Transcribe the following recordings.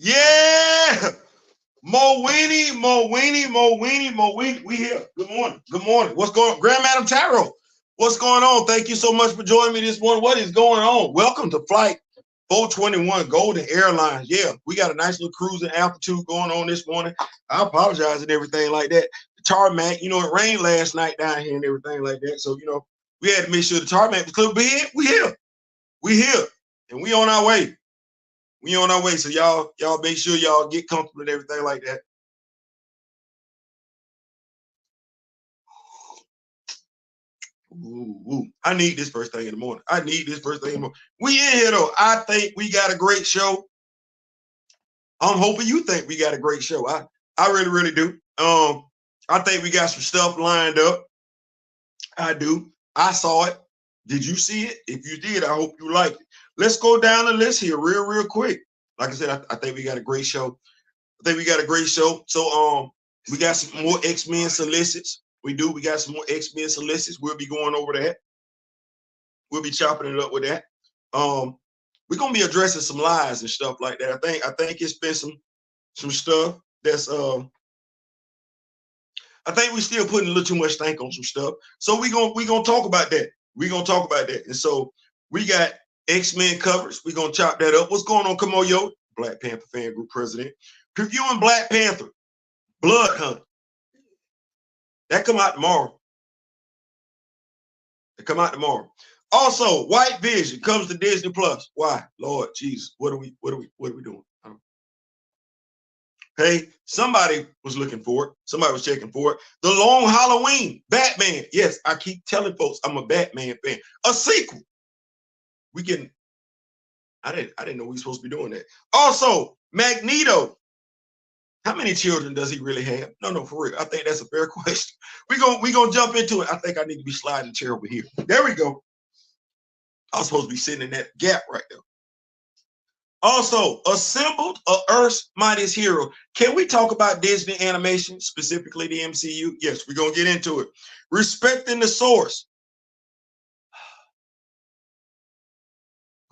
Yeah. Mo Weenie, Mo Weenie, Mo Weenie, Mo Weenie. We here. Good morning. Good morning. What's going on? Grand Madam Taro, what's going on? Thank you so much for joining me this morning. What is going on? Welcome to Flight 421 Golden Airlines. Yeah, we got a nice little cruising altitude going on this morning. I apologize and everything like that. The tarmac, it rained last night down here and everything like that. So, we had to make sure the tarmac was clear. We here. We here. And we on our way. We on our way. So y'all make sure y'all get comfortable and everything like that. Ooh. I need this first thing in the morning. We in here though. I think we got a great show. I'm hoping you think we got a great show. I really, really do. I think we got some stuff lined up. I do. I saw it. Did you see it? If you did, I hope you liked it. Let's go down the list here real quick. Like I said, I think we got a great show. So we got some more X-Men solicits. We got some more X-Men solicits. We'll be going over that. We'll be chopping it up with that. We're gonna be addressing some lies and stuff like that. I think it's been some stuff that's I think we still putting a little too much stank on some stuff. So we gonna talk about that. And so we got X-Men Covers. We're gonna chop that up. What's going on, Kamoyo? Black Panther fan group president. Previewing Black Panther, Blood Hunt. That come out tomorrow. Also, White Vision comes to Disney Plus. Why? Lord Jesus, what are we doing? Hey, somebody was looking for it. Somebody was checking for it. The Long Halloween, Batman. Yes, I keep telling folks I'm a Batman fan. A sequel. I didn't know we were supposed to be doing that. Also, Magneto. How many children does he really have? No, for real. I think that's a fair question. We gonna jump into it. I think I need to be sliding the chair over here. There we go. I was supposed to be sitting in that gap right there. Also, assembled Earth's Mightiest Hero. Can we talk about Disney animation, specifically the MCU? Yes, we're gonna get into it. Respecting the source.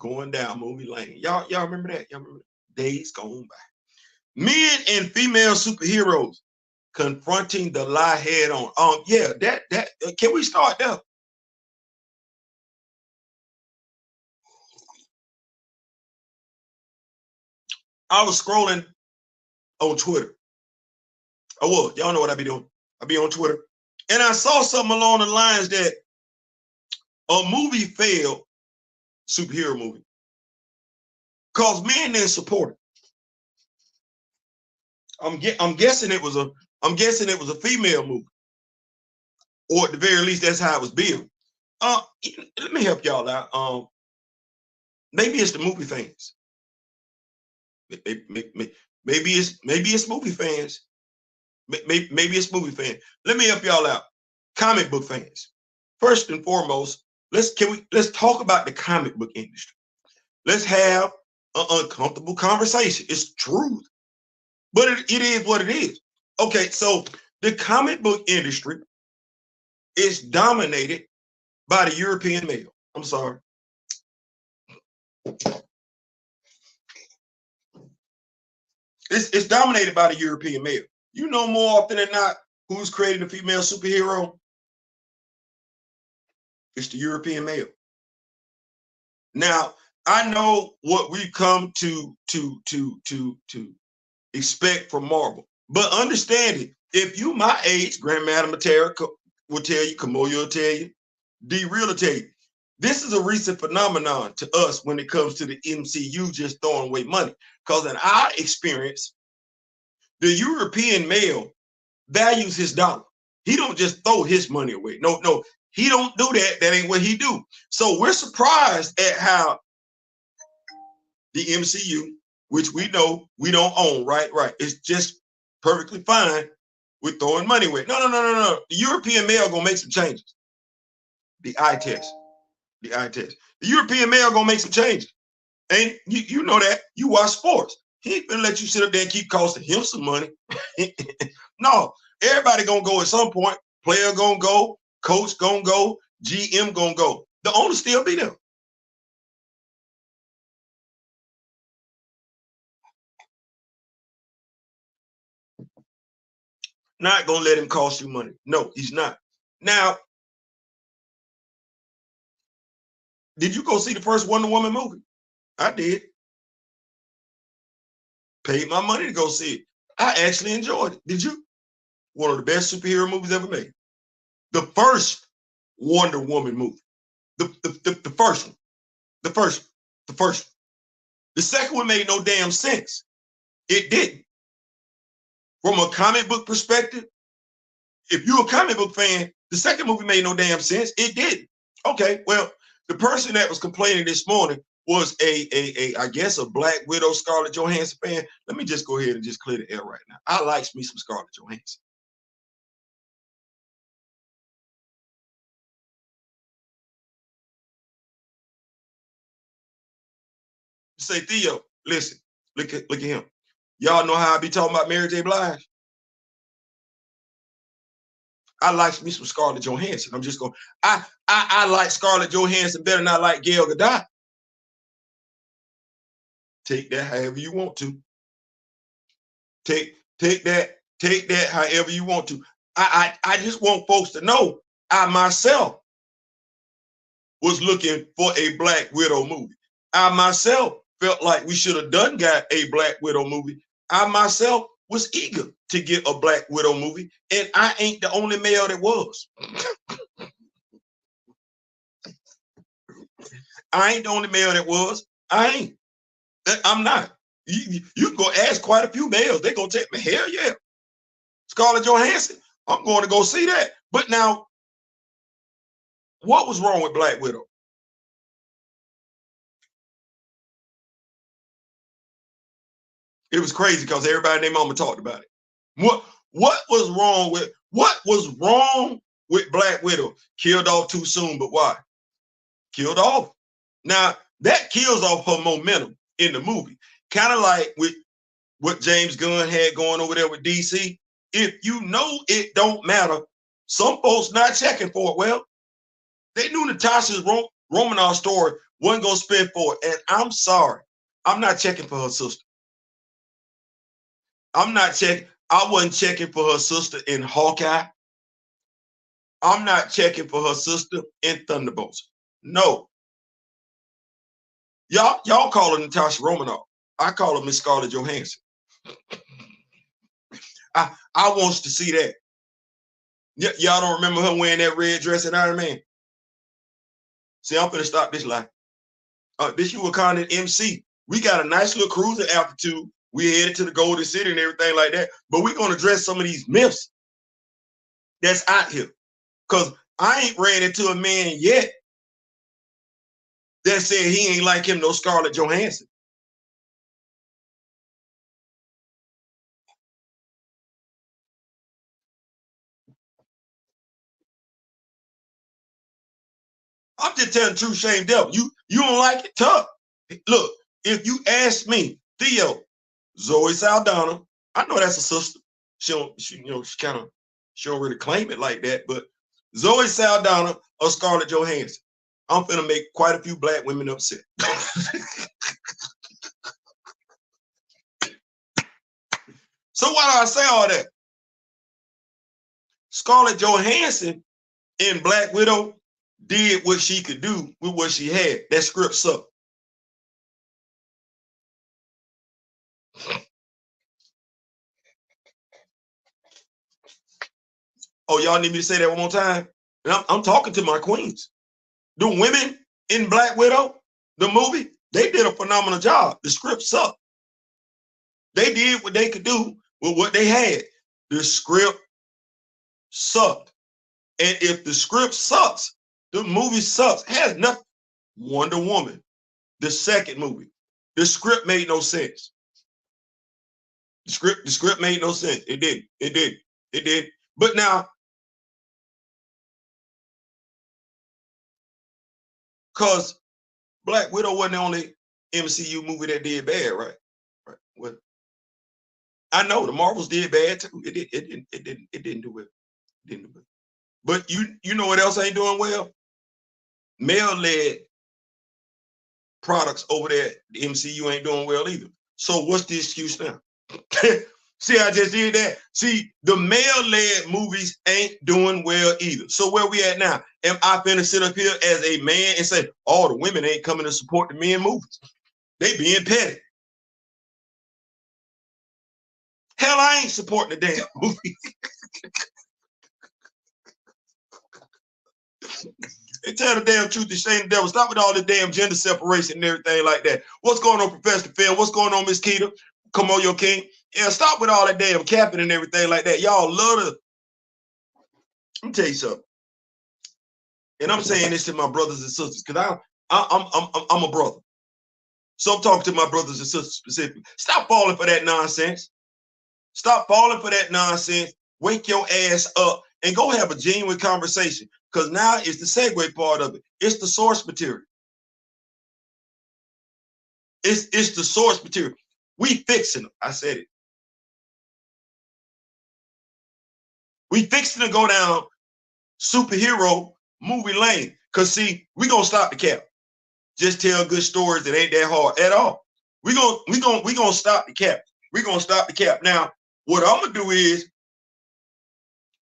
Going down movie lane. Y'all remember that? Y'all remember days gone by. Men and female superheroes confronting the lie head on. Yeah, that can we start there? I was scrolling on Twitter. Y'all know what I be doing. I be on Twitter. And I saw something along the lines that a movie failed, superhero movie, because men didn't support it. I'm guessing it was a female movie. Or at the very least, that's how it was built. Let me help y'all out. Maybe it's the movie fans. Maybe it's movie fans. Maybe it's movie fans. Let me help y'all out. Comic book fans. First and foremost, let's talk about the comic book industry. Let's have an uncomfortable conversation. It's truth, but it is what it is. Okay, so the comic book industry is dominated by the European male. I'm sorry. It's dominated by the European male. You know more often than not who's created a female superhero? It's the European male. Now, I know what we've come to expect from Marvel, but understand it. If you my age, Grandma Matera will tell you, Kamoya will tell you, D Real will tell you, this is a recent phenomenon to us when it comes to the MCU just throwing away money. Because in our experience, the European male values his dollar. He don't just throw his money away. No, he don't do that. That ain't what he do. So we're surprised at how the MCU, which we know we don't own, right? It's just perfectly fine with throwing money away. No. The European male gonna make some changes. The eye test. The European male gonna make some changes. And you know that. You watch sports. He ain't gonna let you sit up there and keep costing him some money. No, everybody gonna go at some point. Player gonna go, coach gonna go, GM gonna go. The owner still be there. not gonna let him cost you money. No, he's not. Now, did you go see the first Wonder Woman movie? I did. Paid my money to go see it. I actually enjoyed it. Did you? One of the best superhero movies ever made. The first Wonder Woman movie. The first one. The first. The first. The second one made no damn sense. It didn't. From a comic book perspective, if you're a comic book fan, the second movie made no damn sense. It didn't. Okay, well, the person that was complaining this morning was I guess a Black Widow Scarlett Johansson fan. Let me just go ahead and just clear the air right now. I like me some Scarlett Johansson. Say, Theo, listen, look at him. Y'all know how I be talking about Mary J. Blige? I like me some Scarlett Johansson. I'm just going, I like Scarlett Johansson better than I like Gal Gadot. Take that however you want to. Take that however you want to. I just want folks to know I myself was looking for a Black Widow movie. I myself felt like we should have got a Black Widow movie. I myself was eager to get a Black Widow movie, and I ain't the only male that was. I ain't the only male that was. I ain't. I'm not. You can go ask quite a few males. They're going to take me, hell yeah. Scarlett Johansson, I'm going to go see that. But now, what was wrong with Black Widow? It was crazy because everybody and their mama talked about it. What was wrong with Black Widow? Killed off too soon, but why? Killed off. Now, that kills off her momentum in the movie. Kind of like with what James Gunn had going over there with DC. If you know it don't matter, some folks not checking for it. Well, they knew Natasha's Romanoff story wasn't going to spend for it. And I'm sorry. I'm not checking for her sister. I'm not checking. I wasn't checking for her sister in Hawkeye. I'm not checking for her sister in Thunderbolts. No. Y'all call her Natasha Romanoff. I call her Miss Scarlett Johansson. I want to see that. Y'all don't remember her wearing that red dress in Iron Man? See, I'm finna stop this lie. This you Wakanda MC. We got a nice little cruising altitude. We headed to the Golden City and everything like that. But we're gonna address some of these myths that's out here. Because I ain't ran into a man yet that said he ain't like him no Scarlett Johansson. I'm just telling the truth, shame devil. You don't like it? Tough. Look, if you ask me, Theo, Zoe Saldana, I know that's a sister. She don't really claim it like that, but Zoe Saldana or Scarlett Johansson, I'm finna make quite a few Black women upset. So why do I say all that? Scarlett Johansson in Black Widow did what she could do with what she had. That script sucked. Oh, y'all need me to say that one more time? And I'm talking to my queens. The women in Black Widow, the movie, they did a phenomenal job. The script sucked. They did what they could do with what they had. The script sucked. And if the script sucks, the movie sucks. It has nothing. Wonder Woman, the second movie, the script made no sense. The script made no sense. It did. But now, because Black Widow wasn't the only MCU movie that did bad, right? Right. Well, I know the Marvels did bad too. It didn't do well. But you know what else ain't doing well? Male-led products over there, the MCU ain't doing well either. So what's the excuse now? See, I just did that. See, the male-led movies ain't doing well either. So where we at now? Am I finna sit up here as a man and say, oh, the women ain't coming to support the men movies? They being petty. Hell, I ain't supporting the damn movie. They tell the damn truth, they shame the devil. Stop with all the damn gender separation and everything like that. What's going on, Professor Phil? What's going on, Miss Keita? Come on, your king. Yeah, stop with all that damn capping and everything like that. Y'all love to. Let me tell you something. And I'm saying this to my brothers and sisters because I'm a brother. So I'm talking to my brothers and sisters specifically. Stop falling for that nonsense. Stop falling for that nonsense. Wake your ass up and go have a genuine conversation. Because now it's the segue part of it. It's the source material. It's the source material. We fixing them. I said it. We fixing to go down superhero movie lane. Because see, we gonna stop the cap. Just tell good stories that ain't that hard at all. We gonna stop the cap. We're gonna stop the cap. Now, what I'm gonna do is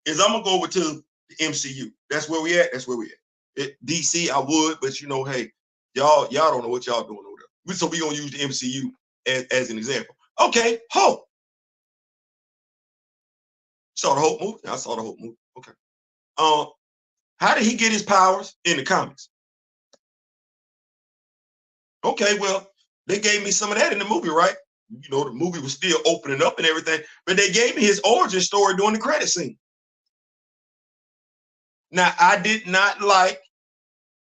I'm gonna go over to the MCU. That's where we at. That's where we at. DC, I would, but you know, hey, y'all don't know what y'all doing over there. So we gonna use the MCU as an example. Okay, Hulk. Saw the Hulk movie. I saw the Hulk movie. Okay. How did he get his powers in the comics? Okay, well, they gave me some of that in the movie, right? You know, the movie was still opening up and everything, but they gave me his origin story during the credit scene. Now, I did not like,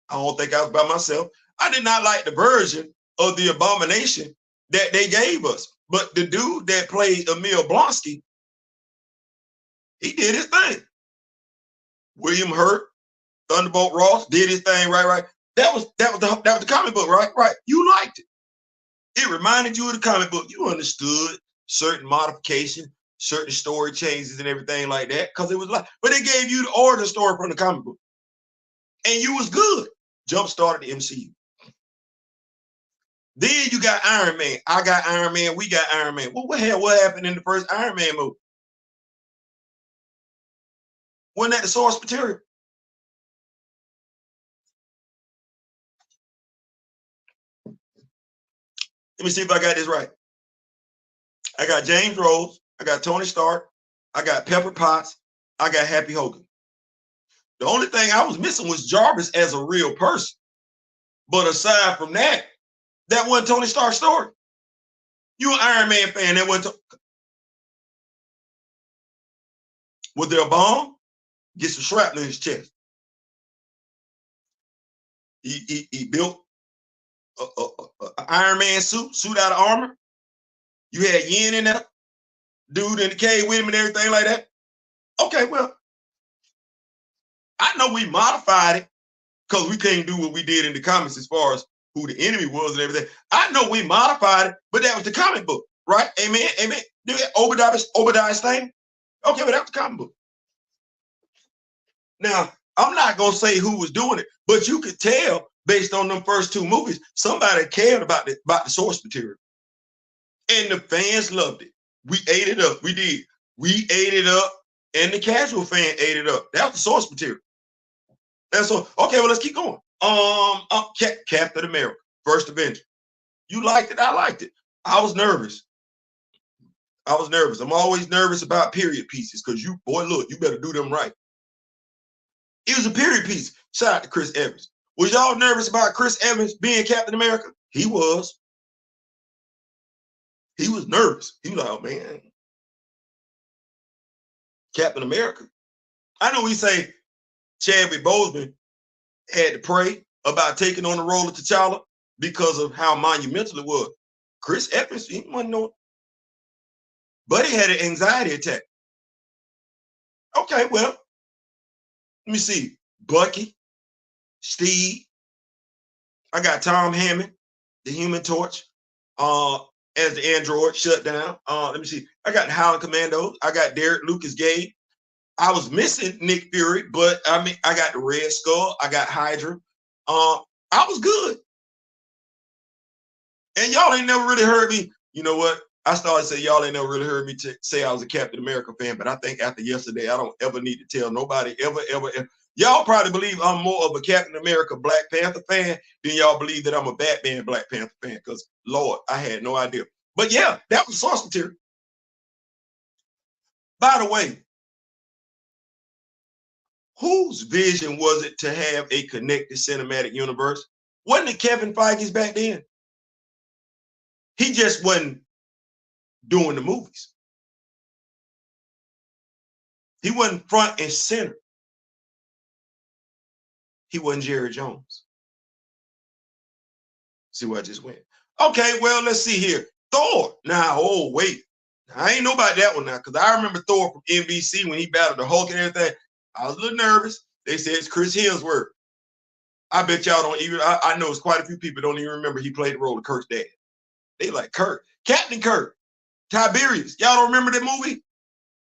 I don't think I was by myself, I did not like the version of the Abomination that they gave us. But the dude that played Emil Blonsky, he did his thing. William Hurt, Thunderbolt Ross did his thing, right. That was the comic book, right. You liked it. It reminded you of the comic book. You understood certain modifications, certain story changes and everything like that, because it was like, but they gave you the origin story from the comic book. And you was good. Jump started the MCU. Then you got Iron Man. I got Iron Man. We got Iron Man. Well, what happened in the first Iron Man movie? Wasn't that the source material? Let me see if I got this right. I got James Rose. I got Tony Stark. I got Pepper Potts. I got Happy Hogan. The only thing I was missing was Jarvis as a real person. But aside from that, that wasn't Tony Stark's story. You an Iron Man fan, that wasn't. Was there a bomb? Get some shrapnel in his chest. He built an Iron Man suit out of armor. You had Yin in there, dude in the cave with him and everything like that. Okay, well, I know we modified it because we couldn't do what we did in the comics as far as who the enemy was and everything. I know we modified it, but that was the comic book, right? Amen. Obadiah's thing. Okay, but that was the comic book. Now, I'm not going to say who was doing it, but you could tell based on them first two movies, somebody cared about the source material. And the fans loved it. We ate it up. We did. We ate it up, and the casual fan ate it up. That was the source material. And so, okay, well, let's keep going. Captain America, First Avenger. You liked it. I liked it. I was nervous. I'm always nervous about period pieces because you better do them right. It was a period piece. Shout out to Chris Evans. Was y'all nervous about Chris Evans being Captain America? He was. He was nervous. He was like, oh, man, Captain America. I know we say Chadwick Boseman had to pray about taking on the role of T'Challa because of how monumental it was. Chris Evans, he wasn't know. But he had an anxiety attack. Okay, well, let me see. Bucky, Steve. I got Tom Hammond, the Human Torch, as the android shut down. Let me see. I got the Howling Commandos. I got Derek Lucas Gage. I was missing Nick Fury, but I mean, I got the Red Skull. I got Hydra. I was good. And y'all ain't never really heard me. You know what? I started saying, y'all ain't never really heard me say I was a Captain America fan, but I think after yesterday, I don't ever need to tell nobody ever. Y'all probably believe I'm more of a Captain America Black Panther fan than y'all believe that I'm a Batman Black Panther fan, because, Lord, I had no idea. But yeah, that was source material. By the way, whose vision was it to have a connected cinematic universe? Wasn't it Kevin Feige's back then? He just wasn't doing the movies. He wasn't front and center. He wasn't Jerry Jones. See where I just went? Okay, well, let's see here. Thor. Now, oh, wait. I ain't know about that one now, because I remember Thor from NBC when he battled the Hulk and everything. I was a little nervous. They said it's Chris Hemsworth. I bet y'all don't even, I know it's quite a few people don't even remember he played the role of Kirk's dad. They like, Kirk. Captain Kirk. Tiberius. Y'all don't remember that movie?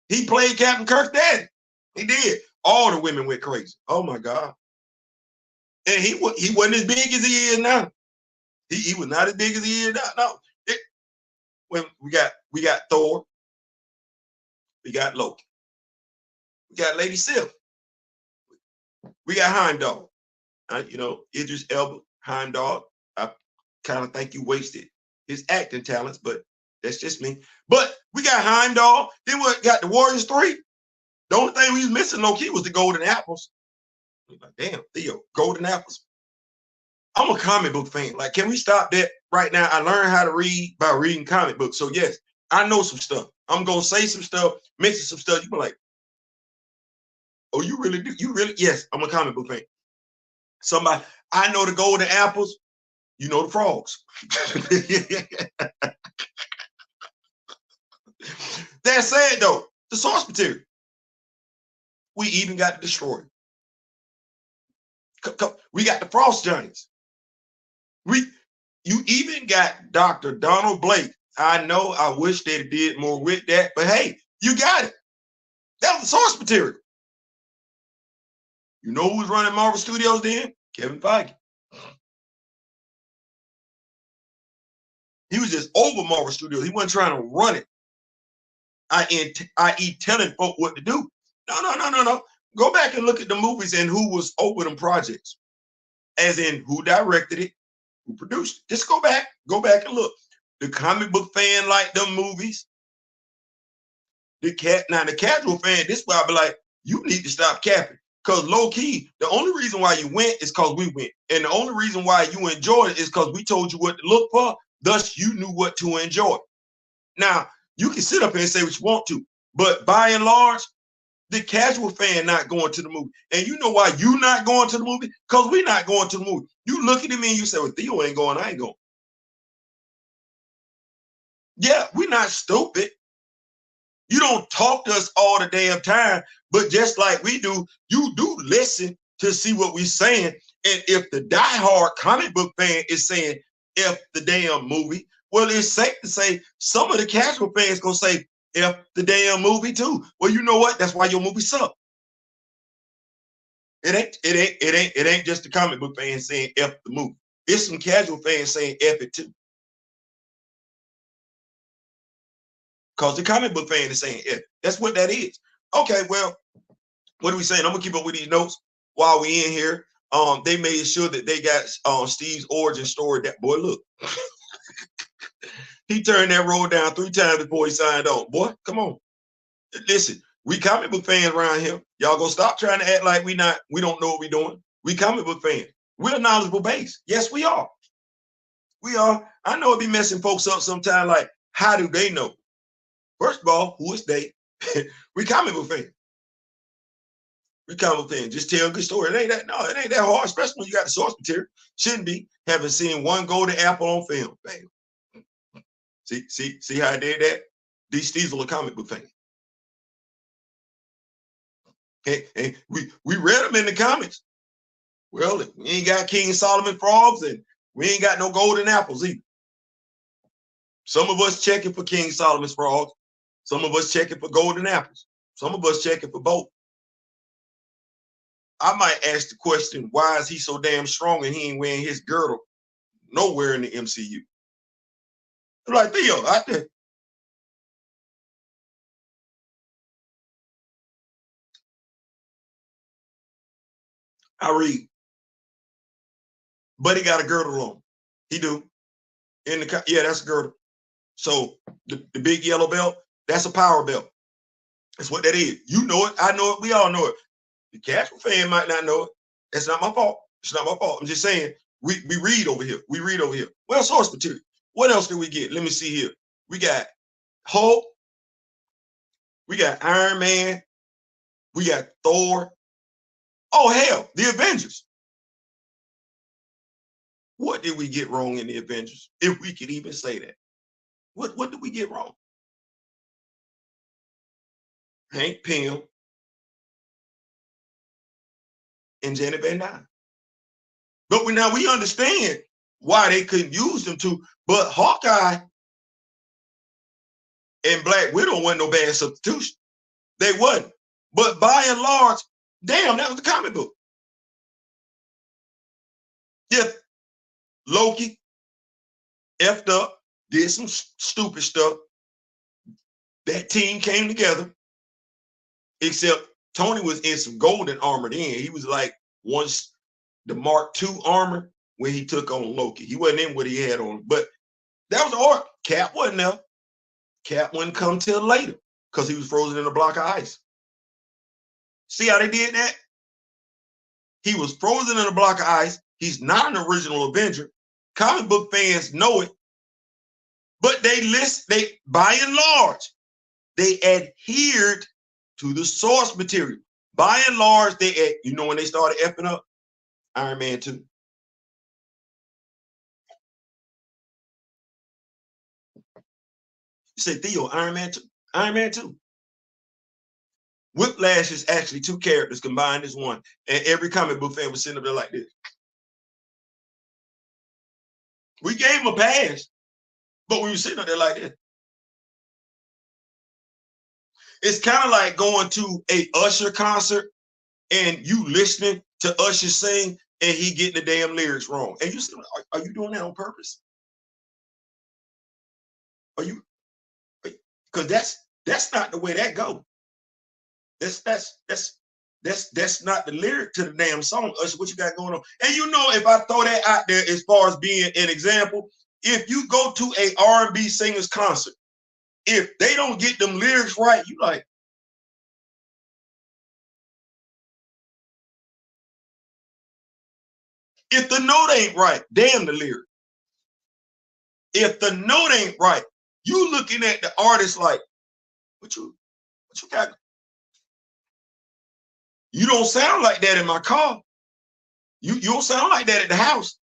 He played Captain Kirk's dad. He did. All the women went crazy. Oh, my God. And he wasn't as big as he is now. He was not as big as he is now. No. When we got Thor, we got Loki, we got Lady Sif, we got Heimdall. Idris Elba, Heimdall. I kind of think you wasted his acting talents, but that's just me. But we got Heimdall. Then we got the Warriors 3. The only thing we was missing, low key, was the golden apples. Like, damn, Theo, golden apples. I'm a comic book fan. Like, can we stop that right now? I learned how to read by reading comic books. So yes, I know some stuff. I'm gonna say some stuff, mention some stuff. You be like, oh, you really do? You really? Yes, I'm a comic book fan. Somebody, I know the golden apples. You know the frogs. That said, though, the source material. We even got destroyed. We got the Frost Giants. You even got Dr. Donald Blake. I know, I wish they did more with that, but hey, you got it. That was the source material. You know who was running Marvel Studios then? Kevin Feige. He was just over Marvel Studios. He wasn't trying to run it, i.e. telling folk what to do. No. Go back and look at the movies and who was over them projects. As in who directed it, who produced it. Just go back and look. The comic book fan liked them movies. The casual fan, this is why I be like, you need to stop capping. Because low key, the only reason why you went is because we went. And the only reason why you enjoyed it is because we told you what to look for. Thus, you knew what to enjoy. Now, you can sit up here and say what you want to, but by and large, the casual fan not going to the movie. And you know why you not going to the movie? Because we not going to the movie. You look at me and you say, well, Theo ain't going, I ain't going. Yeah, we're not stupid. You don't talk to us all the damn time, but just like we do, you do listen to see what we're saying. And if the diehard comic book fan is saying F the damn movie, well, it's safe to say some of the casual fans gonna say F the damn movie too. Well, you know what? That's why your movie suck. It ain't just the comic book fans saying F the movie. It's some casual fans saying F it too. Because the comic book fan is saying F. That's what that is. Okay, well, what are we saying? I'm gonna keep up with these notes while we in here. They made sure that they got Steve's origin story. That boy, look. He turned that roll down 3 times before he signed on. Boy, come on. Listen, we comic book fans around here. Y'all gonna stop trying to act like we don't know what we're doing. We comic book fans. We're a knowledgeable base. Yes, we are. We are. I know it be messing folks up sometimes. Like, how do they know? First of all, who is they? We comic book fans. We comic book fans. Just tell a good story. It ain't that hard, especially when you got the source material. Shouldn't be. Haven't seen one golden apple on film. Bam. See how I did that? These Steve's a comic book fan. And we read them in the comics. Well, we ain't got King Solomon frogs, and we ain't got no golden apples either. Some of us checking for King Solomon's frogs. Some of us checking for golden apples. Some of us checking for both. I might ask the question, why is he so damn strong and he ain't wearing his girdle nowhere in the MCU? I'm like, Theo, I read. But he got a girdle on. He do. Yeah, that's a girdle. So the big yellow belt, that's a power belt. That's what that is. You know it. I know it. We all know it. The casual fan might not know it. That's not my fault. It's not my fault. I'm just saying we read over here. We read over here. Well, source material. What else did we get? Let me see here. We got Hulk. We got Iron Man. We got Thor. Oh, hell, the Avengers. What did we get wrong in the Avengers? If we could even say that. What did we get wrong? Hank Pym and Janet Van Dyne. But now we understand why they couldn't use them to. But Hawkeye and Black Widow wasn't no bad substitution. They wasn't. But by and large, damn, that was the comic book. Yeah, Loki effed up, did some stupid stuff. That team came together, except Tony was in some golden armor then. He was like once the Mark II armor when he took on Loki. He wasn't in what he had on, but that was the art. Cap wasn't there. Cap wouldn't come till later because he was frozen in a block of ice. See how they did that? He was frozen in a block of ice. He's not an original Avenger. Comic book fans know it, but they by and large, they adhered to the source material. By and large, you know when they started effing up? Iron Man 2. You say, Theo, Iron Man 2? Iron Man 2. Whiplash is actually two characters combined as one. And every comic book fan was sitting up there like this. We gave him a pass, but we were sitting up there like this. It's kind of like going to a Usher concert and you listening to Usher sing and he getting the damn lyrics wrong. And you say, are you doing that on purpose? Are you? Because that's not the way that go. That's not the lyric to the damn song. Usher, what you got going on? And you know, if I throw that out there as far as being an example, if you go to a R&B singer's concert, if they don't get them lyrics right, you like, if the note ain't right, damn the lyric. If the note ain't right, you looking at the artist like, what you got? You don't sound like that in my car. You don't sound like that at the house.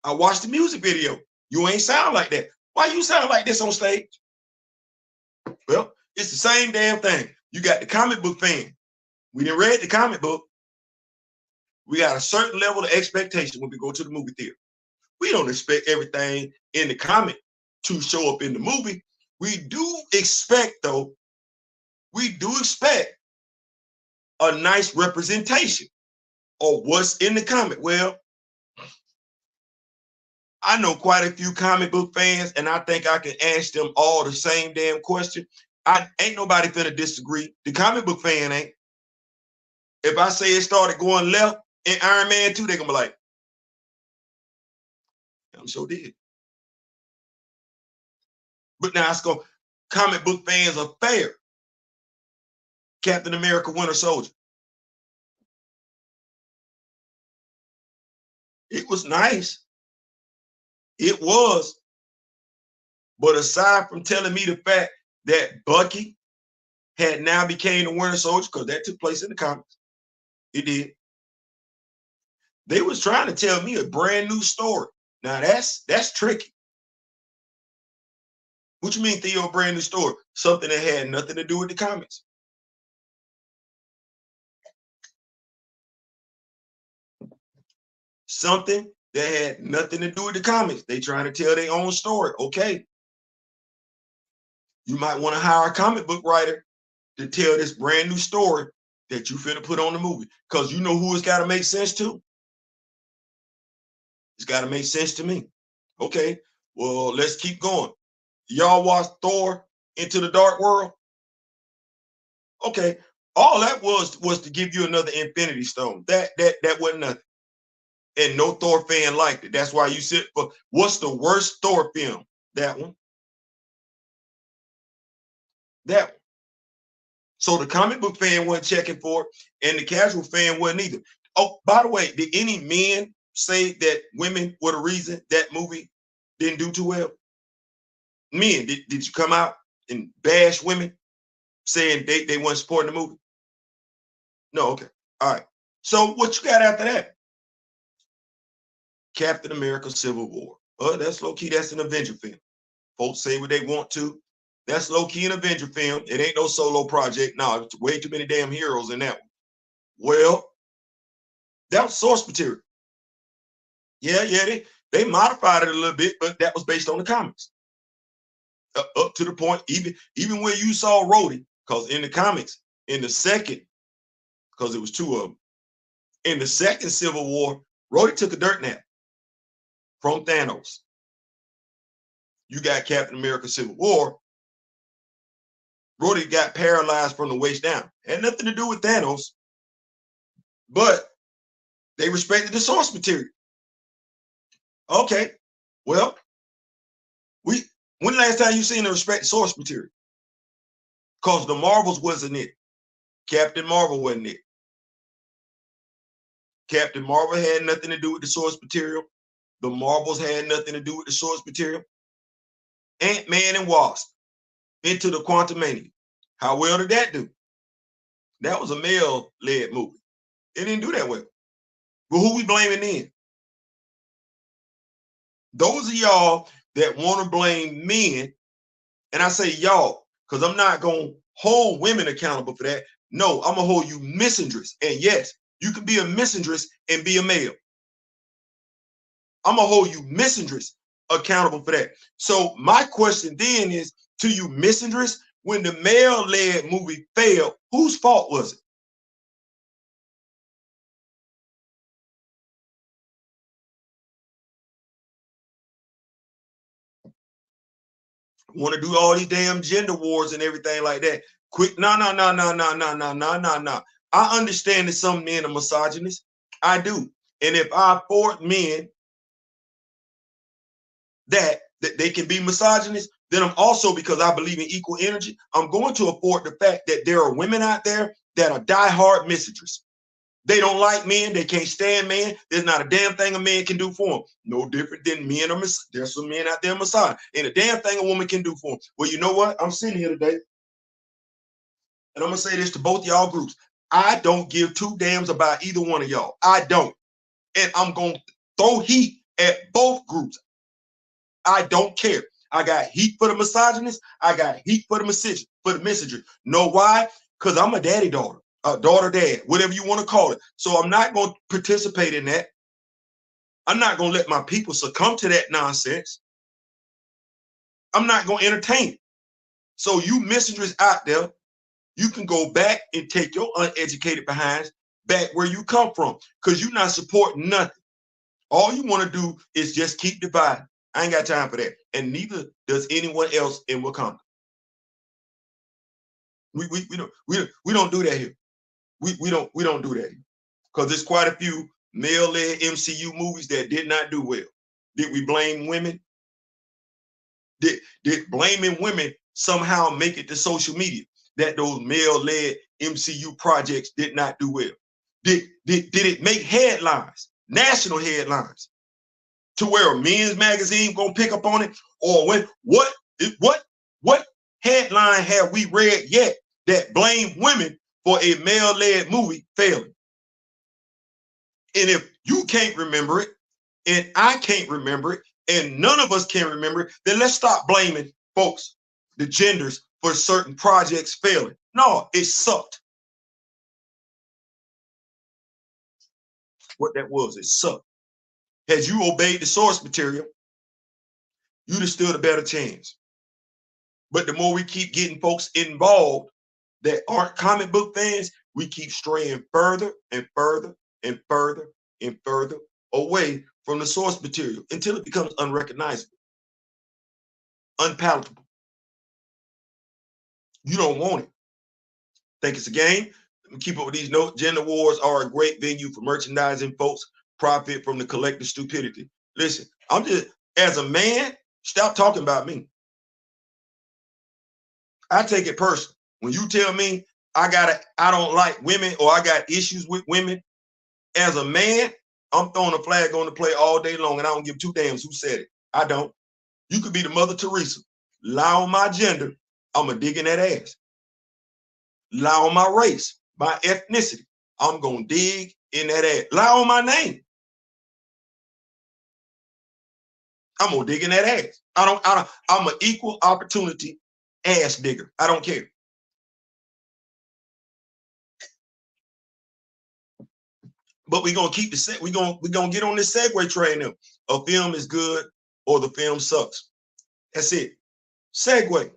I watched the music video. You ain't sound like that. Why you sound like this on stage? Well, it's the same damn thing. You got the comic book fan. We didn't read the comic book. We got a certain level of expectation when we go to the movie theater. We don't expect everything in the comic to show up in the movie. We do expect, though, a nice representation of what's in the comic. Well, I know quite a few comic book fans, and I think I can ask them all the same damn question. Ain't nobody finna disagree. The comic book fan ain't. If I say it started going left in Iron Man 2, they're gonna be like, I'm sure did. But now it's going, comic book fans are fair. Captain America Winter Soldier. It was nice. It was. But aside from telling me the fact that Bucky had now became the Winter Soldier, because that took place in the comics. It did. They was trying to tell me a brand new story. Now that's tricky. What you mean, Theo, a brand new story? Something that had nothing to do with the comics. Something that had nothing to do with the comics. They trying to tell their own story. Okay. You might want to hire a comic book writer to tell this brand new story that you finna put on the movie. Because you know who it's got to make sense to? It's got to make sense to me. Okay, well, let's keep going. Y'all watch Thor Into the Dark World? Okay, All that was to give you another Infinity Stone. That wasn't nothing. And no Thor fan liked it. That's why you said, for what's the worst Thor film? That one. That one. So the comic book fan wasn't checking for it, and the casual fan wasn't either. Oh, by the way, did any men say that women were the reason that movie didn't do too well? Men, did you come out and bash women saying they weren't supporting the movie? No, okay. All right. So what you got after that? Captain America Civil War. Oh, that's low key. That's an Avenger film. Folks say what they want to. That's low key an Avenger film. It ain't no solo project. No, it's way too many damn heroes in that one. Well, that was source material. Yeah, they modified it a little bit, but that was based on the comics. Up to the point, even where you saw Rhodey, because in the comics, in the second, because it was two of them, in the second Civil War, Rhodey took a dirt nap from Thanos. You got Captain America Civil War. Rhodey got paralyzed from the waist down. Had nothing to do with Thanos, but they respected the source material. Okay, well, when the last time you seen the respect the source material? Because the Marvels wasn't it. Captain Marvel wasn't it. Captain Marvel had nothing to do with the source material. The Marvels had nothing to do with the source material. Ant-Man and Wasp, Into the Quantumania. How well did that do? That was a male-led movie. It didn't do that well. But who we blaming then? Those of y'all that want to blame men, and I say y'all, because I'm not going to hold women accountable for that. No, I'm going to hold you misandrous. And yes, you can be a misandrous and be a male. I'm going to hold you misandrous accountable for that. So my question then is, to you misandrous, when the male-led movie failed, whose fault was it? Want to do all these damn gender wars and everything like that. Quick, no. I understand that some men are misogynists. I do. And if I afford men that they can be misogynists, then I'm also, because I believe in equal energy, I'm going to afford the fact that there are women out there that are diehard misandrists. They don't like men. They can't stand men. There's not a damn thing a man can do for them. No different than men are. There's some men out there misogynist. Ain't a damn thing a woman can do for them. Well, you know what? I'm sitting here today, and I'm going to say this to both y'all groups. I don't give two damns about either one of y'all. I don't. And I'm going to throw heat at both groups. I don't care. I got heat for the misogynist. I got heat for the misandry. Know why? Because I'm a daddy-daughter. Daughter-dad, whatever you want to call it. So I'm not going to participate in that. I'm not going to let my people succumb to that nonsense. I'm not going to entertain it. So you misandries out there, you can go back and take your uneducated behinds back where you come from, because you're not supporting nothing. All you want to do is just keep dividing. I ain't got time for that. And neither does anyone else in Wakanda. We don't do that here. We don't do that here. Because there's quite a few male-led MCU movies that did not do well. Did we blame women? Did blaming women somehow make it to social media that those male-led MCU projects did not do well? Did it make headlines, national headlines, to where a men's magazine gonna pick up on it? Or what headline have we read yet that blame women for a male-led movie failing? And if you can't remember it, and I can't remember it, and none of us can remember it, then let's stop blaming folks, the genders, for certain projects failing. No, it sucked. What that was, it sucked. Had you obeyed the source material, you'd have stood a better chance. But the more we keep getting folks involved that aren't comic book fans, we keep straying further and further and further and further away from the source material until it becomes unrecognizable, unpalatable. You don't want it. Think it's a game? Keep up with these notes. Gender wars are a great venue for merchandising. Folks profit from the collective stupidity. Listen, I'm just, as a man, stop talking about me. I take it personal. When you tell me I don't like women or I got issues with women, as a man, I'm throwing a flag on the play all day long and I don't give two damns who said it. I don't. You could be the Mother Teresa. Lie on my gender, I'm going to dig in that ass. Lie on my race, my ethnicity, I'm going to dig in that ass. Lie on my name, I'm going to dig in that ass. I'm an equal opportunity ass digger. I don't care. But we're going to keep the set. We're going to get on this segue train now. A film is good or the film sucks. That's it. Segue.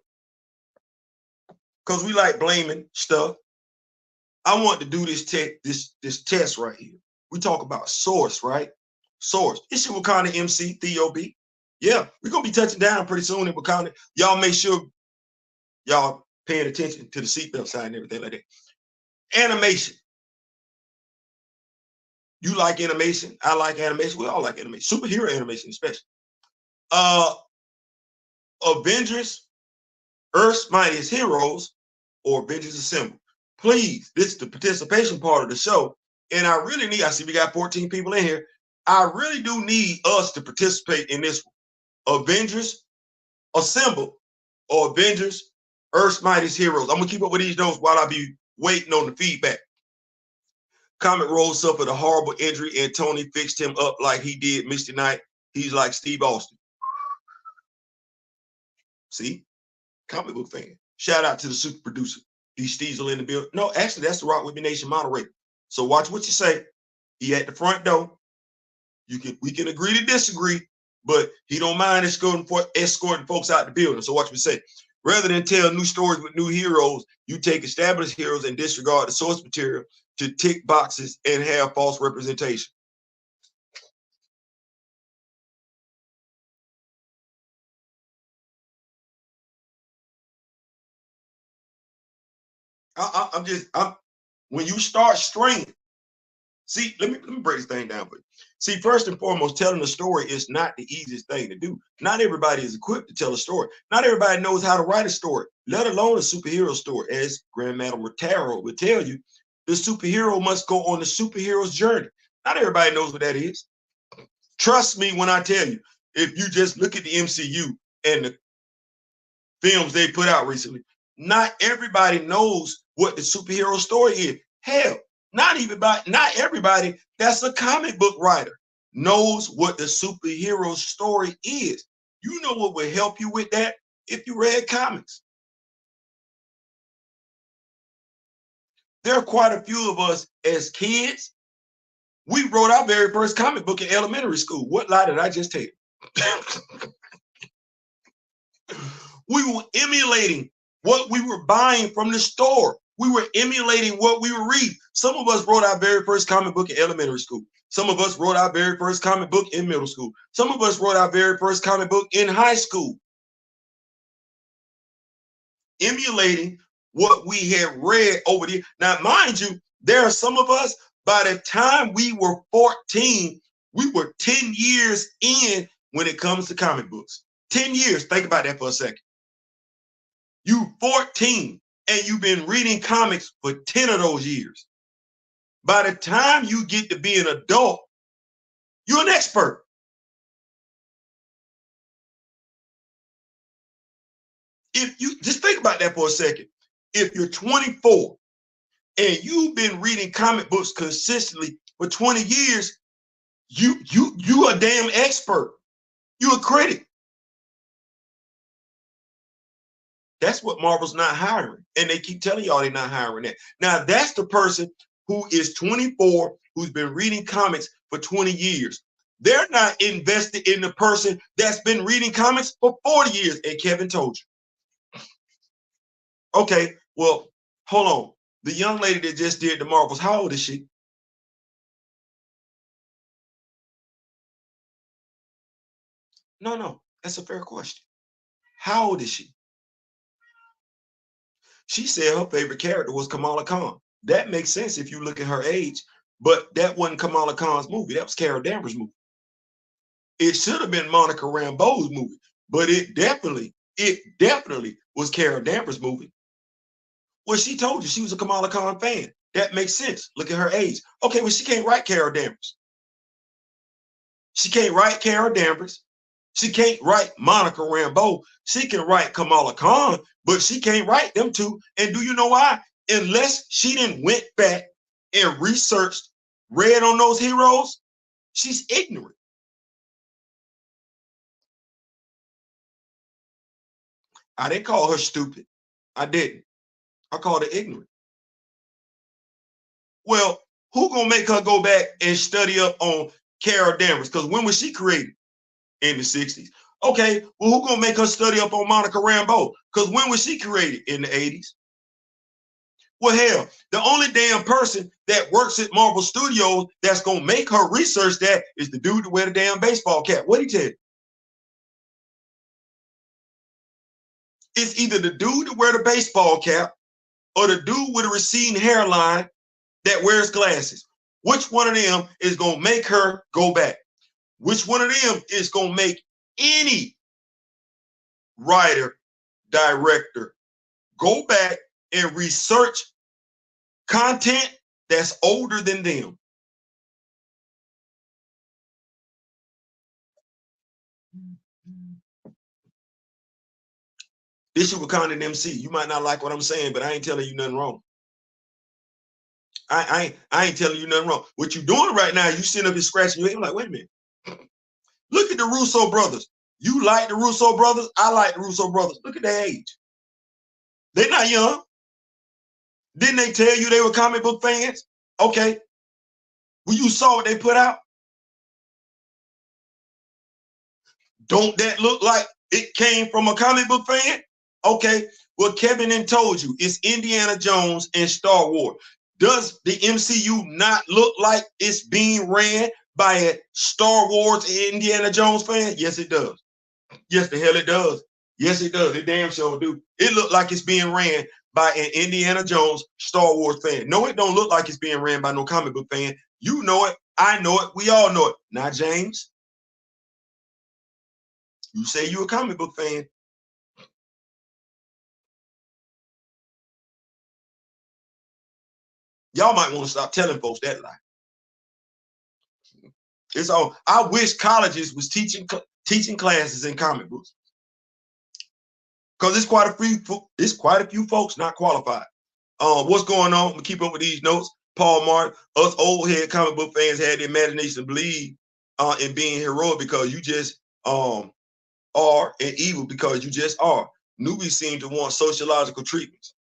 Because we like blaming stuff. I want to do this test right here. We talk about source, right? Source. It's your Wakanda MC, Theo B. Yeah, we're going to be touching down pretty soon in Wakanda. Y'all make sure y'all paying attention to the seatbelt sign and everything like that. Animation. You like animation. I like animation. We all like animation. Superhero animation, especially. Avengers, Earth's Mightiest Heroes, or Avengers Assemble. Please, this is the participation part of the show. And I really need, I see we got 14 people in here. I really do need us to participate in this one. Avengers Assemble or Avengers Earth's Mightiest Heroes. I'm going to keep up with these notes while I be waiting on the feedback. Comet Rose suffered a horrible injury and Tony fixed him up like he did Misty Knight. He's like Steve Austin. See? Comic book fan. Shout out to the super producer. These Steezel in the building. No, actually, that's the Rock With Me Nation moderator. So watch what you say. He at the front door. We can agree to disagree, but he don't mind escorting folks out the building. So watch what you say. Rather than tell new stories with new heroes, you take established heroes and disregard the source material to tick boxes and have false representation. When you start stringing, see, let me break this thing down for you. See, first and foremost, telling a story is not the easiest thing to do. Not everybody is equipped to tell a story. Not everybody knows how to write a story, let alone a superhero story. As Grandmadam Tarot would tell you, the superhero must go on the superhero's journey. Not everybody knows what that is. Trust me when I tell you, if you just look at the MCU and the films they put out recently, not everybody knows what the superhero story is. Hell, not everybody that's a comic book writer knows what the superhero story is. You know what would help you with that? If you read comics. There are quite a few of us as kids. We wrote our very first comic book in elementary school. What lie did I just take? We were emulating what we were buying from the store. We were emulating what we were reading. Some of us wrote our very first comic book in elementary school. Some of us wrote our very first comic book in middle school. Some of us wrote our very first comic book in high school. Emulating what we had read over there. Now, mind you, there are some of us, by the time we were 14, we were 10 years in when it comes to comic books. 10 years. Think about that for a second. You 14 and you've been reading comics for 10 of those years. By the time you get to be an adult, you're an expert. If you just think about that for a second, if you're 24 and you've been reading comic books consistently for 20 years, you a damn expert. You're a critic. That's what Marvel's not hiring. And they keep telling y'all they're not hiring that. Now, that's the person who is 24, who's been reading comics for 20 years. They're not invested in the person that's been reading comics for 40 years. And Kevin told you. Okay, well, hold on. The young lady that just did the Marvels, how old is she? No, that's a fair question. How old is she? She said her favorite character was Kamala Khan. That makes sense if you look at her age, but that wasn't Kamala Khan's movie. That was Carol Danvers' movie. It should have been Monica Rambeau's movie, but it definitely was Carol Danvers' movie. Well, she told you she was a Kamala Khan fan. That makes sense. Look at her age. Okay, well, she can't write Carol Danvers. She can't write Carol Danvers. She can't write Monica Rambeau. She can write Kamala Khan, but she can't write them two. And do you know why? Unless she didn't went back and researched, read on those heroes, she's ignorant. I didn't call her stupid. I didn't. I called her ignorant. Well, who gonna make her go back and study up on Carol Danvers? Because when was she created? In the 60s. Okay, well, who gonna make her study up on Monica Rambeau? Because when was she created? In the 80s. Well, hell, the only damn person that works at Marvel Studios that's gonna make her research that is the dude that wear the damn baseball cap. What'd he tell you? It's either the dude that wear the baseball cap or the dude with a receding hairline that wears glasses. Which one of them is gonna make her go back? Which one of them is gonna make any writer, director go back and research content that's older than them? This is Wakanda and MC. You might not like what I'm saying, but I ain't telling you nothing wrong. I ain't telling you nothing wrong. What you doing right now, you sitting up and scratching your head like, wait a minute. Look at the Russo brothers. You like the Russo brothers? I like the Russo brothers. Look at their age. They're not young. Didn't they tell you they were comic book fans? Okay. Well, you saw what they put out. Don't that look like it came from a comic book fan? Okay. Well, Kevin then told you it's Indiana Jones and Star Wars. Does the MCU not look like it's being ran by a Star Wars and Indiana Jones fan? Yes, it does. Yes, the hell it does. Yes, it does. It damn sure do. It look like it's being ran by an Indiana Jones Star Wars fan. No, it don't look like it's being ran by no comic book fan. You know it. I know it. We all know it. Not James. You say you a comic book fan. Y'all might want to stop telling folks that lie. It's all. I wish colleges was teaching classes in comic books, because it's quite a few folks not qualified. What's going on? We keep up with these notes. Paul Martin, us old head comic book fans had the imagination to believe in being heroic because you just are, and evil because you just are. Newbies seem to want sociological treatments.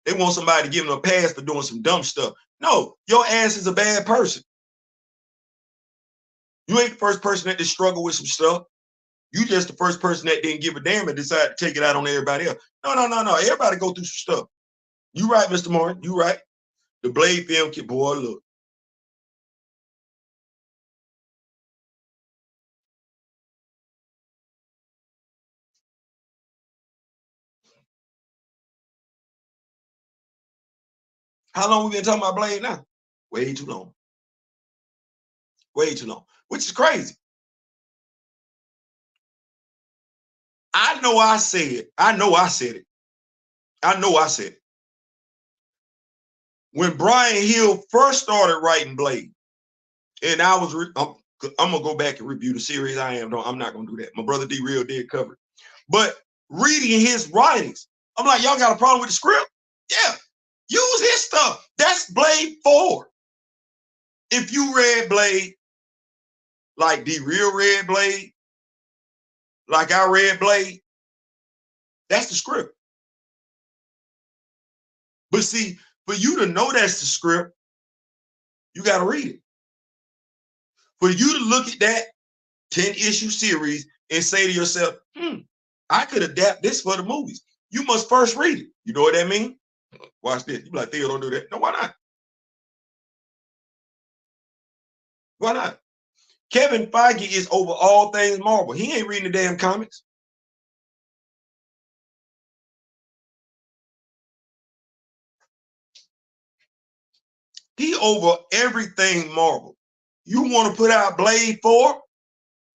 They want somebody to give them a pass for doing some dumb stuff. No, your ass is a bad person. You ain't the first person that just struggle with some stuff. You just the first person that didn't give a damn and decided to take it out on everybody else. No. Everybody go through some stuff. You right, Mr. Martin. You right. The Blade film kid, boy, look. How long we been talking about Blade now? Way too long. Way too long. Which is crazy. I know I said it. I know I said it. When Brian Hill first started writing Blade, and I was, I'm gonna go back and review the series. I'm not gonna do that. My brother D Real did cover it. But reading his writings, I'm like, y'all got a problem with the script? Yeah, use his stuff. That's Blade 4. If you read Blade, like D Real read Blade, like I read Blade, that's the script. But see, for you to know that's the script, you got to read it. For you to look at that 10-issue series and say to yourself, I could adapt this for the movies. You must first read it. You know what that means? Watch this. You be like, Theo, don't do that. No, why not? Why not? Kevin Feige is over all things Marvel. He ain't reading the damn comics. He over everything Marvel. You want to put out Blade 4?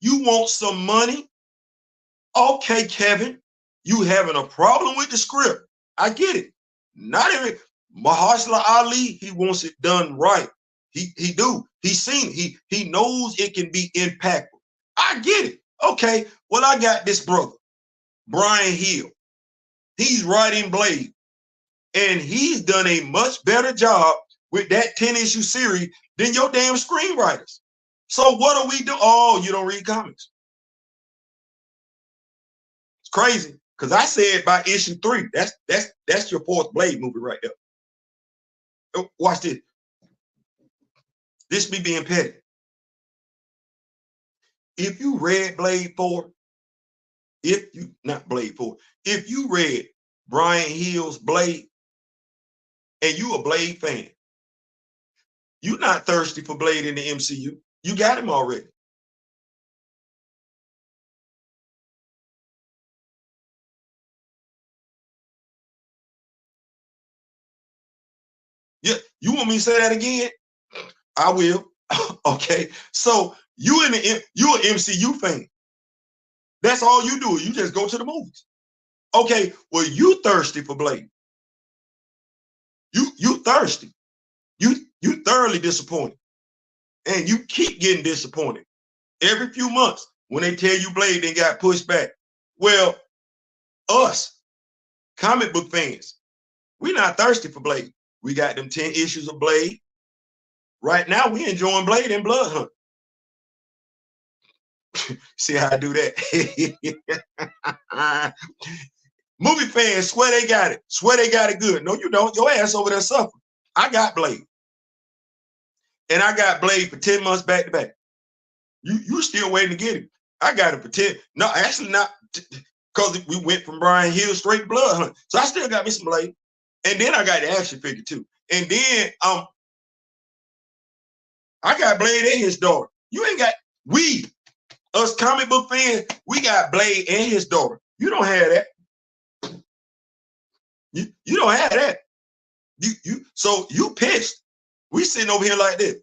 You want some money? Okay, Kevin, you having a problem with the script. I get it. Not every Mahershala Ali, he wants it done right. He do. He's seen it. He knows it can be impactful. I get it. Okay, well, I got this brother, Brian Hill. He's writing Blade, and he's done a much better job with that 10-issue series than your damn screenwriters. So what do we do? Oh, you don't read comics. It's crazy. Because I said by issue 3, that's your 4th Blade movie right there. Oh, watch this. This me being petty. If you read Blade 4, if you read Brian Hill's Blade and you a Blade fan, you're not thirsty for Blade in the MCU. You got him already. Yeah, you want me to say that again? I will. Okay, so you an MCU fan. That's all you do. You just go to the movies. Okay, well, you thirsty for Blade. You thirsty. You thoroughly disappointed. And you keep getting disappointed. Every few months when they tell you Blade then got pushed back. Well, us, comic book fans, we're not thirsty for Blade. We got them 10 issues of Blade. Right now, we enjoying Blade and Blood Hunt. See how I do that? Movie fans swear they got it. Swear they got it good. No, you don't. Your ass over there suffering. I got Blade. And I got Blade for 10 months back to back. You still waiting to get him. I got it for 10. No, actually not, because we went from Brian Hill straight to Blood Hunt. So I still got me some Blade. And then I got the action figure too. And then I got Blade and his daughter. You ain't got, us comic book fans, we got Blade and his daughter. You don't have that. You don't have that. So you pissed. We sitting over here like this.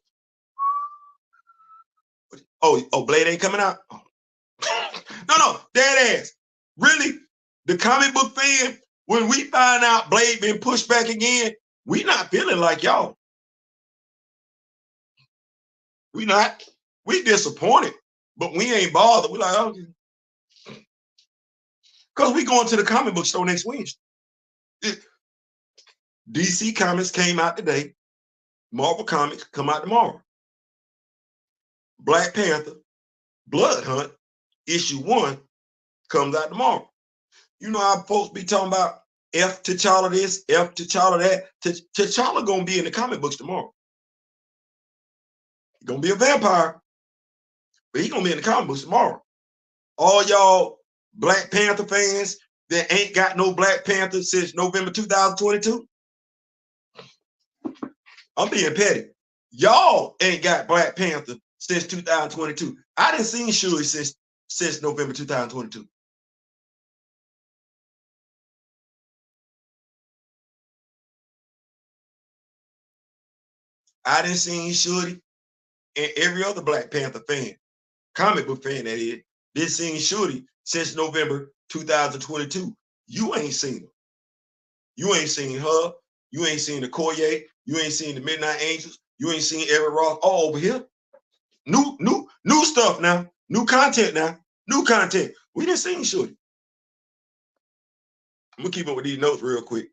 Oh, Blade ain't coming out? Oh. No, dead ass. Really? The comic book fan, when we find out Blade been pushed back again, we not feeling like y'all. We not. We disappointed, but we ain't bothered. We like, okay. Because we going to the comic book store next Wednesday. DC Comics came out today. Marvel Comics come out tomorrow. Black Panther, Blood Hunt, issue 1 comes out tomorrow. You know how folks be talking about F T'Challa this, F T'Challa that. T'Challa gonna be in the comic books tomorrow. He's gonna be a vampire, but he's gonna be in the comic books tomorrow. All y'all Black Panther fans that ain't got no Black Panther since November 2022. I'm being petty. Y'all ain't got Black Panther since 2022. I didn't see Shuri since November 2022. I didn't see Shuri, and every other Black Panther fan, comic book fan that is, didn't see Shuri since November 2022. You ain't seen her. You ain't seen her. You ain't seen the Koye. You ain't seen the Midnight Angels. You ain't seen Eric Ross. All over here. New stuff now. New content now. New content. We didn't see Shuri. I'm gonna keep up with these notes real quick.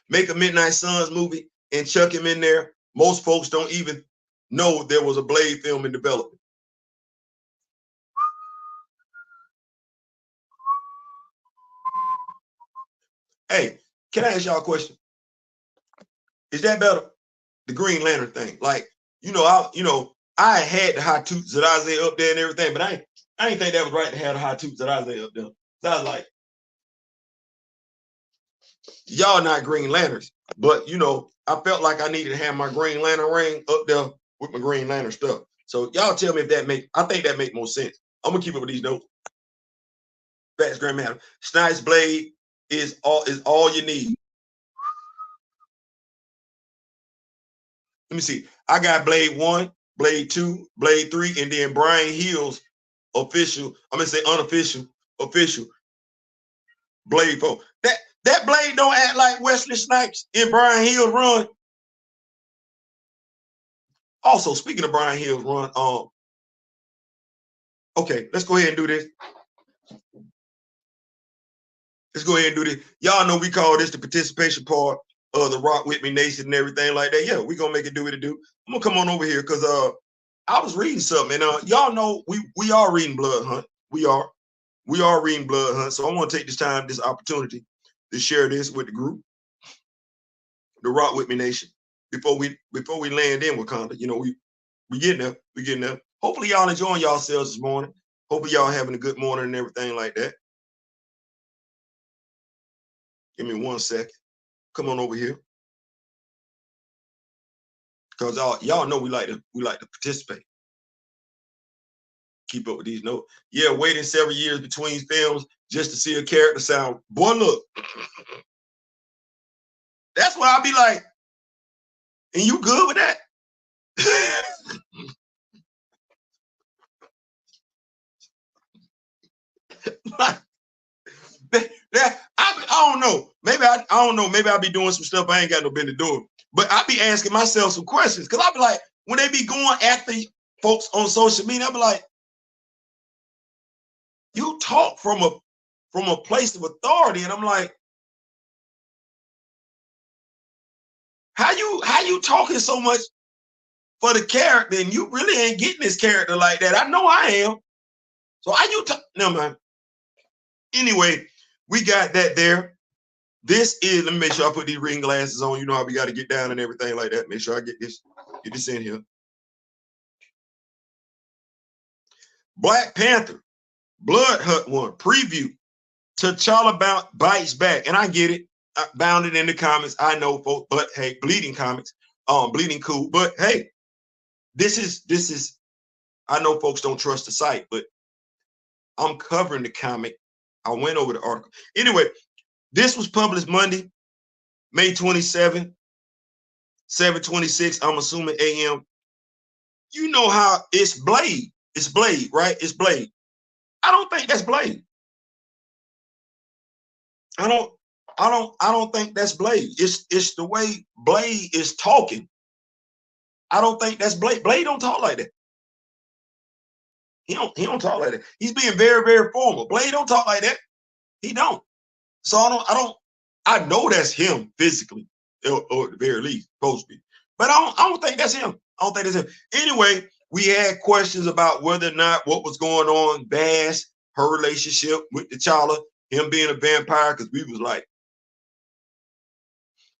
Make a Midnight Suns movie and chuck him in there. Most folks don't even know there was a Blade film in development. Hey, can I ask y'all a question? Is that better? The Green Lantern thing. Like, I had the high toots that Isaiah up there and everything, but I ain't think that was right to have the high toots that Isaiah up there. So I was like, y'all not Green Lanterns, but I felt like I needed to have my Green Lantern ring up there with my Green Lantern stuff. So y'all tell me if that I think that make more sense. I'm gonna keep up with these notes. Facts, Grandmaster. Snice Blade is all you need. me see. I got Blade 1, Blade 2, Blade 3, and then Brian Hill's official. I'm gonna say unofficial, official Blade 4. That Blade don't act like Wesley Snipes in Brian Hill's run. Also, speaking of Brian Hill's run, okay, let's go ahead and do this. Let's go ahead and do this. Y'all know we call this the participation part of the Rock With Me Nation and everything like that. Yeah, we gonna make it do what it do. I'm gonna come on over here because I was reading something and y'all know we are reading Blood Hunt. We are reading Blood Hunt. So I want to take this opportunity to share this with the group, the Rock With Me Nation, before we land in Wakanda. You know, we getting there. We getting there. Hopefully y'all enjoying yourselves this morning. Hopefully y'all having a good morning and everything like that. Give me 1 second. Come on over here. Because y'all know we like to participate. Keep up with these notes. Yeah, waiting several years between films just to see a character sound. Boy, look. That's why I be like, and you good with that? I don't know. Maybe I don't know. Maybe I'll be doing some stuff I ain't got no business doing. But I be asking myself some questions because I be like, when they be going after folks on social media, I be like, you talk from a place of authority, and I'm like, how you talking so much for the character, and you really ain't getting this character like that? I know I am. So how you talk? No man. Anyway, we got that there. This is, let me make sure I put these reading glasses on. You know how we got to get down and everything like that. Make sure I get this in here. Black Panther, Blood Hunt 1, preview. T'Challa bites back. And I get it. I bound it in the comments. I know, folks, but hey, bleeding comics, bleeding cool. But hey, this is, I know folks don't trust the site, but I'm covering the comic. I went over the article. Anyway, this was published Monday, May 27, 7:26. I'm assuming AM. You know how it's Blade. It's Blade, right? It's Blade. I don't think that's Blade. I don't think that's Blade. It's the way Blade is talking. I don't think that's Blade. Blade don't talk like that. He don't talk like that. He's being very, very formal. Blade don't talk like that. He don't. So I know that's him physically, or at the very least, supposed to be. But I don't think that's him. I don't think that's him. Anyway, we had questions about whether or not what was going on, Bash, her relationship with T'Challa, him being a vampire, because we was like.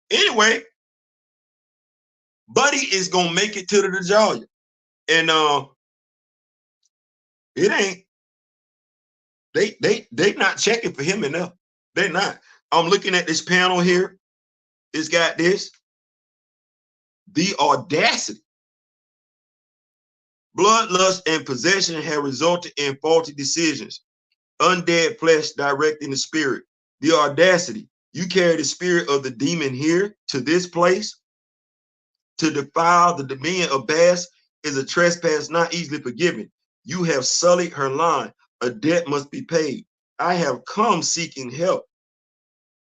Anyway, Buddy is gonna make it to the Najalia. And it ain't, they not checking for him enough. They're not. I'm looking at this panel here. It's got this. The audacity. Bloodlust and possession have resulted in faulty decisions. Undead flesh directing the spirit. The audacity. You carry the spirit of the demon here to this place. To defile the dominion of Bass is a trespass not easily forgiven. You have sullied her line. A debt must be paid. I have come seeking help.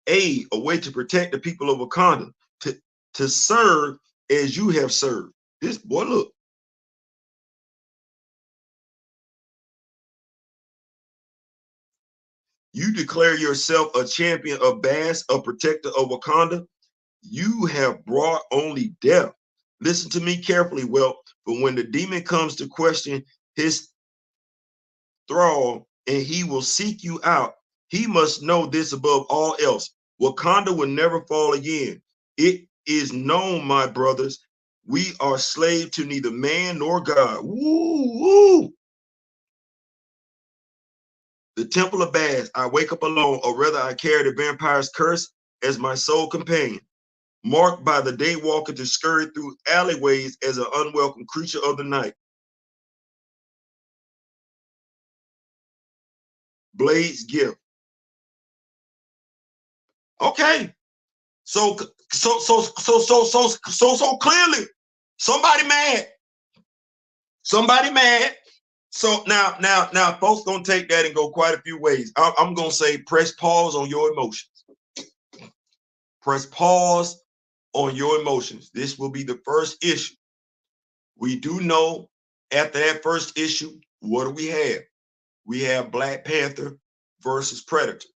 Aid, a way to protect the people of Wakanda. To serve as you have served. This boy, look. You declare yourself a champion of Bass, a protector of Wakanda. You have brought only death. Listen to me carefully, well, but when the demon comes to question his thrall and he will seek you out, he must know this above all else. Wakanda will never fall again. It is known, my brothers, we are slave to neither man nor God. Woo, woo. The temple of Bass, I wake up alone, or rather I carry the vampire's curse as my sole companion, marked by the day walker to scurry through alleyways as an unwelcome creature of the night. Blade's gift. Okay. So clearly Somebody mad. Somebody mad. So now, folks gonna take that and go quite a few ways. I'm gonna say press pause on your emotions. Press pause on your emotions. This will be the first issue. We do know after that first issue, what do we have? We have Black Panther versus Predator.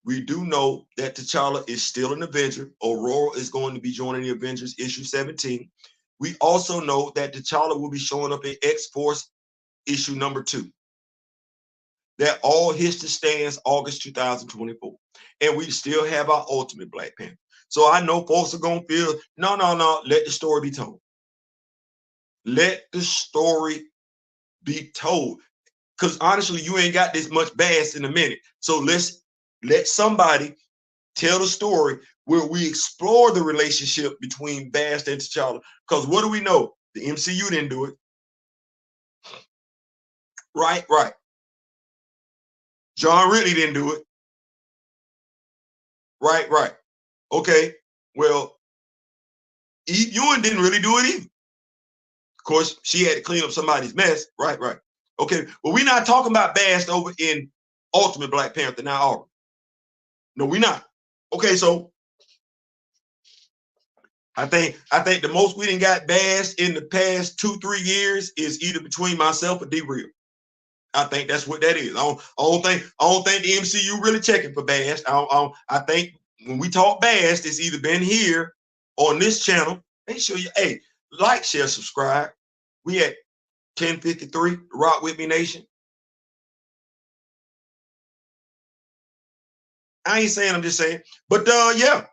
We do know that T'Challa is still an Avenger. Aurora is going to be joining the Avengers issue 17. We also know that T'Challa will be showing up in X-Force issue number 2. That all history stands August 2024. And we still have our Ultimate Black Panther. So I know folks are going to feel, no, let the story be told. Let the story be told. Because honestly, you ain't got this much bass in a minute. So let somebody tell the story where we explore the relationship between Bast and T'Challa. Because what do we know? The MCU didn't do it. Right. John Ridley didn't do it. Right. Okay. Well, Eve Ewing didn't really do it either. Of course, she had to clean up somebody's mess. Right. Okay. Well, we're not talking about Bast over in Ultimate Black Panther now, are we? No, we're not. Okay, so I think the most we done got Bast in the past 2-3 years is either between myself or D-Real. I think that's what that is. I don't think the MCU really checking for Bast. I think when we talk Bast, it's either been here on this channel. Make sure you like, share, subscribe. We at 1053 Rock With Me Nation. I ain't saying, I'm just saying. But yeah.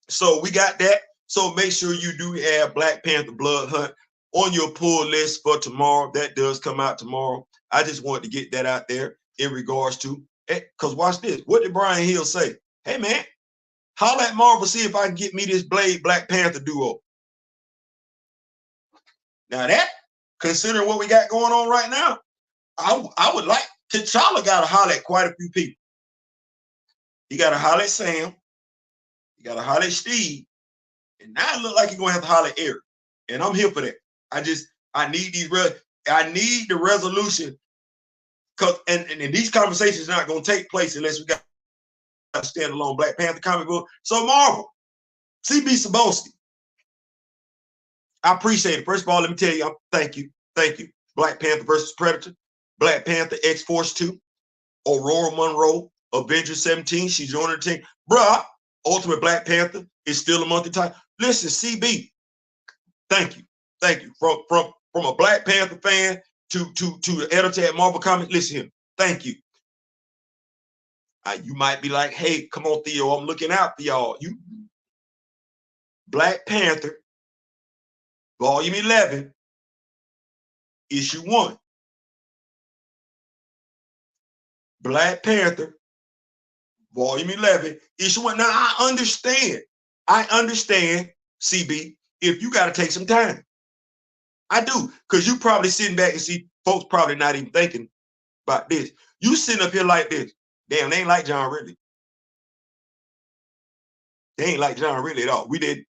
So we got that. So make sure you do have Black Panther Blood Hunt on your pull list for tomorrow. That does come out tomorrow. I just wanted to get that out there in regards to, because watch this. What did Brian Hill say? Hey, man, holla at Marvel, see if I can get me this Blade Black Panther duo. Now that, considering what we got going on right now, I would like, T'Challa got to holler at quite a few people. He got to holler at Sam. He got to holler at Steve. And now it look like you're gonna have to holler at Eric. And I'm here for that. I need the resolution. Cause and these conversations are not gonna take place unless we got a standalone Black Panther comic book. So Marvel, CB Saboski, I appreciate it. First of all, let me tell you, thank you. Black Panther versus Predator, Black Panther X-Force 2, Aurora Monroe, Avengers 17, she's joining the team. Bruh, Ultimate Black Panther is still a monthly title. Listen, CB, thank you. From a Black Panther fan to the editor at Marvel Comics, listen here, thank you. You might be like, hey, come on, Theo, I'm looking out for y'all. You Black Panther, Volume 11, Issue 1. Black Panther, Volume 11, Issue 1. Now, I understand, CB, if you got to take some time. I do, because you probably sitting back and see folks probably not even thinking about this. You sitting up here like this. Damn, they ain't like John Ridley. They ain't like John Ridley at all. We did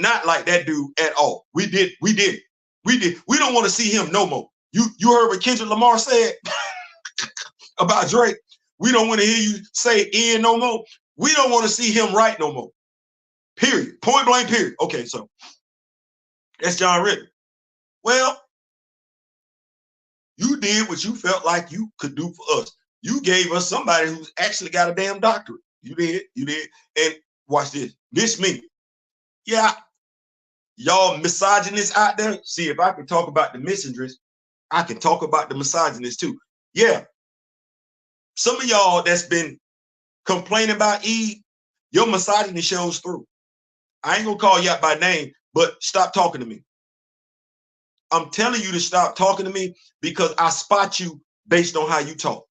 not like that dude at all. We don't want to see him no more. You heard what Kendrick Lamar said about Drake? We don't want to hear you say Ian no more. We don't want to see him right no more. Period. Point blank, period. Okay, so that's John Ridley. Well, you did what you felt like you could do for us. You gave us somebody who's actually got a damn doctorate. You did. And watch this. This me. Yeah, y'all misogynists out there. See, if I can talk about the misandrist, I can talk about the misogynist too. Yeah. Some of y'all that's been complaining about Eve, your misogyny shows through. I ain't gonna call you out by name, but stop talking to me. I'm telling you to stop talking to me because I spot you based on how you talk.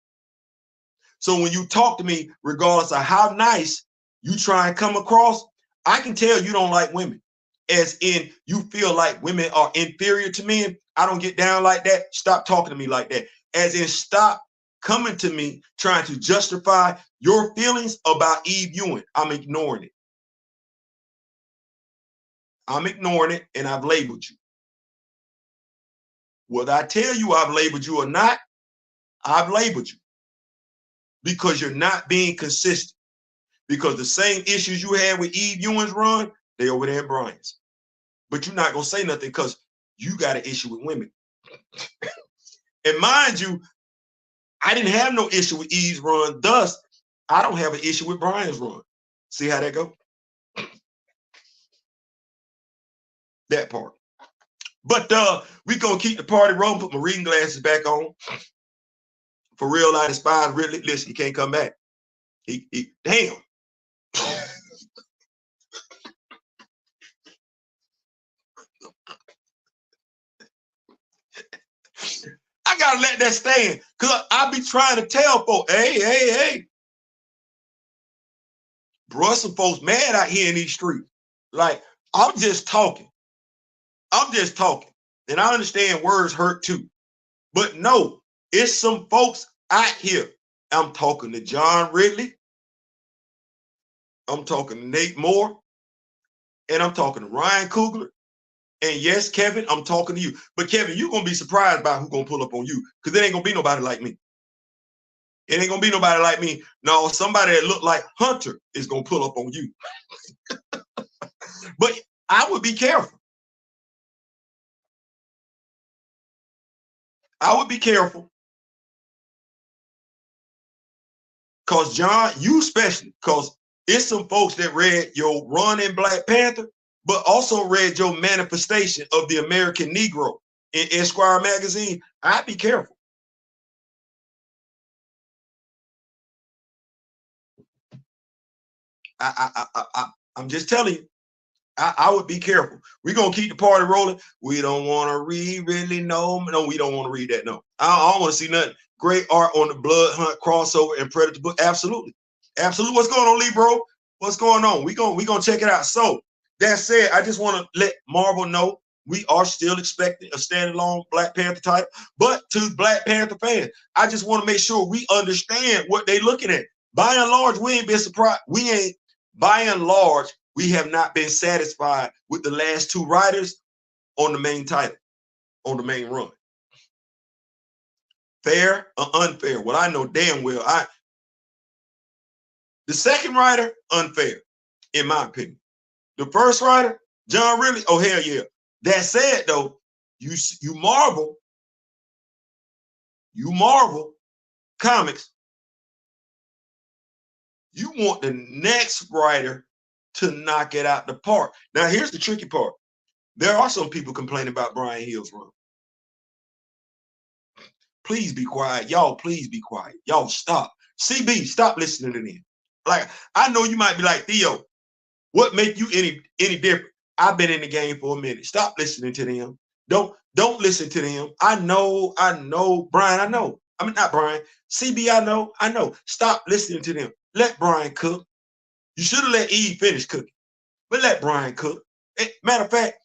So when you talk to me, regardless of how nice you try and come across, I can tell you don't like women. As in, you feel like women are inferior to men. I don't get down like that. Stop talking to me like that. As in, stop coming to me trying to justify your feelings about Eve Ewing. I'm ignoring it. I'm ignoring it, and I've labeled you. Whether I tell you I've labeled you or not, I've labeled you because you're not being consistent. Because the same issues you had with Eve Ewing's run, they over there in Brian's. But you're not gonna say nothing because you got an issue with women. And mind you, I didn't have no issue with Eve's run. Thus, I don't have an issue with Brian's run. See how that go? That part. But we gonna keep the party rolling. Put my reading glasses back on. For real, I despise Ridley. Listen, he can't come back. He damn. I gotta let that stand, cause I be trying to tell folks, hey. Bro, some folks mad out here in these streets. Like, I'm just talking. And I understand words hurt too. But no, it's some folks out here. I'm talking to John Ridley. I'm talking to Nate Moore. And I'm talking to Ryan Coogler. And yes, Kevin, I'm talking to you. But Kevin, you're going to be surprised by who's going to pull up on you, because it ain't going to be nobody like me. It ain't going to be nobody like me. No, somebody that look like Hunter is going to pull up on you. But I would be careful. I would be careful. Because, John, you especially, because it's some folks that read your run in Black Panther, but also read your manifestation of the American Negro in Esquire magazine. I'd be careful. I'm just telling you, I would be careful. We're going to keep the party rolling. We don't want to read really, no, we don't want to read that, no. I don't want to see nothing. Great art on the Blood Hunt crossover and Predator book. Absolutely. What's going on, Lee, bro? What's going on? We gonna check it out. So that said, I just want to let Marvel know we are still expecting a standalone Black Panther title. But to Black Panther fans, I just want to make sure we understand what they're looking at. By and large, we ain't been surprised. By and large, we have not been satisfied with the last two writers on the main title, on the main run. Fair or unfair? Well, I know damn well the second writer, unfair, in my opinion. The first writer, John Ridley, oh hell yeah. That said though, you Marvel comics, you want the next writer to knock it out the park. Now here's the tricky part. There are some people complaining about Brian Hill's run. Please be quiet. Y'all, please be quiet. Y'all stop. CB, stop listening to them. Like, I know you might be like, Theo, what make you any different? I've been in the game for a minute. Stop listening to them. Don't listen to them. I know, Brian, I know. I mean, not Brian. CB, I know. Stop listening to them. Let Brian cook. You should have let Eve finish cooking, but let Brian cook. Matter of fact,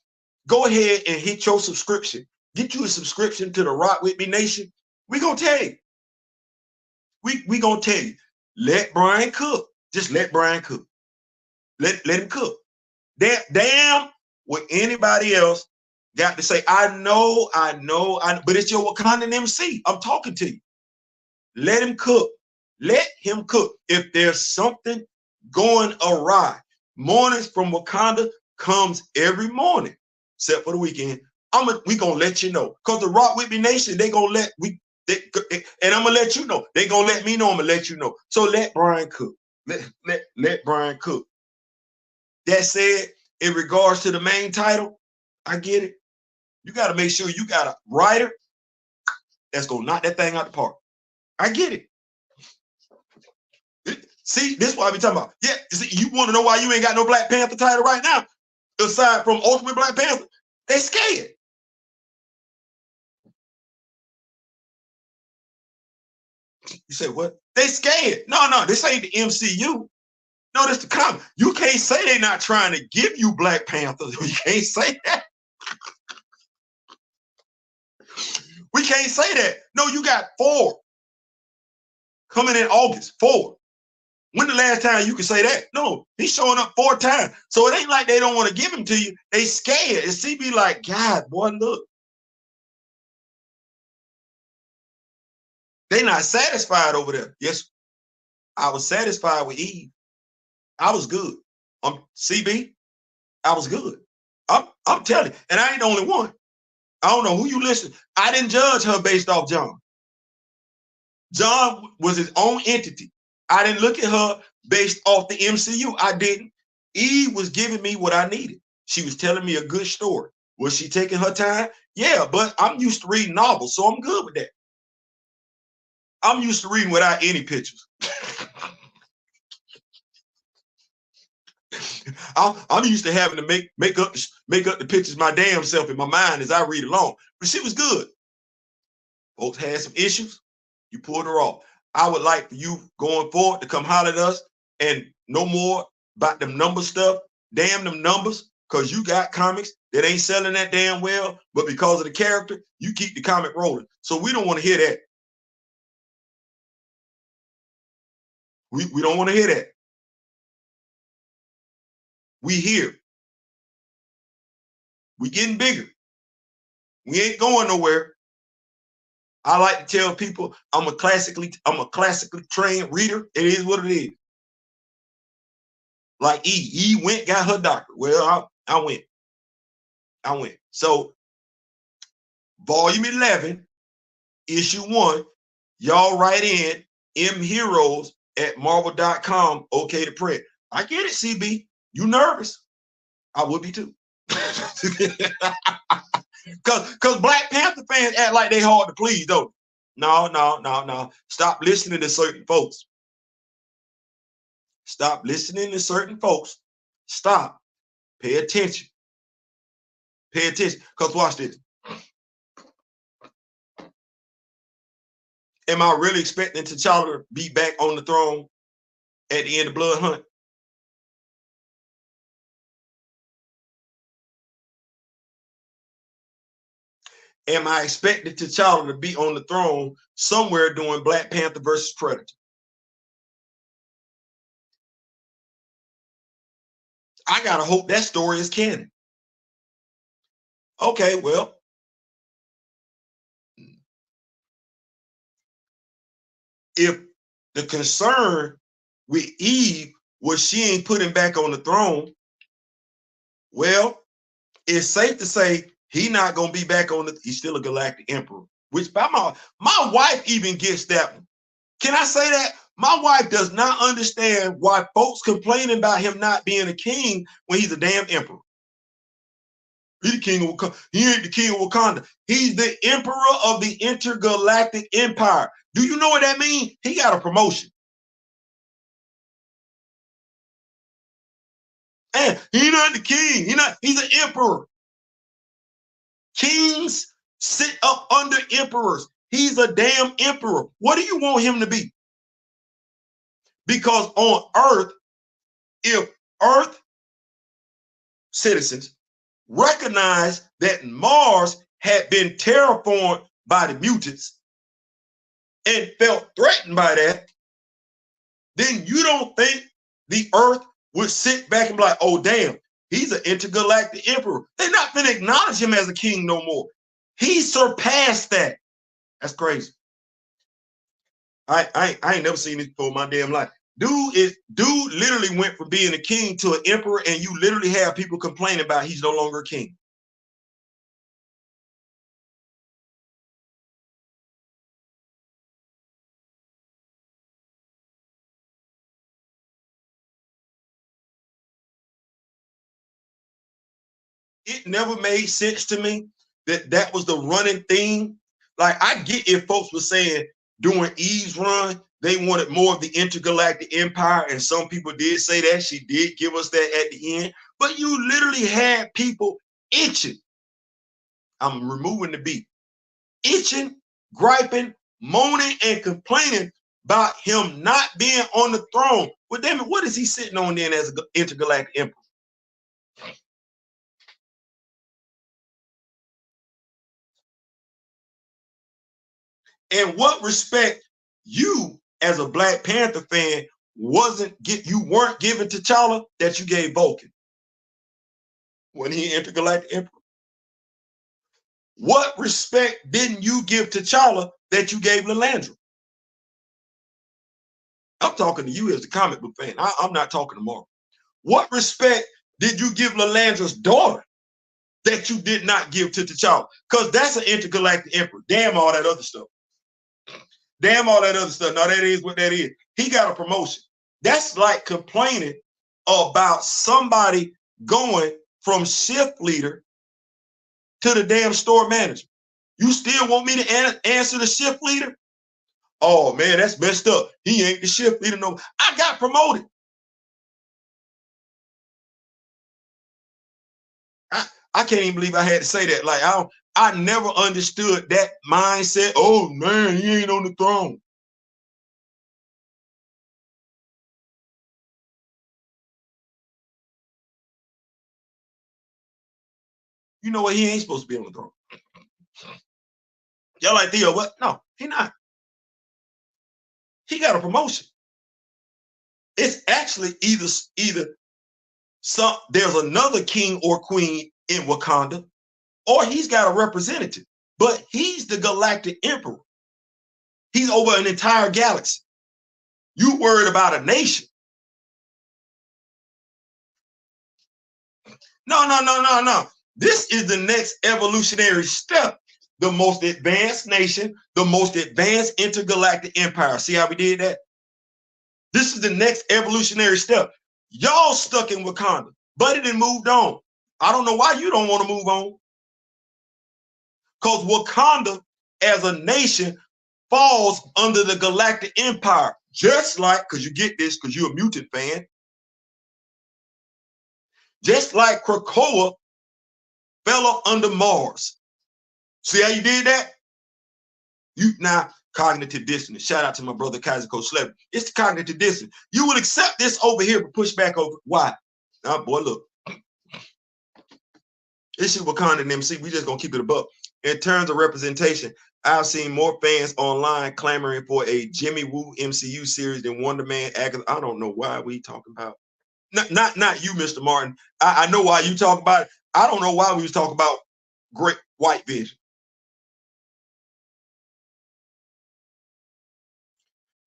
go ahead and hit your subscription. Get you a subscription to the Rock With Me Nation. We gonna tell you. We gonna tell you. Let Brian cook. Just let Brian cook. Let him cook. Damn what anybody else got to say. I know, but it's your Wakandan MC. I'm talking to you. Let him cook. Let him cook. If there's something going awry, Mornings from Wakanda comes every morning, except for the weekend. We gonna let you know. Because the Rock With Me Nation, they gonna let and I'm gonna let you know. They gonna let me know. I'm gonna let you know. So let Brian cook. Let Brian cook. That said, in regards to the main title, I get it. You got to make sure you got a writer that's gonna knock that thing out the park. I get it. See, this is what I be talking about. Yeah, see, you want to know why you ain't got no Black Panther title right now? Aside from Ultimate Black Panther, they scared. You say what? They scared. No, this ain't the MCU. No, this the comic. You can't say they're not trying to give you Black Panther. You can't say that. We can't say that. No, you got 4 coming in August. 4. When the last time you could say that? No, he's showing up 4 times. So it ain't like they don't want to give him to you. They scared. And CB like, God, boy, look. They not satisfied over there. Yes, I was satisfied with Eve. I was good. CB, I was good. I'm telling you, and I ain't the only one. I don't know who you listen. I didn't judge her based off John. John was his own entity. I didn't look at her based off the MCU. I didn't. Eve was giving me what I needed. She was telling me a good story. Was she taking her time? Yeah, but I'm used to reading novels, so I'm good with that. I'm used to reading without any pictures. I'm used to having to make up the pictures my damn self in my mind as I read along. But she was good. Folks had some issues. You pulled her off. I would like for you going forward to come holler at us and no more about them number stuff. Damn them numbers, because you got comics that ain't selling that damn well, but because of the character, you keep the comic rolling. So we don't want to hear that. We don't want to hear that. We here. We getting bigger. We ain't going nowhere. I like to tell people I'm a classically trained reader. It is what it is. Like E went, got her doctor. Well, I went. So volume 11, issue 1, y'all write in mheroes@marvel.com, okay to print. I get it, CB. You nervous? I would be too. Because Black Panther fans act like they hard to please, though. No. Stop listening to certain folks. Stop listening to certain folks. Stop. Pay attention. Pay attention. Because watch this. Am I really expecting T'Challa to be back on the throne at the end of Blood Hunt? Am I expecting T'Challa to be on the throne somewhere doing Black Panther versus Predator? I gotta hope that story is canon. Okay, well, if the concern with Eve was she ain't put him back on the throne, well, it's safe to say he not gonna be back on the. He's still a galactic emperor, which by my wife even gets that one. Can I say that? My wife does not understand why folks complaining about him not being a king when he's a damn emperor. He's the king of Wakanda. He ain't the king of Wakanda. He's the emperor of the intergalactic empire. Do you know what that means? He got a promotion. And he's not the king. He's an emperor. Kings sit up under emperors. He's a damn emperor. What do you want him to be? Because on Earth, if Earth citizens recognize that Mars had been terraformed by the mutants and felt threatened by that, then you don't think the Earth would sit back and be like, oh, damn, he's an intergalactic emperor. They're not going to acknowledge him as a king no more. He surpassed that. That's crazy. I ain't never seen this before in my damn life. Dude literally went from being a king to an emperor, and you literally have people complaining about he's no longer a king. It never made sense to me that was the running theme. Like, I get if folks were saying during Eve's run, they wanted more of the intergalactic empire, and some people did say that. She did give us that at the end, but you literally had people itching. I'm removing the beat. Itching, griping, moaning, and complaining about him not being on the throne. Well, damn it, what is he sitting on then as an intergalactic emperor? In what respect you, as a Black Panther fan, you weren't giving T'Challa that you gave Vulcan when he intergalactic emperor? What respect didn't you give T'Challa that you gave Lilandra? I'm talking to you as the comic book fan. I'm not talking to Marvel. What respect did you give Lilandra's daughter that you did not give to T'Challa? Because that's an intergalactic emperor. Damn all that other stuff. Damn all that other stuff. Now that is what that is. He got a promotion. That's like complaining about somebody going from shift leader to the damn store manager. You still want me to answer the shift leader? Oh man, that's messed up. He ain't the shift leader no. I got promoted. I can't even believe I had to say that. Like I never understood that mindset. Oh man, he ain't on the throne. You know what? He ain't supposed to be on the throne. Y'all like Theo? What? No, he not. He got a promotion. It's actually either there's another king or queen in Wakanda, or he's got a representative. But he's the galactic emperor. He's over an entire galaxy. You worried about a nation? No. This is the next evolutionary step. The most advanced nation, the most advanced intergalactic empire. See how we did that? This is the next evolutionary step. Y'all stuck in Wakanda, but it done moved on. I don't know why you don't want to move on. Because Wakanda as a nation falls under the galactic empire. Just like, because you get this, because you're a mutant fan, just like Krakoa fell up under Mars. See how you did that? You now cognitive dissonance. Shout out to my brother Kaiser Coach Slevin. It's the cognitive dissonance. You will accept this over here, but push back over. Why? Now, boy, look. This is Wakanda and MC. We just gonna keep it above. In terms of representation, I've seen more fans online clamoring for a Jimmy Woo MCU series than Wonder Man. I don't know why we talking about. Not you, Mr. Martin. I know why you talk about it. I don't know why we was talking about Great White Vision.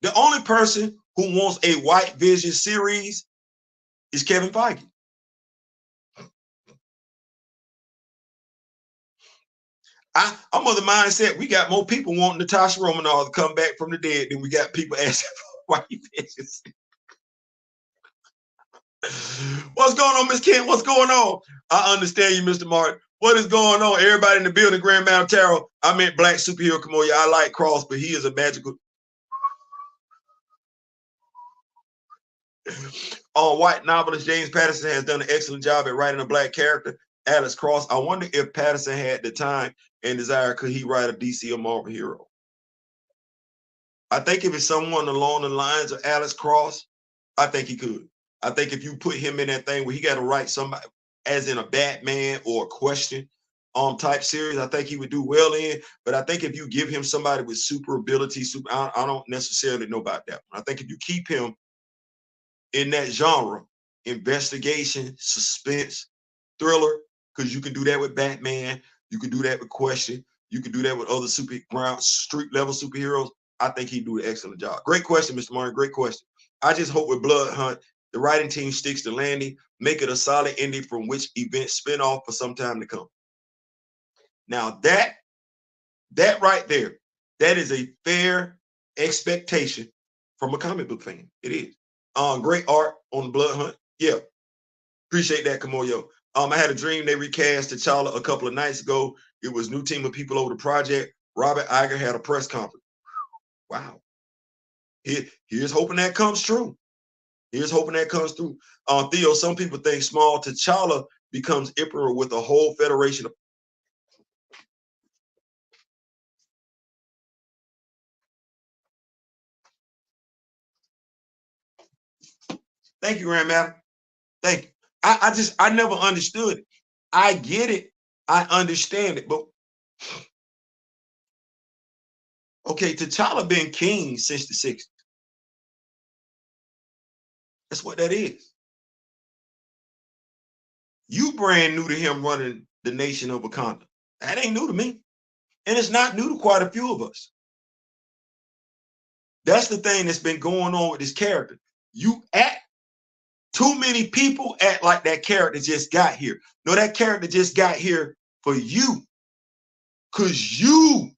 The only person who wants a White Vision series is Kevin Feige. I'm of the mindset we got more people wanting Natasha Romanoff to come back from the dead than we got people asking for White Visions. What's going on, Miss Kent? What's going on? I understand you, Mr. Martin. What is going on? Everybody in the building, Grand Mountain Tarot. I meant Black Superhero Kamoya. I like Cross, but he is a magical. White novelist James Patterson has done an excellent job at writing a Black character, Alex Cross. I wonder if Patterson had the time and desire, could he write a DC or Marvel hero? I think if it's someone along the lines of Alex Cross, I think he could. I think if you put him in that thing where he got to write somebody, as in a Batman or a Question type series, I think he would do well in. But I think if you give him somebody with super ability, I don't necessarily know about that one. I think if you keep him in that genre, investigation, suspense, thriller, because you can do that with Batman, you can do that with Question, you can do that with other street level superheroes. I think he'd do an excellent job. Great question, Mr. Martin. Great question. I just hope with Blood Hunt, the writing team sticks to landing, make it a solid ending from which event spin off for some time to come. Now that right there, that is a fair expectation from a comic book fan. It is. Great art on the Blood Hunt. Yeah. Appreciate that, Kamoyo. I had a dream they recast T'Challa a couple of nights ago. It was new team of people over the project. Robert Iger had a press conference. Wow. Here's hoping that comes true. Here's hoping that comes through. Theo, some people think small T'Challa becomes emperor with a whole federation of. Thank you, Grandmaster. Thank you. I never understood it. I get it. I understand it. But okay, T'Challa been king since the 60s. That's what that is. You brand new to him running the nation of Wakanda. That ain't new to me. And it's not new to quite a few of us. That's the thing that's been going on with this character. You act, too many people act like that character just got here. No, that character just got here for you. Because you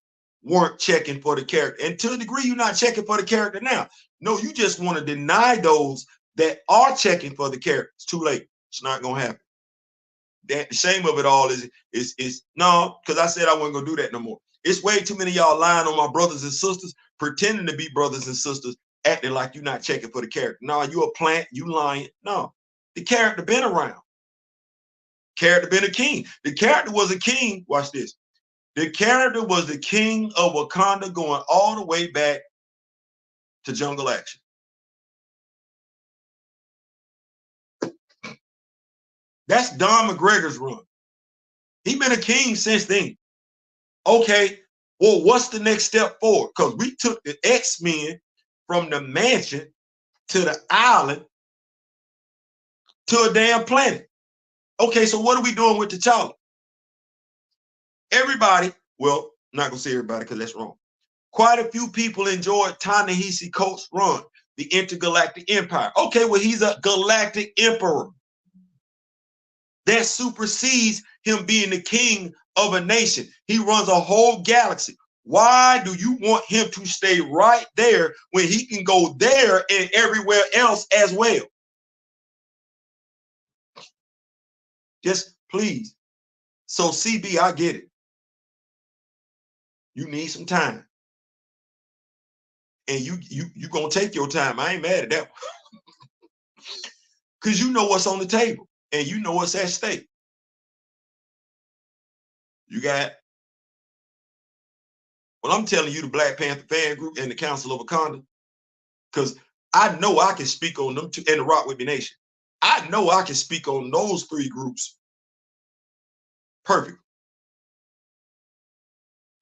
weren't checking for the character. And to a degree, you're not checking for the character now. No, you just want to deny those that are checking for the character. It's too late. It's not going to happen. The shame of it all is no, because I said I wasn't going to do that no more. It's way too many of y'all lying on my brothers and sisters, pretending to be brothers and sisters, acting like you're not checking for the character. No, you a plant, you lying. No, the character been around. Character been a king. The character was a king. Watch this. The character was the king of Wakanda going all the way back to Jungle Action. That's Don McGregor's run. He's been a king since then. Okay, well, what's the next step forward? Because we took the X-Men from the mansion to the island to a damn planet. Okay, so what are we doing with T'Challa? Everybody, well, I'm not going to say everybody because that's wrong. Quite a few people enjoyed Ta-Nehisi Coates' run, the Intergalactic Empire. Okay, well, he's a galactic emperor. That supersedes him being the king of a nation. He runs a whole galaxy. Why do you want him to stay right there when he can go there and everywhere else as well? Just please. So CB, I get it. You need some time. And you gonna take your time. I ain't mad at that. Because you know what's on the table and you know what's at stake. You got, well, I'm telling you, the Black Panther fan group and the Council of Wakanda, because I know I can speak on them two, and the Rock With Me Nation. I know I can speak on those three groups perfect.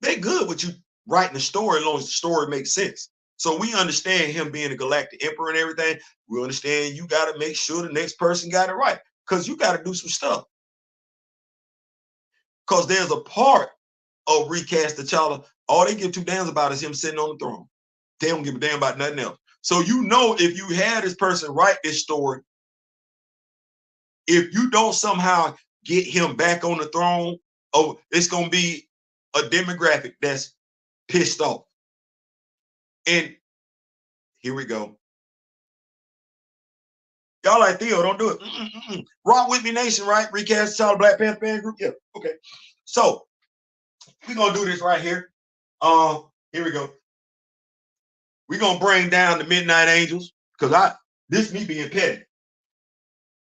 They good with you writing a story as long as the story makes sense. So we understand him being a galactic emperor and everything. We understand you got to make sure the next person got it right, because you got to do some stuff. Because there's a part of recast T'Challa, all they give two damns about is him sitting on the throne. They don't give a damn about nothing else. So you know, if you had this person write this story, if you don't somehow get him back on the throne, oh, it's gonna be a demographic that's pissed off. And here we go. Y'all like, Theo, don't do it. Rock With Me Nation, right? Recast T'Challa, Black Panther fan group. Yeah, okay. So we're gonna do this right here. Here we go. We're gonna bring down the Midnight Angels, because this me being petty.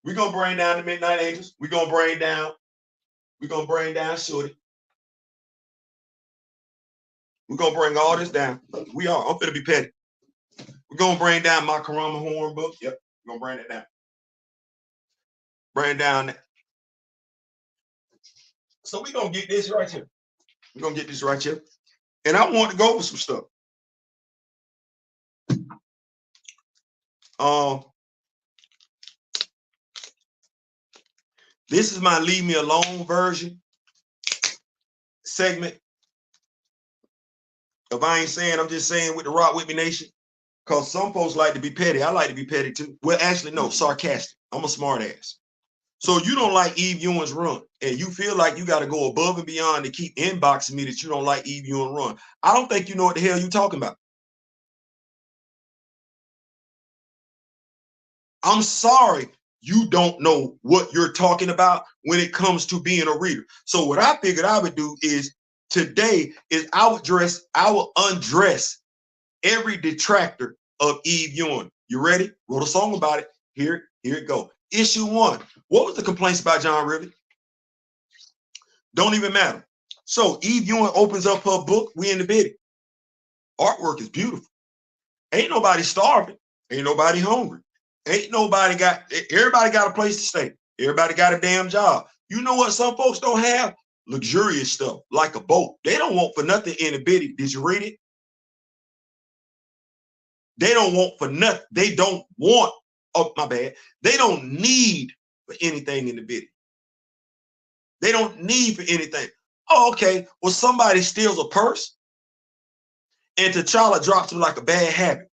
We're gonna bring down the Midnight Angels. We're gonna bring down Shorty. We're gonna bring all this down. I'm gonna be petty. We're gonna bring down my Karama Horn book. Yep, we're gonna bring it down. Bring down that. So we're gonna get this right here. We're gonna get this right here. And I want to go over some stuff. This is my Leave Me Alone version segment. If I ain't saying, I'm just saying with the Rock With Me Nation. Because some folks like to be petty. I like to be petty too. Well, actually, no, sarcastic. I'm a smart ass. So you don't like Eve Ewing's run, and you feel like you got to go above and beyond to keep inboxing me that you don't like Eve Ewing run. I don't think you know what the hell you're talking about. I'm sorry you don't know what you're talking about when it comes to being a reader. So what I figured I would do is today is I will undress every detractor of Eve Ewing. You ready? Wrote a song about it. Here it go. Issue 1. What was the complaints about John Rivet? Don't even matter. So Eve Ewing opens up her book. We in the bidding. Artwork is beautiful. Ain't nobody starving. Ain't nobody hungry. Everybody got a place to stay. Everybody got a damn job. You know what some folks don't have? Luxurious stuff, like a boat. They don't want for nothing in the bidding. Did you read it? They don't want for nothing. They don't want oh, my bad. They don't need for anything in the video. They don't need for anything. Oh, okay. Well, somebody steals a purse and T'Challa drops him like a bad habit.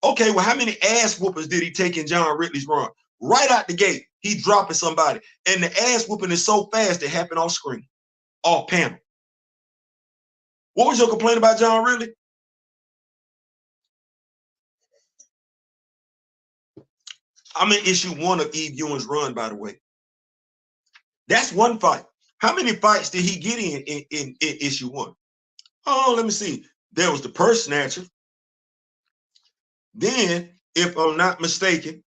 Okay, well, how many ass whoopers did he take in John Ridley's run? Right out the gate, he dropping somebody. And the ass whooping is so fast it happened off screen, off panel. What was your complaint about John Ridley? I'm in issue 1 of Eve Ewing's run, by the way. That's one fight. How many fights did he get in issue 1? Oh, let me see. There was the purse snatcher. Then, if I'm not mistaken,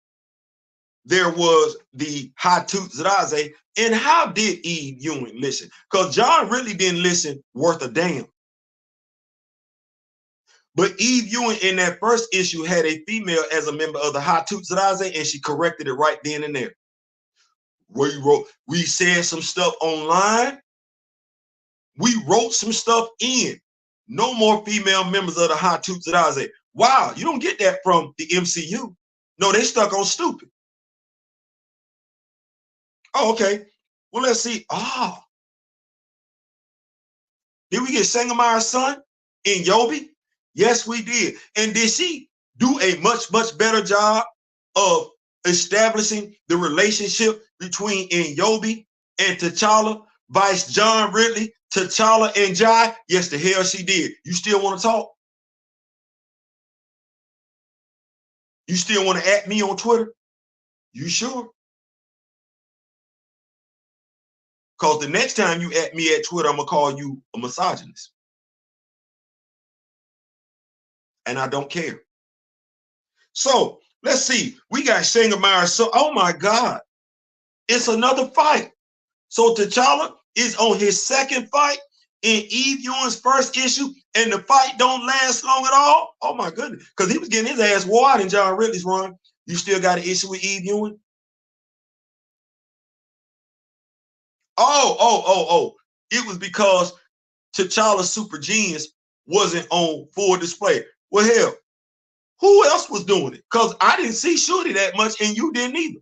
there was the Hatut Zraze. And how did Eve Ewing listen? Because John really didn't listen worth a damn. But Eve Ewing in that first issue had a female as a member of the Hatut Zraze, and she corrected it right then and there. We said some stuff online. We wrote some stuff in. No more female members of the Hatut Zraze. Wow, you don't get that from the MCU. No, they stuck on stupid. Oh, okay. Well, let's see. Oh, did we get Sangemar's son in Yobi? Yes, we did. And did she do a much, much better job of establishing the relationship between Yobi and T'Challa, Vice John Ridley, T'Challa and Jai? Yes, the hell she did. You still want to talk? You still want to at me on Twitter? You sure? Because the next time you at me at Twitter, I'm going to call you a misogynist. And I don't care. So let's see. We got Sangemar's son. Oh my God. It's another fight. So T'Challa is on his second fight in Eve Ewing's first issue, and the fight don't last long at all. Oh my goodness. Because he was getting his ass wore out in John Ridley's run. You still got an issue with Eve Ewing? Oh. It was because T'Challa's super genius wasn't on full display. Well, hell, who else was doing it? Because I didn't see Shorty that much, and you didn't either.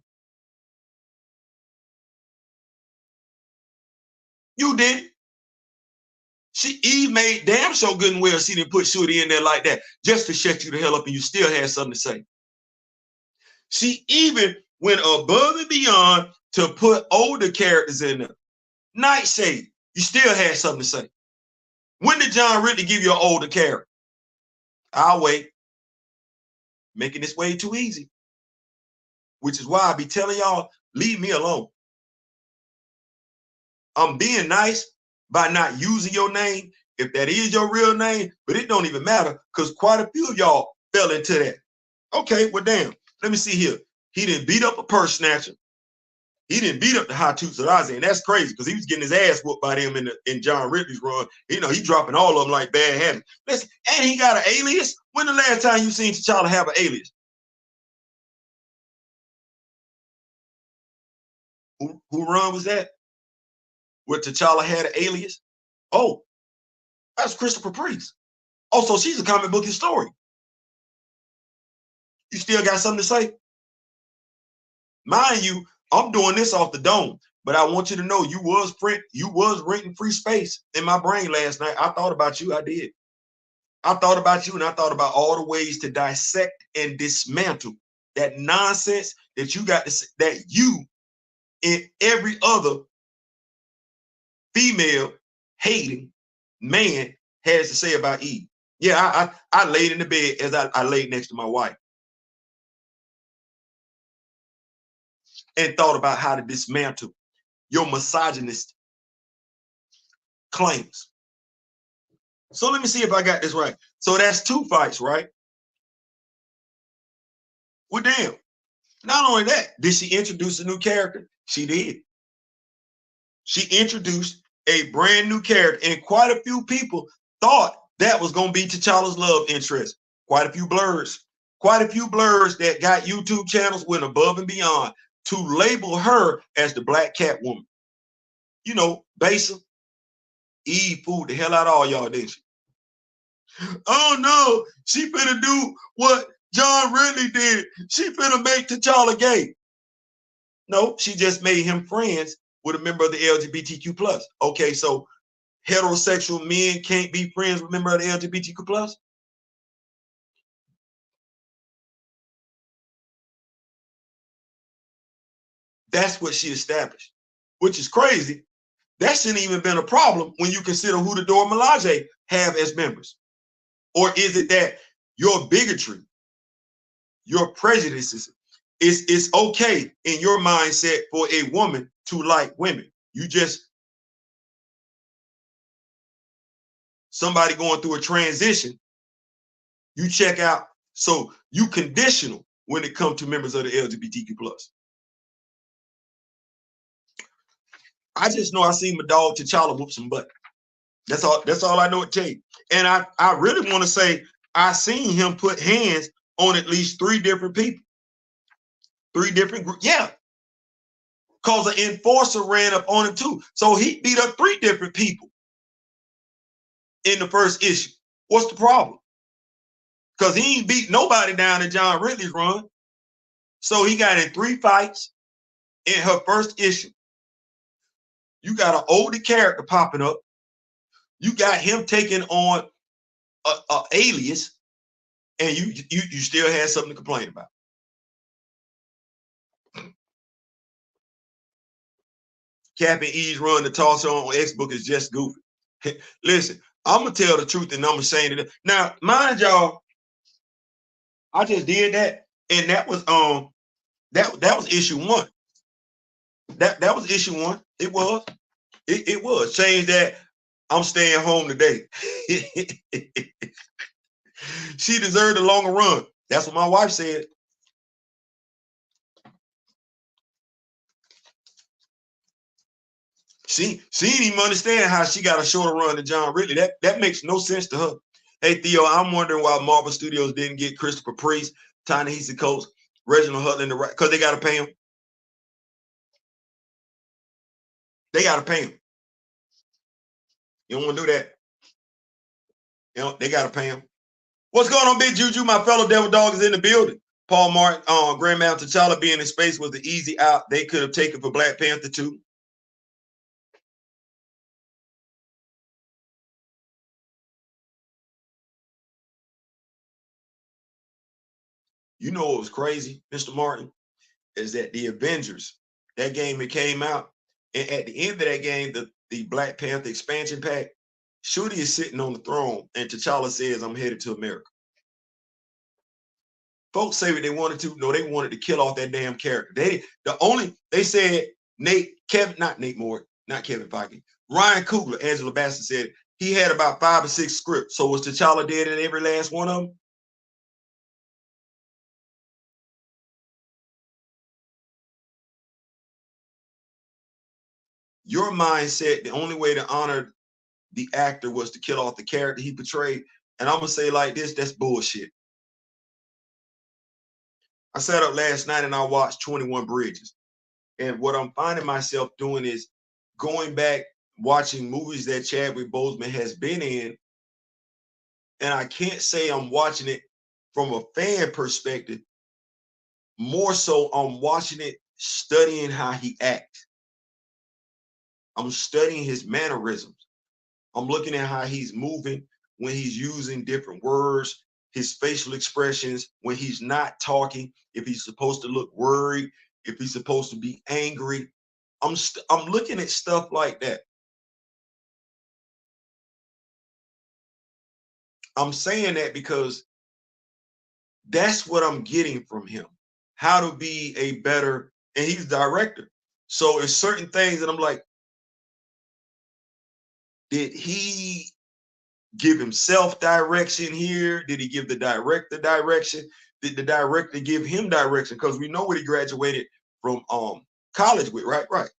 You didn't. Eve made damn sure good and well she didn't put Shorty in there like that just to shut you the hell up, and you still had something to say. She even went above and beyond to put older characters in there. Nightshade, you still had something to say. When did John Ridley give you an older character? I'll wait. Making this way too easy. Which is why I be telling y'all, leave me alone. I'm being nice by not using your name, if that is your real name, but it don't even matter because quite a few of y'all fell into that. Okay, well, damn. Let me see here. He didn't beat up a purse snatcher. He didn't beat up the Hatut Zraze, and that's crazy because he was getting his ass whooped by them in John Ridley's run. You know, he dropping all of them like bad habits. Listen, and he got an alias. When the last time you seen T'Challa have an alias? Who run was that? Where T'Challa had an alias? Oh, that's Christopher Priest. Also, she's a comic book historian. You still got something to say? Mind you, I'm doing this off the dome, but I want you to know you was renting free space in my brain last night. I thought about you. I did. I thought about you, and I thought about all the ways to dissect and dismantle that nonsense that you got to, that you and every other female hating man has to say about Eve. Yeah, I laid in the bed as I laid next to my wife and thought about how to dismantle your misogynist claims. So let me see if I got this right. So that's 2 fights, right? Well, damn. Not only that, did she introduce a new character? She did. She introduced a brand new character, and quite a few people thought that was going to be T'Challa's love interest. Quite a few blurs that got YouTube channels went above and beyond to label her as the Black Catwoman. You know, Basa, Eve fooled the hell out of all y'all, didn't she? Oh no, she finna do what John Ridley did it. She finna make T'Challa gay. No, she just made him friends with a member of the LGBTQ plus. Okay, so heterosexual men can't be friends with a member of the LGBTQ plus. That's what she established, which is crazy. That shouldn't even been a problem when you consider who the Dora Milaje have as members. Or is it that your bigotry, your prejudices, it's okay in your mindset for a woman to like women? You just somebody going through a transition, you check out. So you conditional when it comes to members of the LGBTQ plus. I just know I seen my dog T'Challa whoop some butt. That's all I know it take. And I really want to say I seen him put hands on at least 3 different people. 3 different groups. Yeah. Because an enforcer ran up on him too. So he beat up 3 different people in the first issue. What's the problem? Because he ain't beat nobody down in John Ridley's run. So he got in 3 fights in her first issue. You got an older character popping up. You got him taking on a alias, and you still had something to complain about. Cap and E's run the toss on X-Book is just goofy. Listen, I'm gonna tell the truth and I'm gonna say it. Now, mind y'all, I just did that, and that was that was issue 1. That was issue 1. It was. Change that. I'm staying home today. She deserved a longer run. That's what my wife said. She didn't even understand how she got a shorter run than John Ridley. That makes no sense to her. Hey, Theo, I'm wondering why Marvel Studios didn't get Christopher Priest, Ta-Nehisi Coates, Reginald Hudlin, because they got to pay him. They got to pay him. You don't want to do that. You know, they got to pay him. What's going on, Big Juju? My fellow Devil Dog is in the building. Paul Martin, Grand Mountain T'Challa being in space was the easy out they could have taken for Black Panther too. You know what was crazy, Mr. Martin, is that the Avengers, that game that came out, and at the end of that game, the Black Panther expansion pack, Shuri is sitting on the throne, and T'Challa says, "I'm headed to America." Folks say what they wanted to. No, they wanted to kill off that damn character. They said not Nate Moore, not Kevin Feige. Ryan Coogler, Angela Bassett said he had about 5 or 6 scripts. So was T'Challa dead in every last one of them? Your mindset, the only way to honor the actor was to kill off the character he portrayed. And I'm gonna say like this, that's bullshit. I sat up last night and I watched 21 Bridges. And what I'm finding myself doing is going back, watching movies that Chadwick Boseman has been in. And I can't say I'm watching it from a fan perspective. More so, I'm watching it, studying how he acts. I'm studying his mannerisms. I'm looking at how he's moving when he's using different words, his facial expressions, when he's not talking, if he's supposed to look worried, if he's supposed to be angry. I'm looking at stuff like that. I'm saying that because that's what I'm getting from him. How to be a better, and he's director. So it's certain things that I'm like, did he give himself direction here? Did he give the director direction? Did the director give him direction? Because we know what he graduated from college with, right? Right.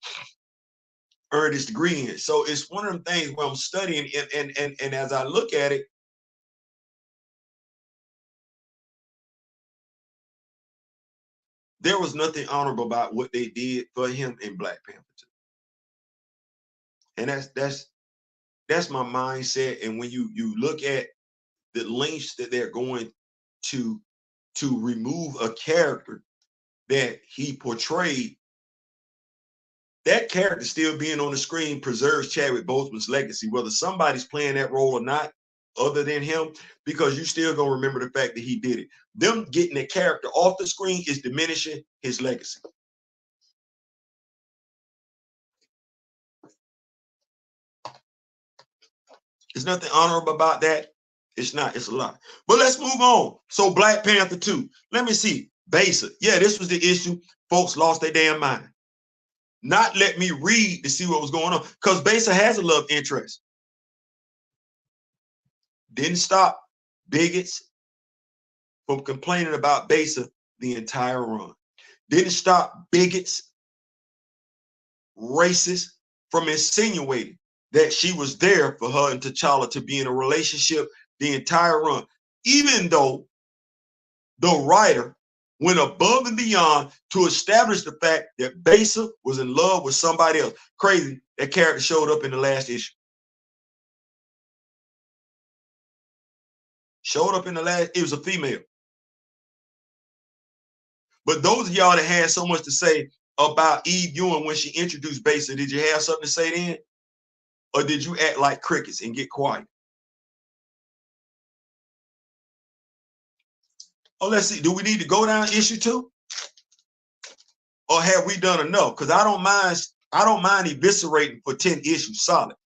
Earned his degree in. So it's one of them things where I'm studying, and as I look at it, there was nothing honorable about what they did for him in Black Panther 2. And that's my mindset. And when you look at the lengths that they're going to to remove a character that he portrayed, that character still being on the screen preserves Chadwick Boseman's legacy, whether somebody's playing that role or not, other than him, because you still gonna remember the fact that he did it. Them getting the character off the screen is diminishing his legacy. There's nothing honorable about that. It's not, it's a lot. But let's move on. So Black Panther 2. Let me see. Besa. Yeah, this was the issue. Folks lost their damn mind. Not let me read to see what was going on. Because Besa has a love interest. Didn't stop bigots from complaining about Besa the entire run. Didn't stop bigots, racists from insinuating that she was there for her and T'Challa to be in a relationship the entire run, even though the writer went above and beyond to establish the fact that Besa was in love with somebody else. Crazy, that character showed up in the last issue. Showed up in the last, it was a female. But those of y'all that had so much to say about Eve Ewing when she introduced Besa, did you have something to say then? Or did you act like crickets and get quiet? Oh, let's see. Do we need to go down issue 2? Or have we done enough? Because I don't mind eviscerating for 10 issues solid.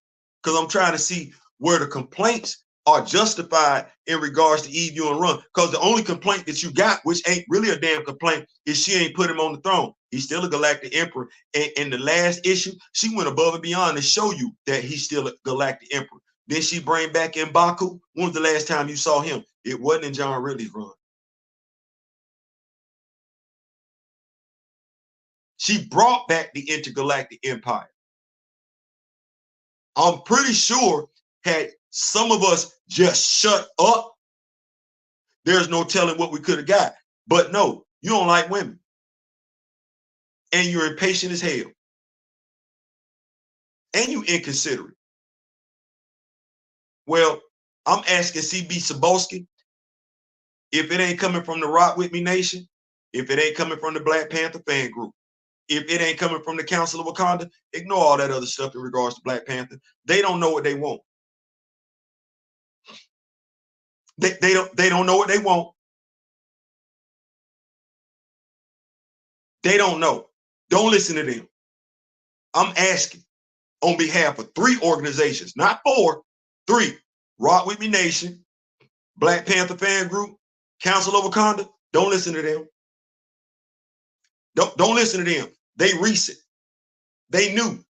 Because I'm trying to see where the complaints are justified in regards to Eve Ewing run. Because the only complaint that you got, which ain't really a damn complaint, is she ain't put him on the throne. He's still a galactic emperor. And in the last issue, she went above and beyond to show you that he's still a galactic emperor. Then she bring back in Baku. When was the last time you saw him? It wasn't in John Ridley's run. She brought back the intergalactic empire. I'm pretty sure had some of us just shut up, there's no telling what we could have got. But no, you don't like women. And you're impatient as hell. And you inconsiderate. Well, I'm asking CB Cebulski, if it ain't coming from the Rock With Me Nation, if it ain't coming from the Black Panther fan group, if it ain't coming from the Council of Wakanda, ignore all that other stuff in regards to Black Panther. They don't know what they want. They don't know what they want. They don't know. Don't listen to them. I'm asking on behalf of 3 organizations, not 4, 3. Rock With Me Nation, Black Panther fan group, Council of Wakanda. Don't listen to them. Don't listen to them. They recent. They new.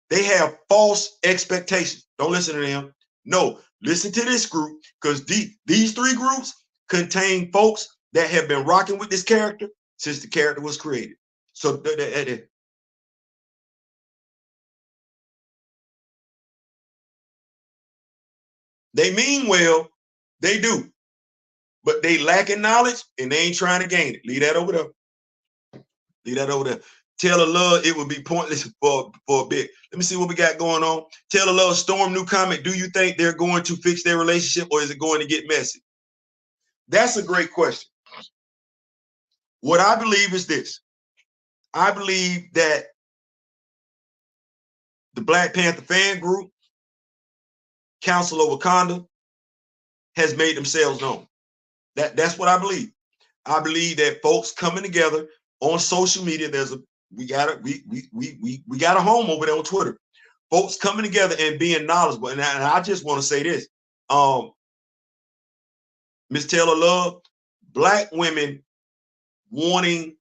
They have false expectations. Don't listen to them. No, listen to this group, because these 3 groups contain folks that have been rocking with this character since the character was created. So they mean well, they do, but they lacking knowledge and they ain't trying to gain it. Leave that over there. Leave that over there. Taylor Love, it would be pointless for a bit. Let me see what we got going on. Taylor Love, Storm, new comment. Do you think they're going to fix their relationship, or is it going to get messy? That's a great question. What I believe is this. I believe that the Black Panther fan group, Council of Wakanda, has made themselves known. That's what I believe. I believe that folks coming together on social media, we got a home over there on Twitter. Folks coming together and being knowledgeable. And I just want to say this. Miss Taylor Love, Black women wanting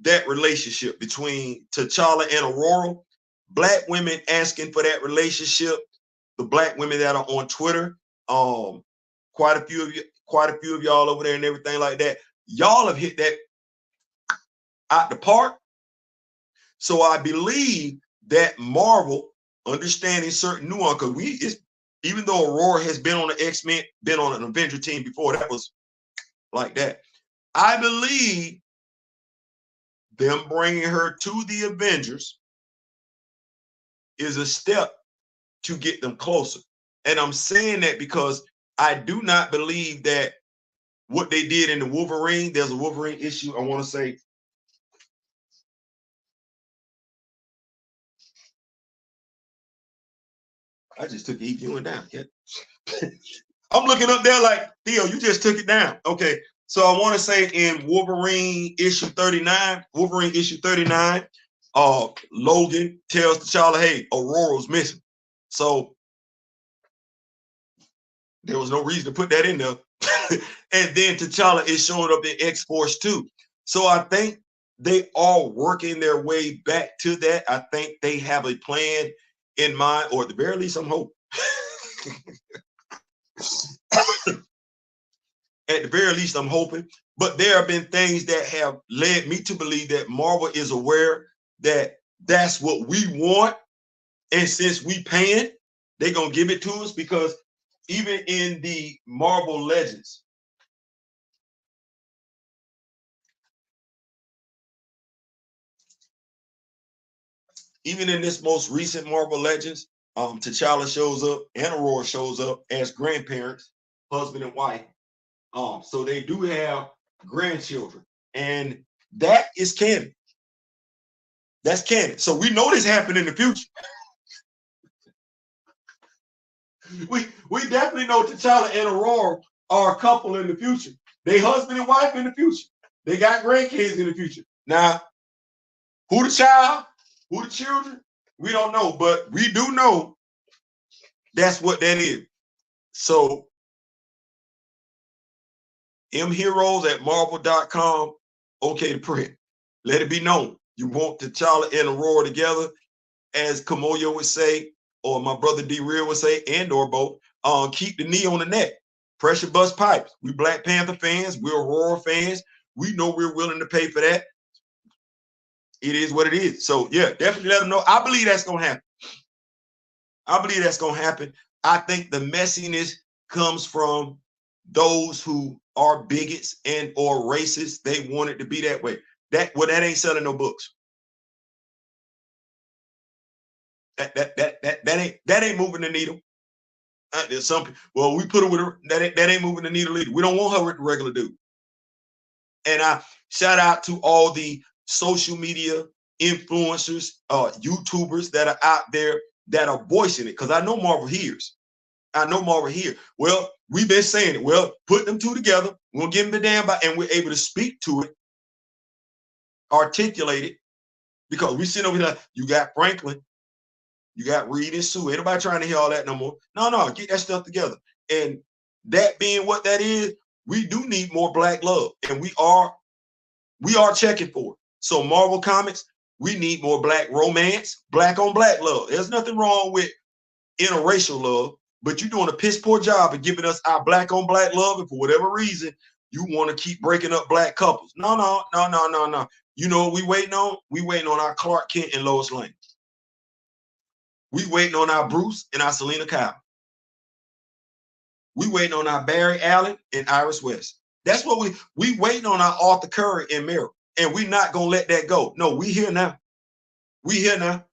that relationship between T'Challa and Aurora, Black women asking for that relationship, the Black women that are on Twitter, quite a few of y'all over there and everything like that, y'all have hit that out the park. So I believe that Marvel, understanding certain nuance, because even though Aurora has been on the X-Men, been on an Avenger team before, that was like that. I believe them bringing her to the Avengers is a step to get them closer. And I'm saying that because I do not believe that what they did in the Wolverine. There's a Wolverine issue, I want to say. I just took the EQ down. I'm looking up there like, Theo, you just took it down. Okay. So I want to say in Wolverine issue 39, Logan tells T'Challa, hey, Aurora's missing. So there was no reason to put that in there. And then T'Challa is showing up in X-Force 2. So I think they are working their way back to that. I think they have a plan in mind, or at the very least, I'm hoping. At the very least, I'm hoping. But there have been things that have led me to believe that Marvel is aware that that's what we want. And since we paying, they're going to give it to us, because even in the Marvel Legends, even in this most recent Marvel Legends, T'Challa shows up and Aurora shows up as grandparents, husband and wife. So they do have grandchildren, and that is canon. That's canon. So we know this happened in the future. We definitely know T'Challa and Aurora are a couple in the future. They husband and wife in the future. They got grandkids in the future. Now, who the child, who the children, we don't know, but we do know that's what that is. So mheroes@marvel.com, okay to print. Let it be known. You want T'Challa and Aurora together, as Kamoyo would say, or my brother D-Real would say, and or both. Keep the knee on the neck. Pressure bust pipes. We Black Panther fans. We're Aurora fans. We know we're willing to pay for that. It is what it is. So yeah, definitely let them know. I believe that's gonna happen. I believe that's gonna happen. I think the messiness comes from those who are bigots and or racists. They want it to be that way. That ain't selling no books. That ain't moving the needle. There's some people, well, we put her with her, that ain't moving the needle either. We don't want her with the regular dude. And I shout out to all the social media influencers, YouTubers that are out there that are voicing it, because I know Marvel hears. Well, we've been saying it. Well, put them two together. We'll give them the damn by, and we're able to speak to it, articulate it, because we sit over here. You got Franklin, you got Reed and Sue. Ain't nobody trying to hear all that no more. No, get that stuff together. And that being what that is, we do need more Black love, and we are checking for it. So Marvel Comics, we need more Black romance, Black on Black love. There's nothing wrong with interracial love, but you're doing a piss poor job of giving us our Black on Black love, and for whatever reason, you want to keep breaking up Black couples. No. You know what we waiting on? We waiting on our Clark Kent and Lois Lane. We waiting on our Bruce and our Selena Kyle. We waiting on our Barry Allen and Iris West. That's what we waiting on our Arthur Curry and Meryl, and we not gonna let that go. No, we here now. We here now.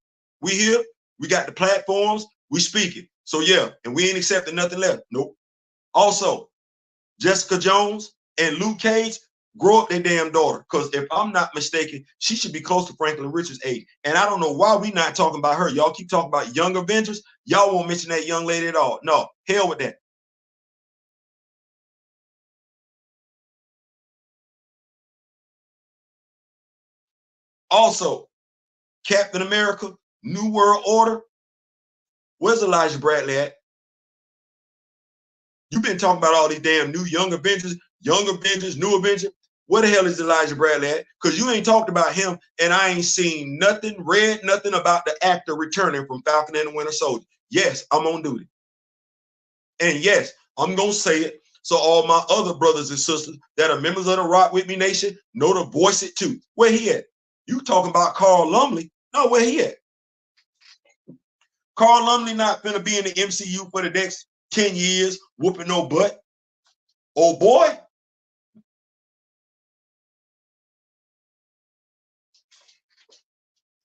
We here. We got the platforms. We speaking. So yeah, and we ain't accepting nothing left. Nope. Also, Jessica Jones and Luke Cage, grow up their damn daughter. Because if I'm not mistaken, she should be close to Franklin Richards' age. And I don't know why we not talking about her. Y'all keep talking about Young Avengers. Y'all won't mention that young lady at all. No, hell with that. Also, Captain America, New World Order. Where's Elijah Bradley at? You've been talking about all these damn new Young Avengers, New Avengers. Where the hell is Elijah Bradley at? Because you ain't talked about him, and I ain't seen nothing, read nothing about the actor returning from Falcon and the Winter Soldier. Yes, I'm on duty. And yes, I'm going to say it so all my other brothers and sisters that are members of the Rock With Me Nation know to voice it too. Where he at? You talking about Carl Lumley? No, where he at? Carl Lumley not gonna be in the MCU for the next 10 years, whooping no butt. Oh boy.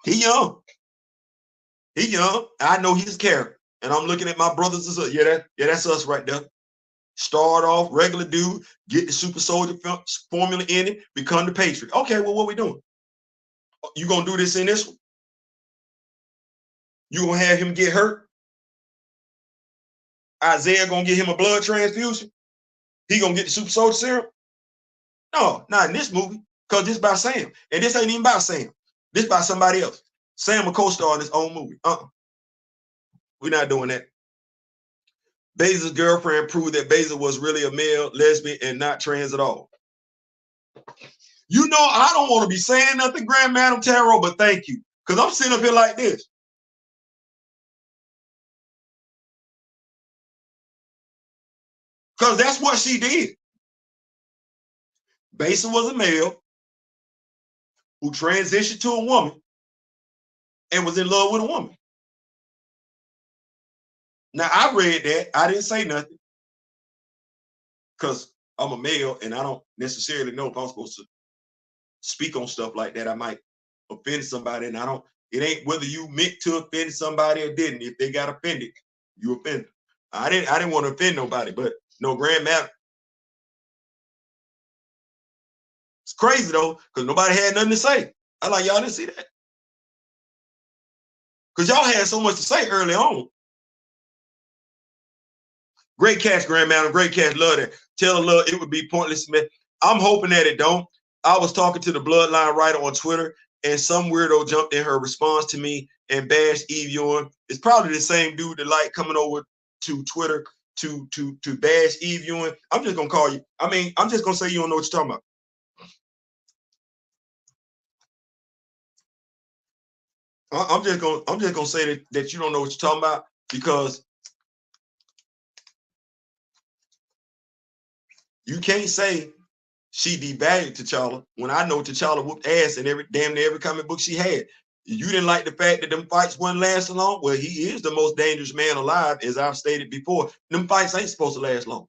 He young. He young. I know he's a character. And I'm looking at my brothers and sisters. Yeah, that's us right there. Start off regular dude, get the super soldier formula in it, become the Patriot. Okay, well, what we doing? You gonna do this in this one? You gonna have him get hurt? Isaiah gonna get him a blood transfusion? He gonna get the super soldier serum? No, not in this movie, because this about Sam. And this ain't even about Sam. This about somebody else. Sam a co-star in his own movie. We're not doing that. Bezos' girlfriend proved that Bezos was really a male, lesbian, and not trans at all. You know, I don't want to be saying nothing, Grand Madam Tarot, but thank you. Because I'm sitting up here like this. Because that's what she did. Bezos was a male who transitioned to a woman and was in love with a woman. Now, I read that. I didn't say nothing because I'm a male and I don't necessarily know if I'm supposed to speak on stuff like that. I might offend somebody, and it ain't whether you meant to offend somebody or didn't. If they got offended, you offended. I didn't want to offend nobody, but no, Grand Madam. It's crazy though, because nobody had nothing to say. I like y'all didn't see that. Because y'all had so much to say early on. Great catch, Grand Madam. Great catch. Love that. Tell her love it would be pointless. I'm hoping that it don't. I was talking to the Bloodline writer on Twitter, and some weirdo jumped in her response to me and bashed Eve Ewing. It's probably the same dude that like coming over to Twitter to bash Eve Ewing. I'm just gonna call you. I mean, I'm just gonna say you don't know what you're talking about. I'm just gonna say that you don't know what you're talking about, because you can't say she devalued T'Challa when I know T'Challa whooped ass in damn near every comic book she had. You didn't like the fact that them fights wouldn't last long? Well, he is the most dangerous man alive, as I've stated before. Them fights ain't supposed to last long.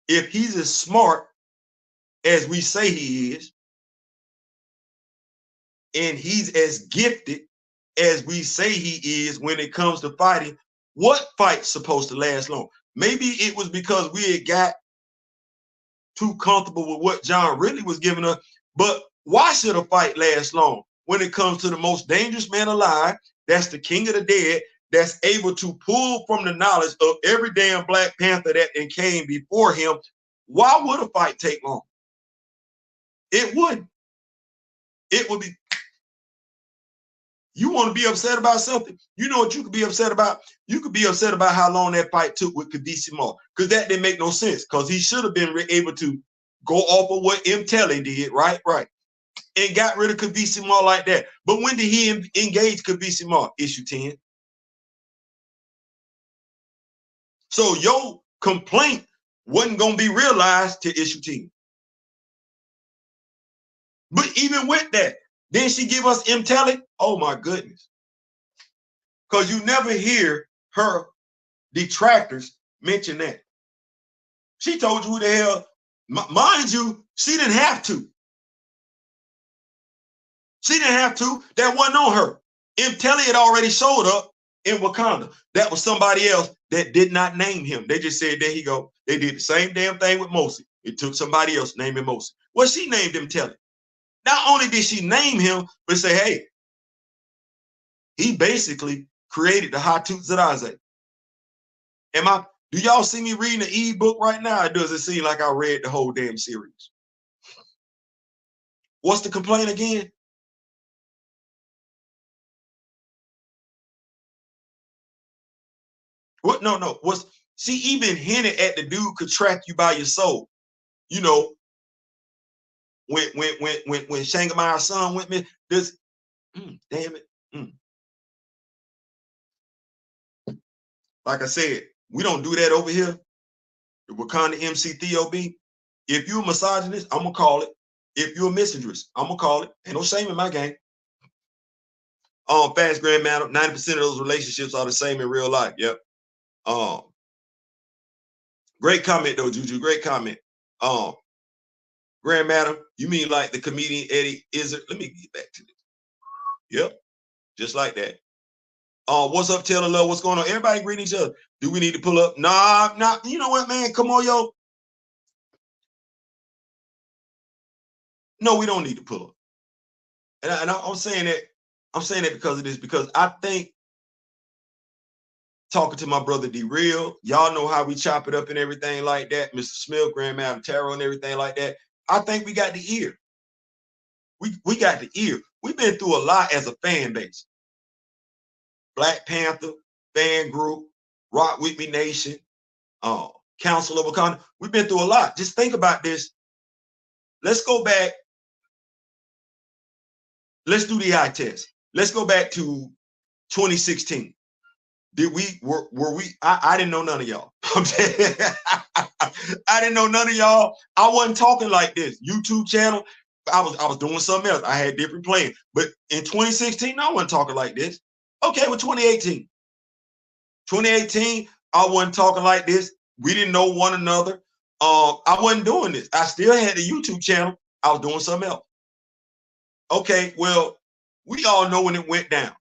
If he's as smart as we say he is, and he's as gifted as we say he is when it comes to fighting, what fight's supposed to last long? Maybe it was because we had got too comfortable with what John really was giving us. But why should a fight last long when it comes to the most dangerous man alive? That's the king of the dead, that's able to pull from the knowledge of every damn Black Panther that came before him. Why would a fight take long? It wouldn't. It would be. You want to be upset about something? You know what you could be upset about? You could be upset about how long that fight took with Kadisi, because that didn't make no sense, because he should have been able to go off of what M. Telly did, right? And got rid of Kadisi like that. But when did he engage Kadisi? Issue 10. So your complaint wasn't going to be realized till issue 10. But even with that, then she give us M. Telly? Oh my goodness. Because you never hear her detractors mention that. She told you who the hell, mind you, she didn't have to. She didn't have to. That wasn't on her. M. Telly had already showed up in Wakanda. That was somebody else that did not name him. They just said, there he go. They did the same damn thing with Mosi. It took somebody else naming Mosi. Well, she named him Telly. Not only did she name him, but say, hey, he basically created the Hatu Zadaze. Do y'all see me reading the e-book right now? Or does it seem like I read the whole damn series? What's the complaint again? What? No. She even hinted at the dude could track you by your soul. You know, when Shangamai's son went me, this, damn it. Like I said, we don't do that over here. The Wakanda MC Theo B. If you're a misogynist, I'm gonna call it. If you're a misandrist, I'm gonna call it. Ain't no shame in my game. Fast Grand Madam, 90% of those relationships are the same in real life. Yep. Great comment though, Juju. Great comment. Grand Madam, you mean like the comedian Eddie Izzard? Let me get back to this. Yep. Just like that. What's up, Taylor Love? What's going on? Everybody greeting each other. Do we need to pull up? Nah. You know what, man? Come on, yo. No, we don't need to pull up. And I'm saying that. I'm saying that because of this. Because I think, talking to my brother D Real, y'all know how we chop it up and everything like that. Mr. Smith, Grandma Tarot, and everything like that. I think we got the ear. We got the ear. We've been through a lot as a fan base. Black Panther fan group, Rock With Me Nation, Council of Wakanda. We've been through a lot. Just think about this. Let's go back. Let's do the eye test. Let's go back to 2016. Did we were we? I didn't know none of y'all. I didn't know none of y'all. I wasn't talking like this. YouTube channel. I was doing something else. I had different plans. But in 2016, I wasn't talking like this. Okay, with 2018. 2018, I wasn't talking like this. We didn't know one another. I wasn't doing this. I still had the YouTube channel. I was doing something else. Okay, well, we all know when it went down.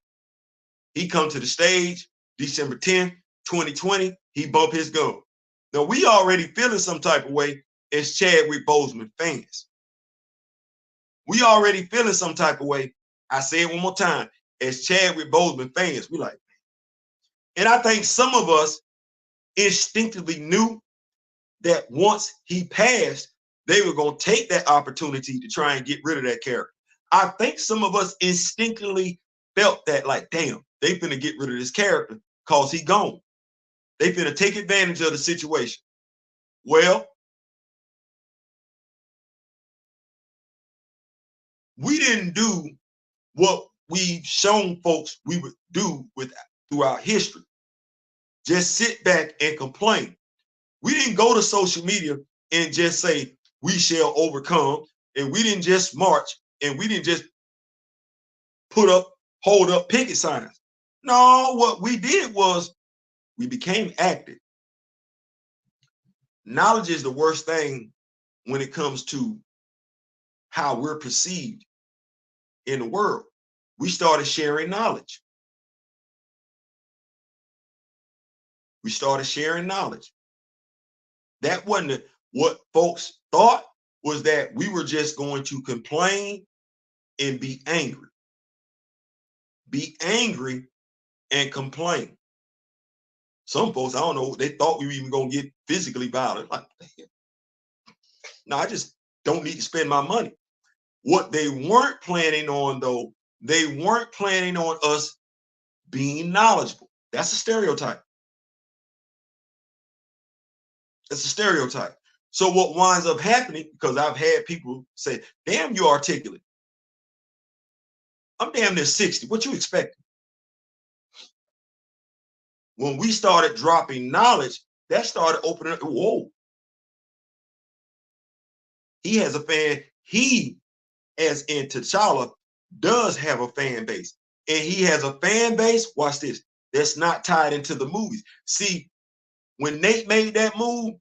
He come to the stage, December 10th, 2020, he bumped his gun. Now, we already feeling some type of way as Chadwick Boseman fans. We already feeling some type of way. I say it one more time. As Chadwick Boseman fans, we like, and I think some of us instinctively knew that once he passed, they were going to take that opportunity to try and get rid of that character. I think some of us instinctively felt that, like, damn, they finna get rid of this character because he gone. They finna take advantage of the situation. Well, we didn't do what we've shown folks we would do throughout history. Just sit back and complain. We didn't go to social media and just say, we shall overcome. And we didn't just march, and we didn't just hold up picket signs. No, what we did was we became active. Knowledge is the worst thing when it comes to how we're perceived in the world. We started sharing knowledge. We started sharing knowledge. That wasn't what folks thought, was that we were just going to complain and be angry. Be angry and complain. Some folks, I don't know, they thought we were even going to get physically violent. Like, no, I just don't need to spend my money. What they weren't planning on, though, they weren't planning on us being knowledgeable. That's a stereotype. It's a stereotype. So what winds up happening, because I've had people say, damn, you're articulate. I'm damn near 60. What you expecting? When we started dropping knowledge, that started opening up. Whoa. He has a fan. He, as in T'Challa, does have a fan base. And he has a fan base, watch this, that's not tied into the movies. See, when Nate made that move,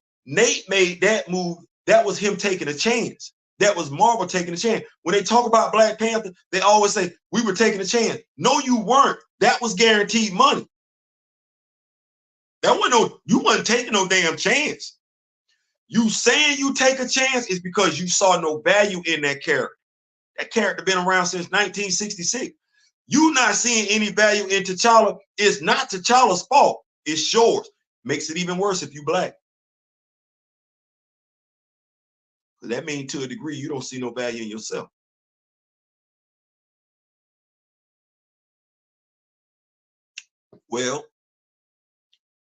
that was him taking a chance. That was Marvel taking a chance. When they talk about Black Panther, they always say, we were taking a chance. No, you weren't. That was guaranteed money. That wasn't you wasn't taking no damn chance. You saying you take a chance is because you saw no value in that character. That character been around since 1966. You not seeing any value in T'Challa is not T'Challa's fault. It's yours. Makes it even worse if you black. That means to a degree you don't see no value in yourself. Well,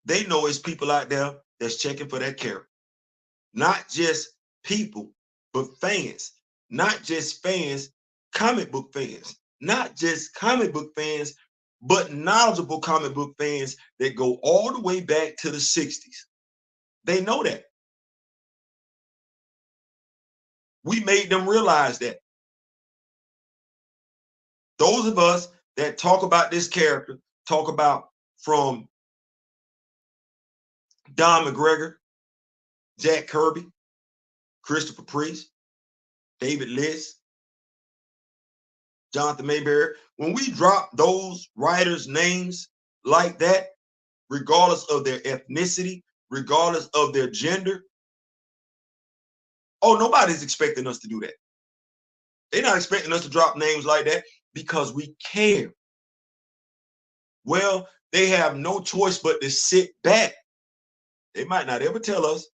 they know it's people out there that's checking for that character. Not just people, but fans. Not just fans, comic book fans. Not just comic book fans, but knowledgeable comic book fans that go all the way back to the 60s. They know that. We made them realize that. Those of us that talk about this character, talk about from Don McGregor, Jack Kirby, Christopher Priest, David Liss, Jonathan Mayberry. When we drop those writers' names like that, regardless of their ethnicity, regardless of their gender, oh, nobody's expecting us to do that. They're not expecting us to drop names like that because we care. Well, they have no choice but to sit back. They might not ever tell us.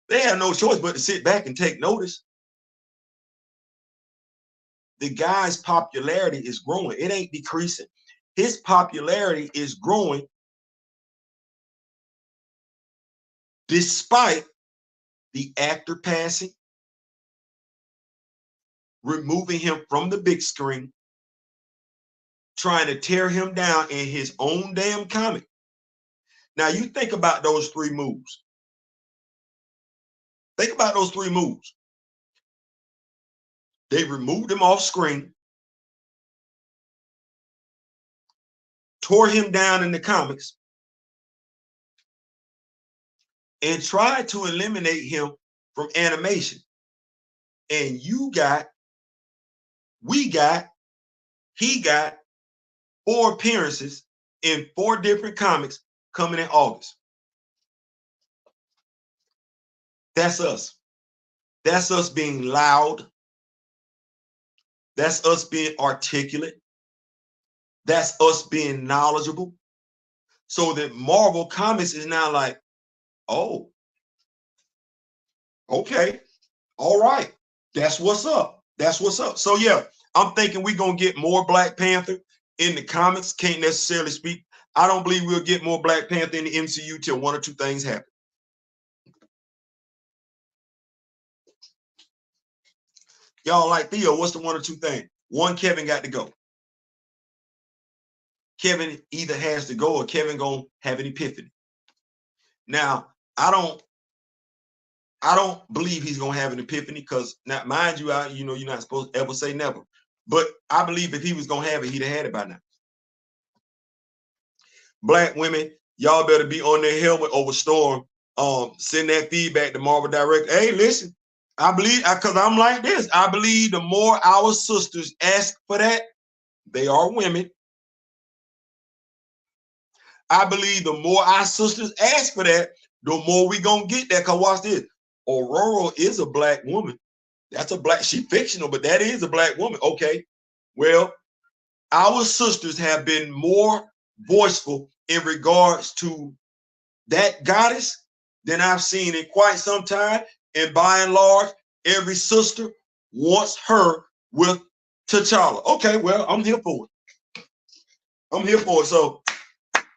They have no choice but to sit back and take notice. The guy's popularity is growing. It ain't decreasing. His popularity is growing despite the actor passing, removing him from the big screen, trying to tear him down in his own damn comic. Now, you think about those three moves. Think about those three moves. They removed him off screen, tore him down in the comics, and tried to eliminate him from animation. And he got 4 appearances in 4 different comics coming in August. That's us. That's us being loud. That's us being articulate. That's us being knowledgeable. So that Marvel Comics is now like, oh, okay, all right. That's what's up. That's what's up. So yeah, I'm thinking we're gonna get more Black Panther in the comics. Can't necessarily speak. I don't believe we'll get more Black Panther in the MCU till 1 or 2 things happen. Y'all like Theo, what's the 1 or 2 things? 1, Kevin got to go. Kevin either has to go or Kevin gonna have an epiphany. Now, I don't believe he's gonna have an epiphany because now, mind you, you're not supposed to ever say never. But I believe if he was gonna have it, he'd have had it by now. Black women, y'all better be on their helmet over Storm. Send that feedback to Marvel Direct. Hey, listen, I believe because I'm like this. I believe the more our sisters ask for that, they are women. I believe the more our sisters ask for that, the more we gonna get that. Cause watch this. Aurora is a Black woman. That's a Black, she's fictional, but that is a Black woman. Okay. Well, our sisters have been more voiceful in regards to that goddess than I've seen in quite some time. And by and large, every sister wants her with T'Challa. Okay, well, I'm here for it. I'm here for it. So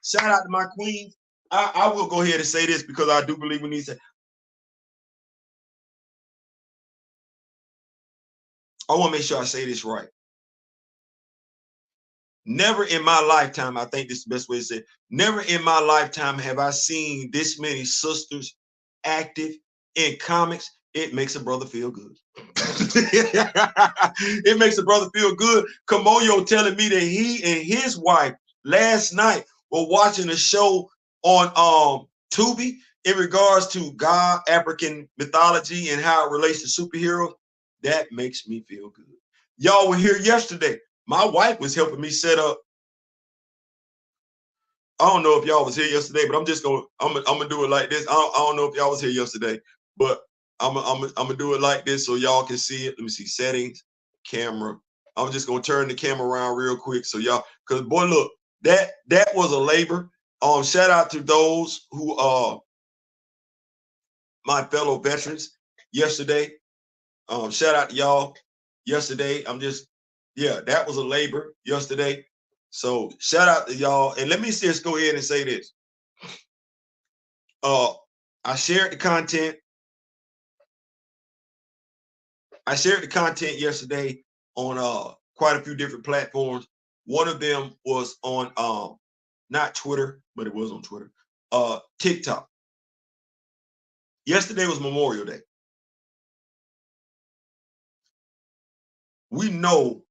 shout out to my queens. I will go ahead and say this because I do believe we need to. I want to make sure I say this right. Never in my lifetime, I think this is the best way to say it, never in my lifetime have I seen this many sisters active in comics. It makes a brother feel good. It makes a brother feel good. Kamoyo telling me that he and his wife last night were watching a show on Tubi in regards to God, African mythology, and how it relates to superheroes. That makes me feel good. Y'all were here yesterday. My wife was helping me set up. I don't know if y'all was here yesterday, but I'm gonna do it like this. I don't know if y'all was here yesterday, but I'm gonna do it like this so y'all can see it. Let me see settings, camera. I'm just gonna turn the camera around real quick so y'all, cause boy, look, that was a labor. Shout out to those who my fellow veterans yesterday. Shout out to y'all yesterday. That was a labor yesterday. So shout out to y'all. And let me just go ahead and say this. I shared the content. I shared the content yesterday on quite a few different platforms. One of them was on not Twitter, but it was on Twitter. TikTok. Yesterday was Memorial Day. We know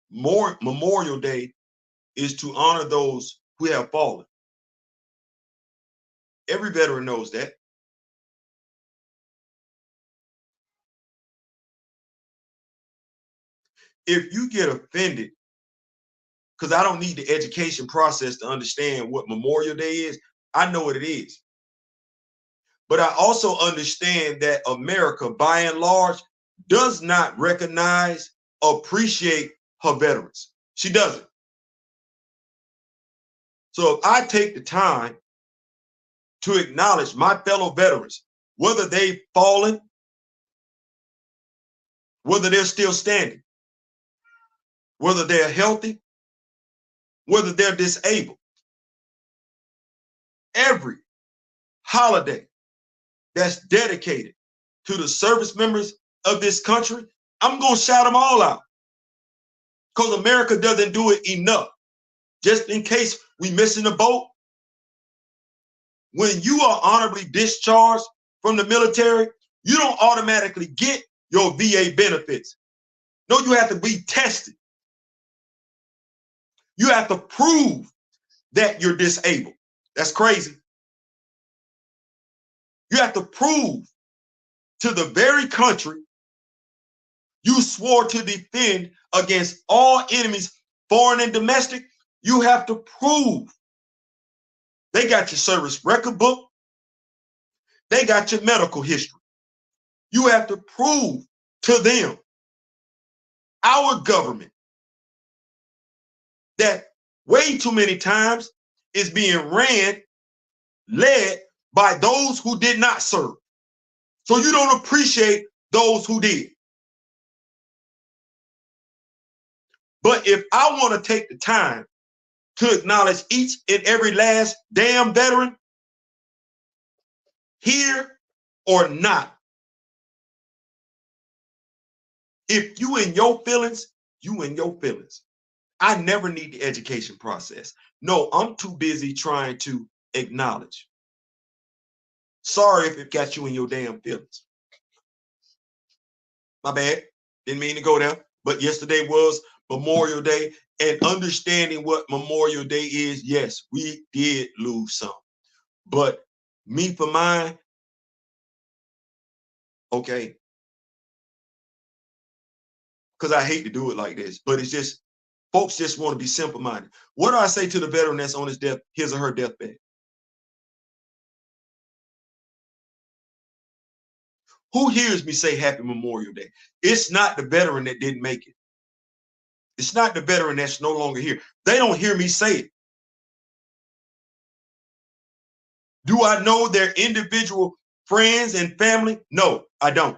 Memorial Day is to honor those who have fallen. Every veteran knows that. If you get offended because I don't need the education process to understand what Memorial Day is. I know what it is. But I also understand that America, by and large, does not recognize, appreciate her veterans. She doesn't. So if I take the time to acknowledge my fellow veterans, whether they've fallen, whether they're still standing, whether they're healthy, whether they're disabled, every holiday that's dedicated to the service members of this country, I'm going to shout them all out, because America doesn't do it enough. Just in case we missing the boat, when you are honorably discharged from the military, you don't automatically get your VA benefits. No, you have to be tested. You have to prove that you're disabled. That's crazy. You have to prove to the very country you swore to defend against all enemies, foreign and domestic. You have to prove. They got your service record book. They got your medical history. You have to prove to them, our government, that way too many times is being led by those who did not serve. So you don't appreciate those who did. But if I want to take the time to acknowledge each and every last damn veteran, here or not, if you in your feelings, you in your feelings. I never need the education process. No, I'm too busy trying to acknowledge. Sorry if it got you in your damn feelings. My bad. Didn't mean to go there. But yesterday was Memorial Day, and understanding what Memorial Day is, yes, we did lose some. But me for mine, okay, because I hate to do it like this, but it's just, folks just want to be simple-minded. What do I say to the veteran that's on his or her deathbed? Who hears me say Happy Memorial Day? It's not the veteran that didn't make it. It's not the veteran that's no longer here. They don't hear me say it. Do I know their individual friends and family? No, I don't.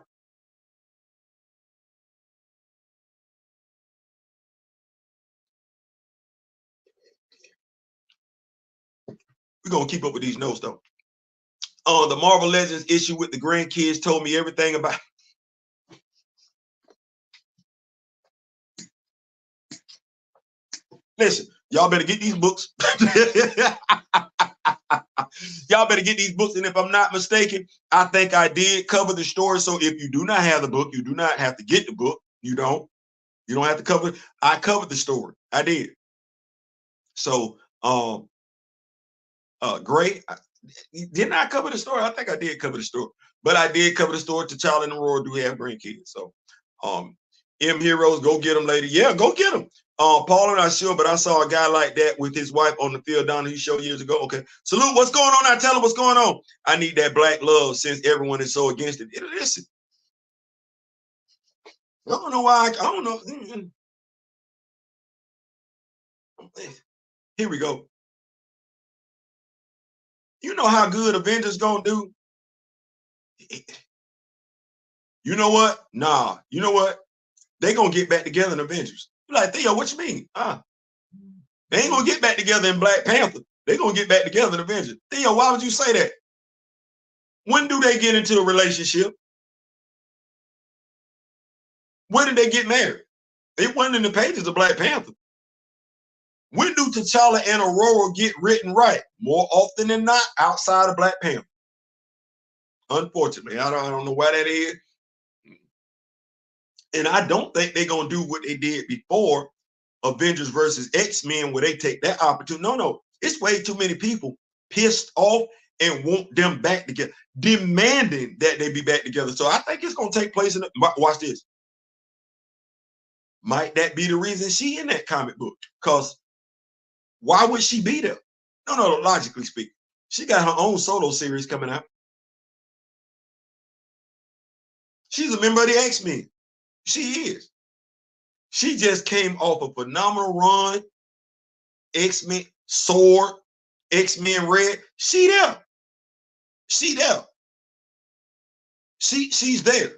We're going to keep up with these notes, though. The Marvel Legends issue with the grandkids told me everything about. Listen, y'all better get these books. Y'all better get these books. And if I'm not mistaken, I think I did cover the story. So if you do not have the book, you do not have to get the book. You don't have to cover it. I covered the story. I did. So, great. Didn't I cover the story? I think I did cover the story, but I did cover the story. T'Challa and Aurora do have grandkids. So, M Heroes, go get them, lady. Yeah, go get them. Paul, I'm not sure, but I saw a guy like that with his wife on the Phil Donahue show years ago. Okay, salute. What's going on? I tell him what's going on. I need that black love since everyone is so against it. Listen, I don't know why. I don't know. Here we go. You know how good Avengers gonna do? You know what? Nah. You know what? They gonna get back together in Avengers. You're like, Theo, what you mean? They ain't gonna get back together in Black Panther. They gonna get back together in Avengers. Theo, why would you say that? When do they get into a relationship? When did they get married? It wasn't in the pages of Black Panther. When do T'Challa and Aurora get written right? More often than not, outside of Black Panther. Unfortunately, I don't know why that is. And I don't think they're gonna do what they did before Avengers versus X-Men, where they take that opportunity. No, it's way too many people pissed off and want them back together, demanding that they be back together. So I think it's gonna take place in watch this. Might that be the reason she in that comic book? Because Why would she be there? No, logically speaking. She got her own solo series coming out. She's a member of the X-Men. She is. She just came off a phenomenal run. X-Men Sword, X-Men Red. She there. She there. She's there.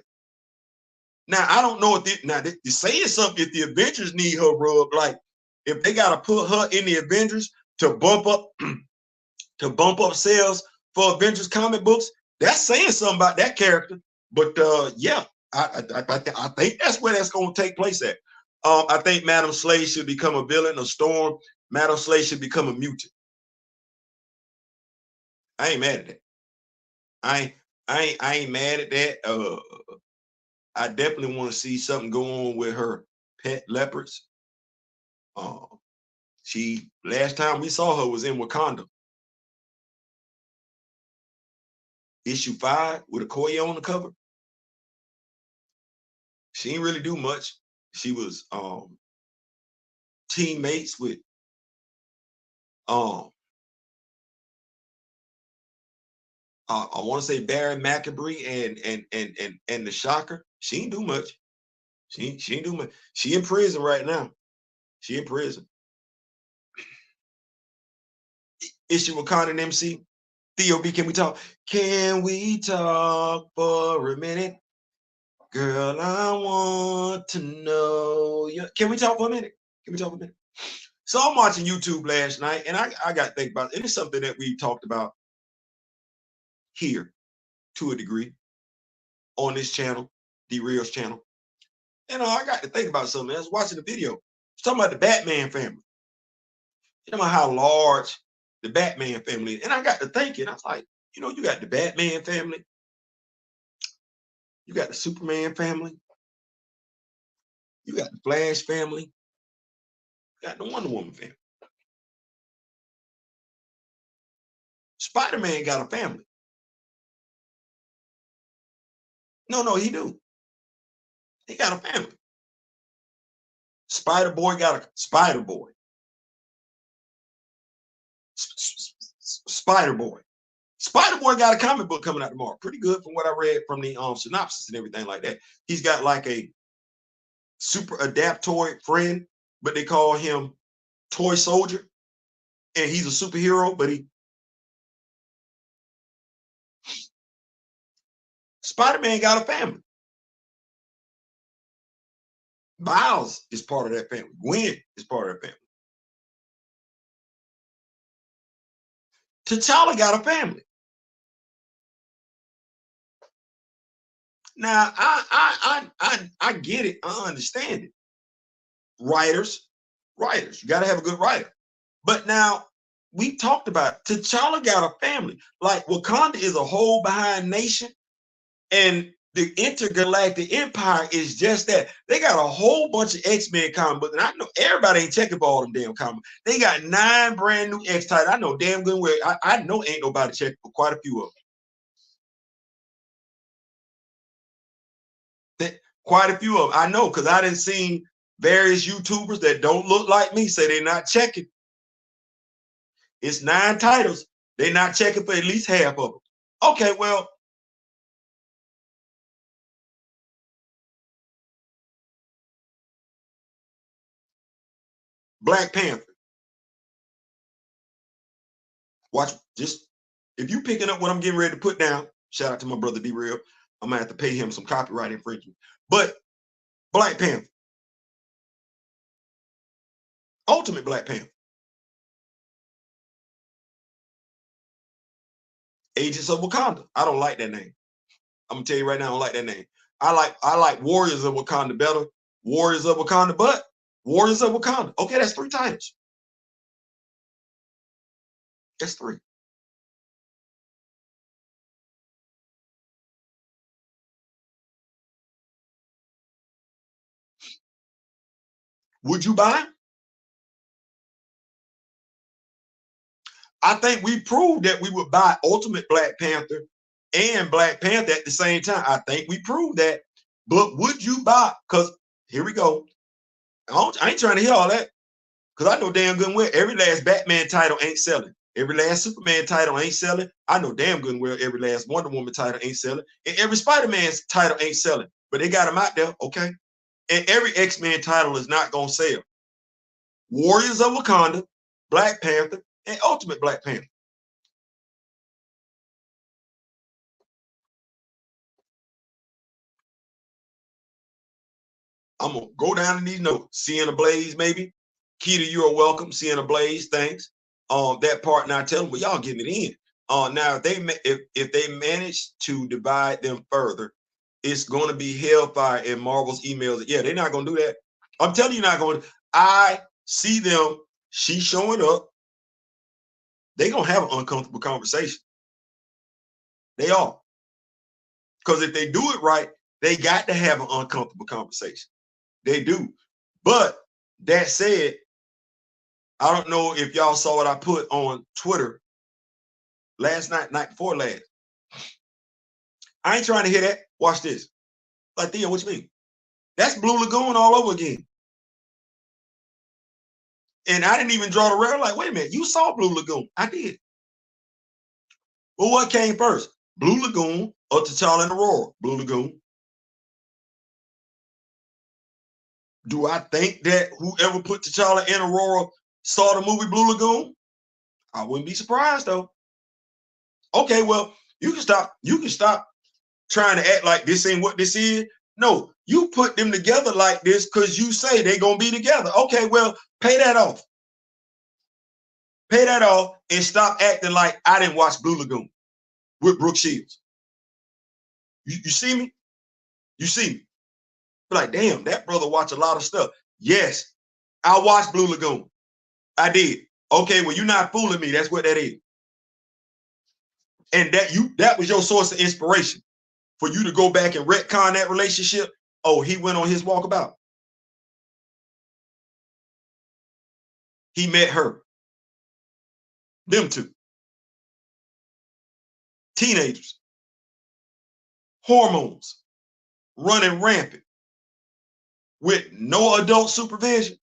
Now, I don't know if they're saying something if the Avengers need her rub, like if they got to put her in the Avengers to bump up sales for Avengers comic books, that's saying something about that character. But yeah, I think that's where that's going to take place at. I think Madam Slade should become a villain, a Storm. Madam Slade should become a mutant. I ain't mad at that. I ain't mad at that. I definitely want to see something go on with her pet leopards. She last time we saw her was in Wakanda. Issue 5 with Okoye on the cover. She didn't really do much. She was teammates with I want to say Barry McAbree and the Shocker. She didn't do much. She didn't do much. She in prison right now. She in prison. Issue Wakanda and MC. Theo B, can we talk? Can we talk for a minute? Girl, I want to know you. Can we talk for a minute? Can we talk for a minute? So I'm watching YouTube last night, and I got to think about it. And it's something that we talked about here to a degree on this channel, D-Real's channel. And I got to think about something. I was watching the video. It's talking about the Batman family. You know how large the Batman family is. And I got to thinking, I was like, you know, you got the Batman family. You got the Superman family. You got the Flash family. You got the Wonder Woman family. Spider-Man got a family. No, he do. He got a family. Spider-Boy got a Spider-Boy. Spider-Boy. Spider-Boy got a comic book coming out tomorrow. Pretty good from what I read from the synopsis and everything like that. He's got like a super adaptoid friend, but they call him Toy Soldier. And he's a superhero, but Spider-Man got a family. Miles is part of that family. Gwen is part of that family. T'Challa got a family. Now, I get it. I understand it. Writers. You got to have a good writer. But now, we talked about it. T'Challa got a family. Like, Wakanda is a whole behind nation. And the Intergalactic Empire is just that. They got a whole bunch of X-Men comic books. And I know everybody ain't checking for all them damn comics. They got 9 brand new X titles. I know damn good where I know ain't nobody checking for quite a few of them. Quite a few of them. I know because I done seen various YouTubers that don't look like me say they're not checking. It's 9 titles. They're not checking for at least half of them. Okay, well, Black Panther. Watch, just if you picking up what I'm getting ready to put down, shout out to my brother D-Real. I'm gonna have to pay him some copyright infringement. But Black Panther, Ultimate Black Panther, Agents of Wakanda. I don't like that name. I'm gonna tell you right now, I don't like that name. I like Warriors of Wakanda better. Warriors of Wakanda, but Warriors of Wakanda. Okay, that's 3 titles. That's 3. Would you buy? I think we proved that we would buy Ultimate Black Panther and Black Panther at the same time. I think we proved that. But would you buy? Because here we go. I ain't trying to hear all that. Because I know damn good and well every last Batman title ain't selling. Every last Superman title ain't selling. I know damn good and well every last Wonder Woman title ain't selling. And every Spider-Man's title ain't selling. But they got them out there, okay? And every X-Men title is not going to sell. Warriors of Wakanda, Black Panther, and Ultimate Black Panther. I'm going to go down in these notes. Seeing a Blaze, maybe. Keita, you're welcome. Seeing a Blaze, thanks. That part, now tell them, well, y'all getting it in. Now, if they manage to divide them further, it's going to be hellfire in Marvel's emails. Yeah, they're not going to do that. I'm telling you, not going to. I see them. She's showing up. They're going to have an uncomfortable conversation. They are. Because if they do it right, they got to have an uncomfortable conversation. They do. But that said, I don't know if y'all saw what I put on Twitter last night before last. I ain't trying to hear that. Watch this. Like, Theo, what you mean? That's Blue Lagoon all over again. And I didn't even draw the rail. Like, wait a minute, you saw Blue Lagoon. I did. Well, what came first? Blue Lagoon or T'Challa and Aurora? Blue Lagoon. Do I think that whoever put T'Challa and Aurora saw the movie Blue Lagoon? I wouldn't be surprised though. Okay, well, you can stop trying to act like this ain't what this is. No, you put them together like this because you say they're gonna be together. Okay, well, pay that off. Pay that off and stop acting like I didn't watch Blue Lagoon with Brooke Shields. You see me? You see me? Like, damn, that brother watch a lot of stuff. Yes, I watched Blue Lagoon. I did. Okay, well, you're not fooling me. That's what that is. And that was your source of inspiration for you to go back and retcon that relationship. Oh, he went on his walkabout. He met her. Them two. Teenagers. Hormones. Running rampant. With no adult supervision.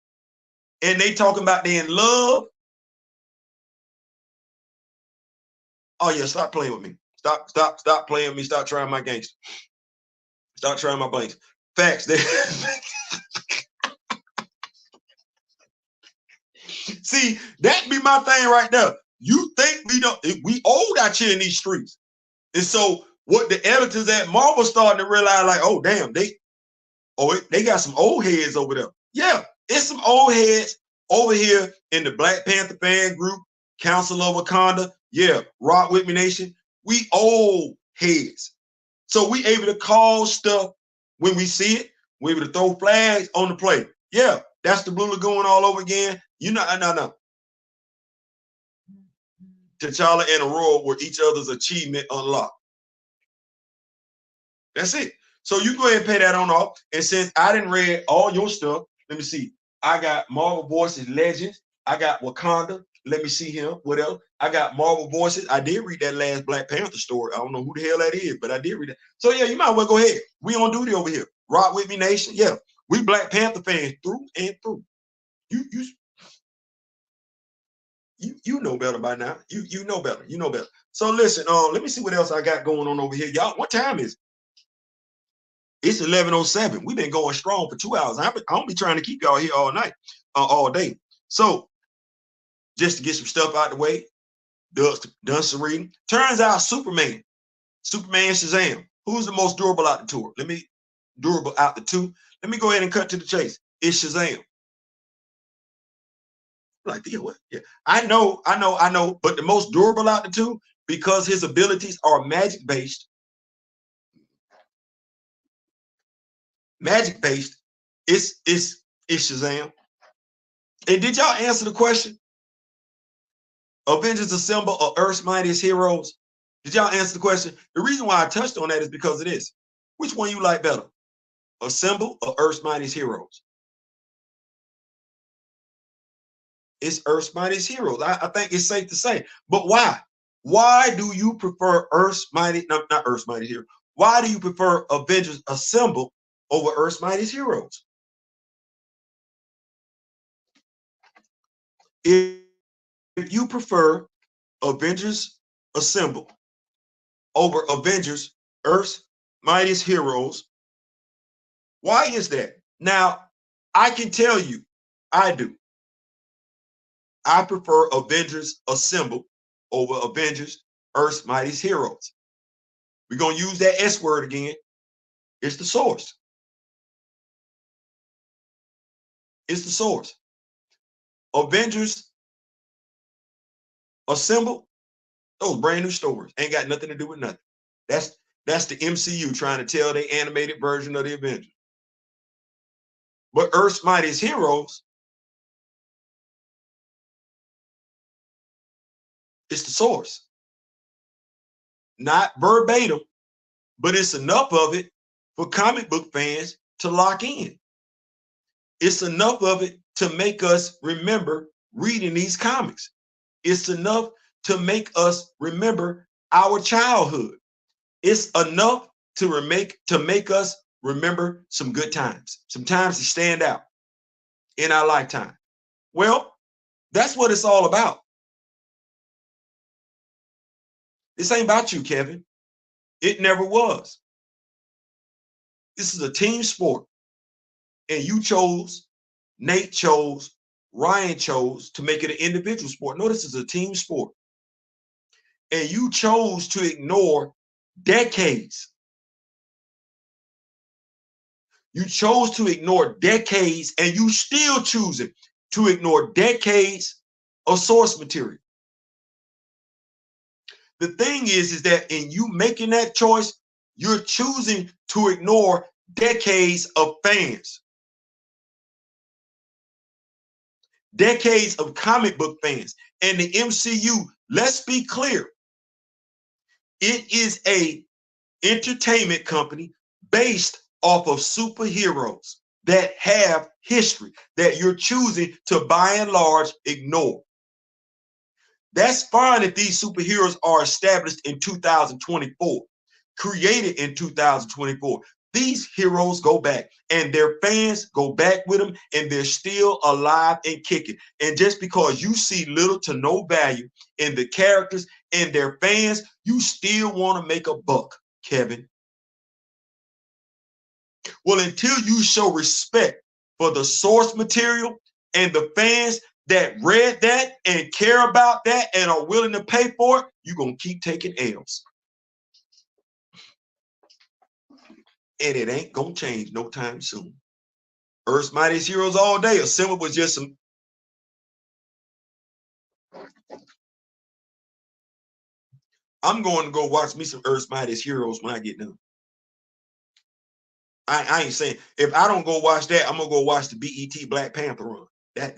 And they talking about they in love. Oh yeah, stop playing with me. Stop playing with me. Stop trying my gangster. Stop trying my banks. Facts. See, that be my thing right there. You think we old out here in these streets. And so what the editors at Marvel starting to realize, like, oh damn, they got some old heads over there. Yeah, it's some old heads over here in the Black Panther fan group, Council of Wakanda. Yeah, Rock With Me Nation. We old heads. So we able to call stuff when we see it. We able to throw flags on the play. Yeah, that's the Blue Lagoon all over again. You know, no. T'Challa and Aurora were each other's achievement unlocked. That's it. So you go ahead and pay that on off. And since I didn't read all your stuff, let me see. I got Marvel Voices Legends. I got Wakanda. Let me see him. What else? I got Marvel Voices. I did read that last Black Panther story. I don't know who the hell that is, but I did read that. So yeah, you might well go ahead. We on duty over here. Rock With Me Nation. Yeah, we Black Panther fans through and through. You know better by now. You know better. You know better. So listen, let me see what else I got going on over here. Y'all, what time is it? It's 11:07. We've been going strong for 2 hours. I don't be trying to keep y'all here all night, all day. So just to get some stuff out the way, done some reading. Turns out Superman Shazam, who's the most durable out the two? Let me go ahead and cut to the chase. It's Shazam. Like, yeah, what? Yeah, I know. But the most durable out the two, because his abilities are magic based. It's Shazam. And did y'all answer the question? Avengers Assemble or Earth's Mightiest Heroes? Did y'all answer the question? The reason why I touched on that is because of this. Which one you like better? Assemble or Earth's Mightiest Heroes? It's Earth's Mightiest Heroes. I think it's safe to say. But why? Why do you prefer not Earth's Mightiest Heroes? Why do you prefer Avengers Assemble over Earth's Mightiest Heroes? If you prefer Avengers Assemble over Avengers Earth's Mightiest Heroes, why is that? Now, I can tell you, I do. I prefer Avengers Assemble over Avengers Earth's Mightiest Heroes. We're going to use that S word again. It's the source. It's the source. Avengers Assemble, those brand new stories. Ain't got nothing to do with nothing. That's the MCU trying to tell their animated version of the Avengers. But Earth's Mightiest Heroes, it's the source. Not verbatim, but it's enough of it for comic book fans to lock in. It's enough of it to make us remember reading these comics. It's enough to make us remember our childhood. It's enough to make us remember some good times, some times to stand out in our lifetime. Well, that's what it's all about. This ain't about you, Kevin. It never was. This is a team sport. And you chose, Nate chose, Ryan chose to make it an individual sport. Notice it's a team sport. And you chose to ignore decades. You chose to ignore decades, and you still choosing to ignore decades of source material. The thing is that in you making that choice, you're choosing to ignore decades of fans. Decades of comic book fans. And the MCU, let's be clear, it is a entertainment company based off of superheroes that have history that you're choosing to, by and large, ignore. That's fine if these superheroes are established in 2024, created in 2024. These heroes go back and their fans go back with them, and they're still alive and kicking. And just because you see little to no value in the characters and their fans, you still want to make a buck, Kevin. Well, until you show respect for the source material and the fans that read that and care about that and are willing to pay for it, you're going to keep taking L's. And it ain't going to change no time soon. Earth's Mightiest Heroes all day. Assemble was just some. I'm going to go watch me some Earth's Mightiest Heroes when I get done. I ain't saying, if I don't go watch that, I'm going to go watch the BET Black Panther run. That's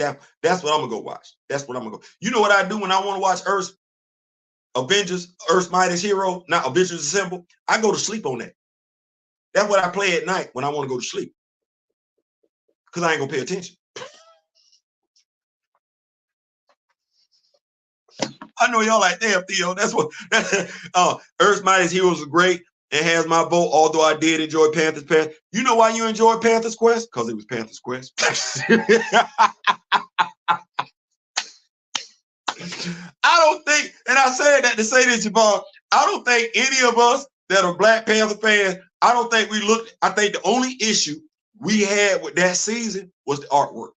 what I'm going to go watch. That's what I'm going to go. You know what I do when I want to watch Earth's Mightiest Hero, not Avengers Assemble? I go to sleep on that. That's what I play at night when I want to go to sleep. Because I ain't going to pay attention. I know y'all like, damn, Theo, that's what, Earth's Mightiest Heroes is great and has my vote, although I did enjoy Panther's Quest. You know why you enjoyed Panther's Quest? Because it was Panther's Quest. I don't think, and I said that to say this, Javon, I don't think any of us that are Black Panther fans, I don't think we looked, I think the only issue we had with that season was the artwork.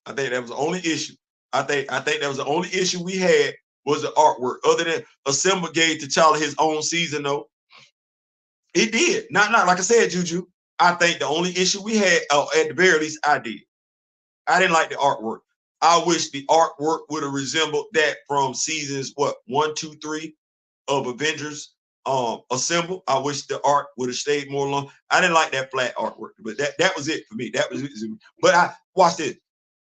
I think that was the only issue. I think that was the only issue we had was the artwork. Other than Assemble gave T'Challa his own season, though. It did. Not like I said, Juju. I think the only issue we had, at the very least, I did. I didn't like the artwork. I wish the artwork would have resembled that from seasons 1, 2, 3 of Avengers Assemble. I wish the art would have stayed more long. I didn't like that flat artwork, but that was it for me. That was it. But I watch this.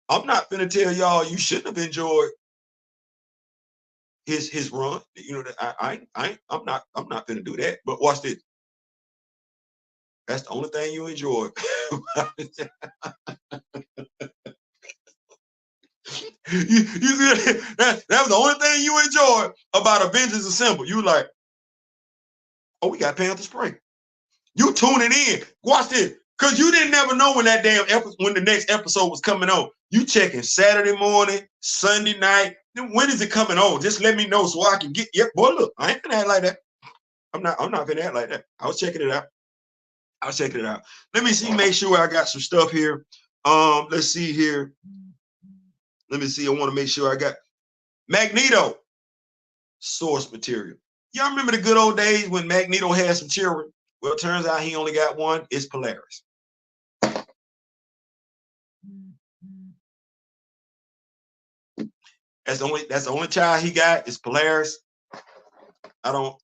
I'm not gonna tell y'all you shouldn't have enjoyed his run. You know that I'm not gonna do that. But watch this. That's the only thing you enjoy. you see that was the only thing you enjoyed about Avengers Assemble. You like, oh, we got Panther Spring. You tuning in. Watch this. Because you didn't never know when that damn when the next episode was coming on. You checking Saturday morning, Sunday night. Then when is it coming on? Just let me know so I can get. Yep, boy, look, I ain't gonna act like that. I'm not gonna act like that. I was checking it out. Let me see, make sure I got some stuff here. Let's see here. Let me see. I want to make sure I got Magneto source material. Y'all remember the good old days when Magneto had some children? Well, it turns out he only got one. It's Polaris. That's the only child he got is Polaris. I don't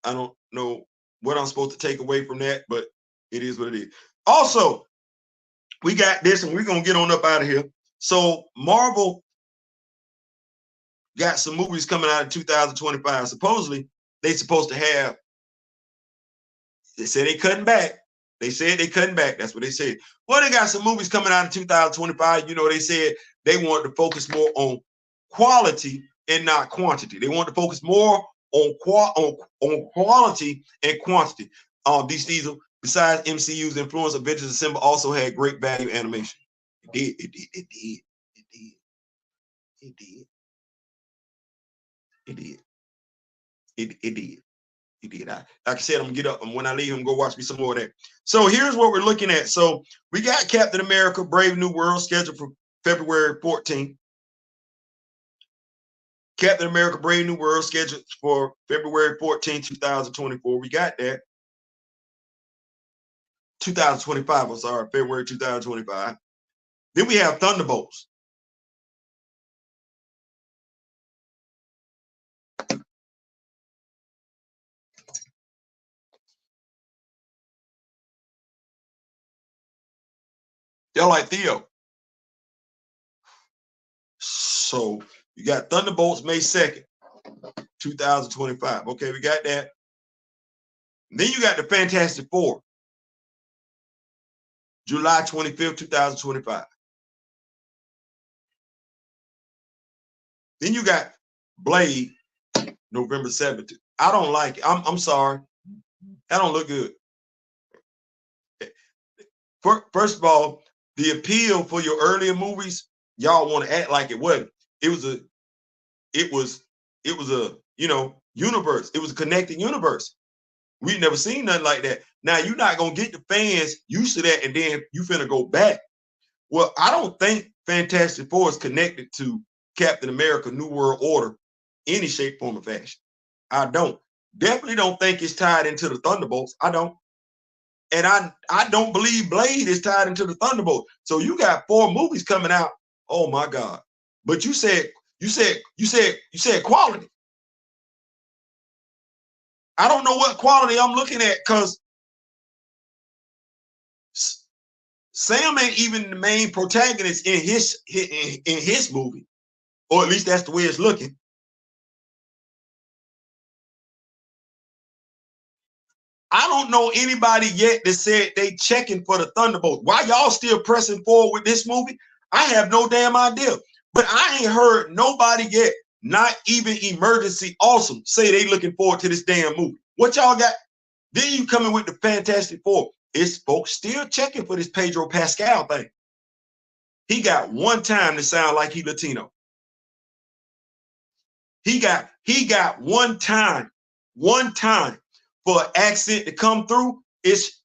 know what I'm supposed to take away from that, but it is what it is. Also, we got this, and we're gonna get on up out of here. So Marvel got some movies coming out in 2025. Supposedly, they supposed to have. They said they cutting back. They said they cutting back. That's what they said. Well, they got some movies coming out in 2025. You know, they said they wanted to focus more on quality and not quantity. They want to focus more on quality and quantity. DC Diesel, besides MCU's influence, Avengers Assemble also had great value animation. It did. Like I said, I'm gonna get up, and when I leave him, go watch me some more of that. So here's what we're looking at. So we got Captain America: Brave New World scheduled for February 14th. Captain America: Brave New World scheduled for February 14th, 2024. We got that. 2025, I'm sorry, February 2025. Then we have Thunderbolts. They're like Theo. So you got Thunderbolts May 2nd, 2025. Okay, we got that. And then you got the Fantastic Four, July 25th, 2025. Then you got Blade, November 7th. I don't like it. I'm sorry. That don't look good. First of all, the appeal for your earlier movies, y'all want to act like it wasn't. It was a universe. It was a connected universe. We've never seen nothing like that. Now you're not gonna get the fans used to that, and then you finna go back. Well, I don't think Fantastic Four is connected to Captain America: New World Order, any shape, form, or fashion. I don't. Definitely don't think it's tied into the Thunderbolts. I don't. And I don't believe Blade is tied into the Thunderbolts. So you got 4 movies coming out. Oh my God. But you said quality. I don't know what quality I'm looking at, because Sam ain't even the main protagonist in his movie. Or at least that's the way it's looking. I don't know anybody yet that said they checking for the Thunderbolts. Why y'all still pressing forward with this movie? I have no damn idea. But I ain't heard nobody yet, not even Emergency Awesome, say they looking forward to this damn movie. What y'all got? Then you coming with the Fantastic Four. It's folks still checking for this Pedro Pascal thing. He got one time to sound like he Latino. He got one time for an accent to come through. It's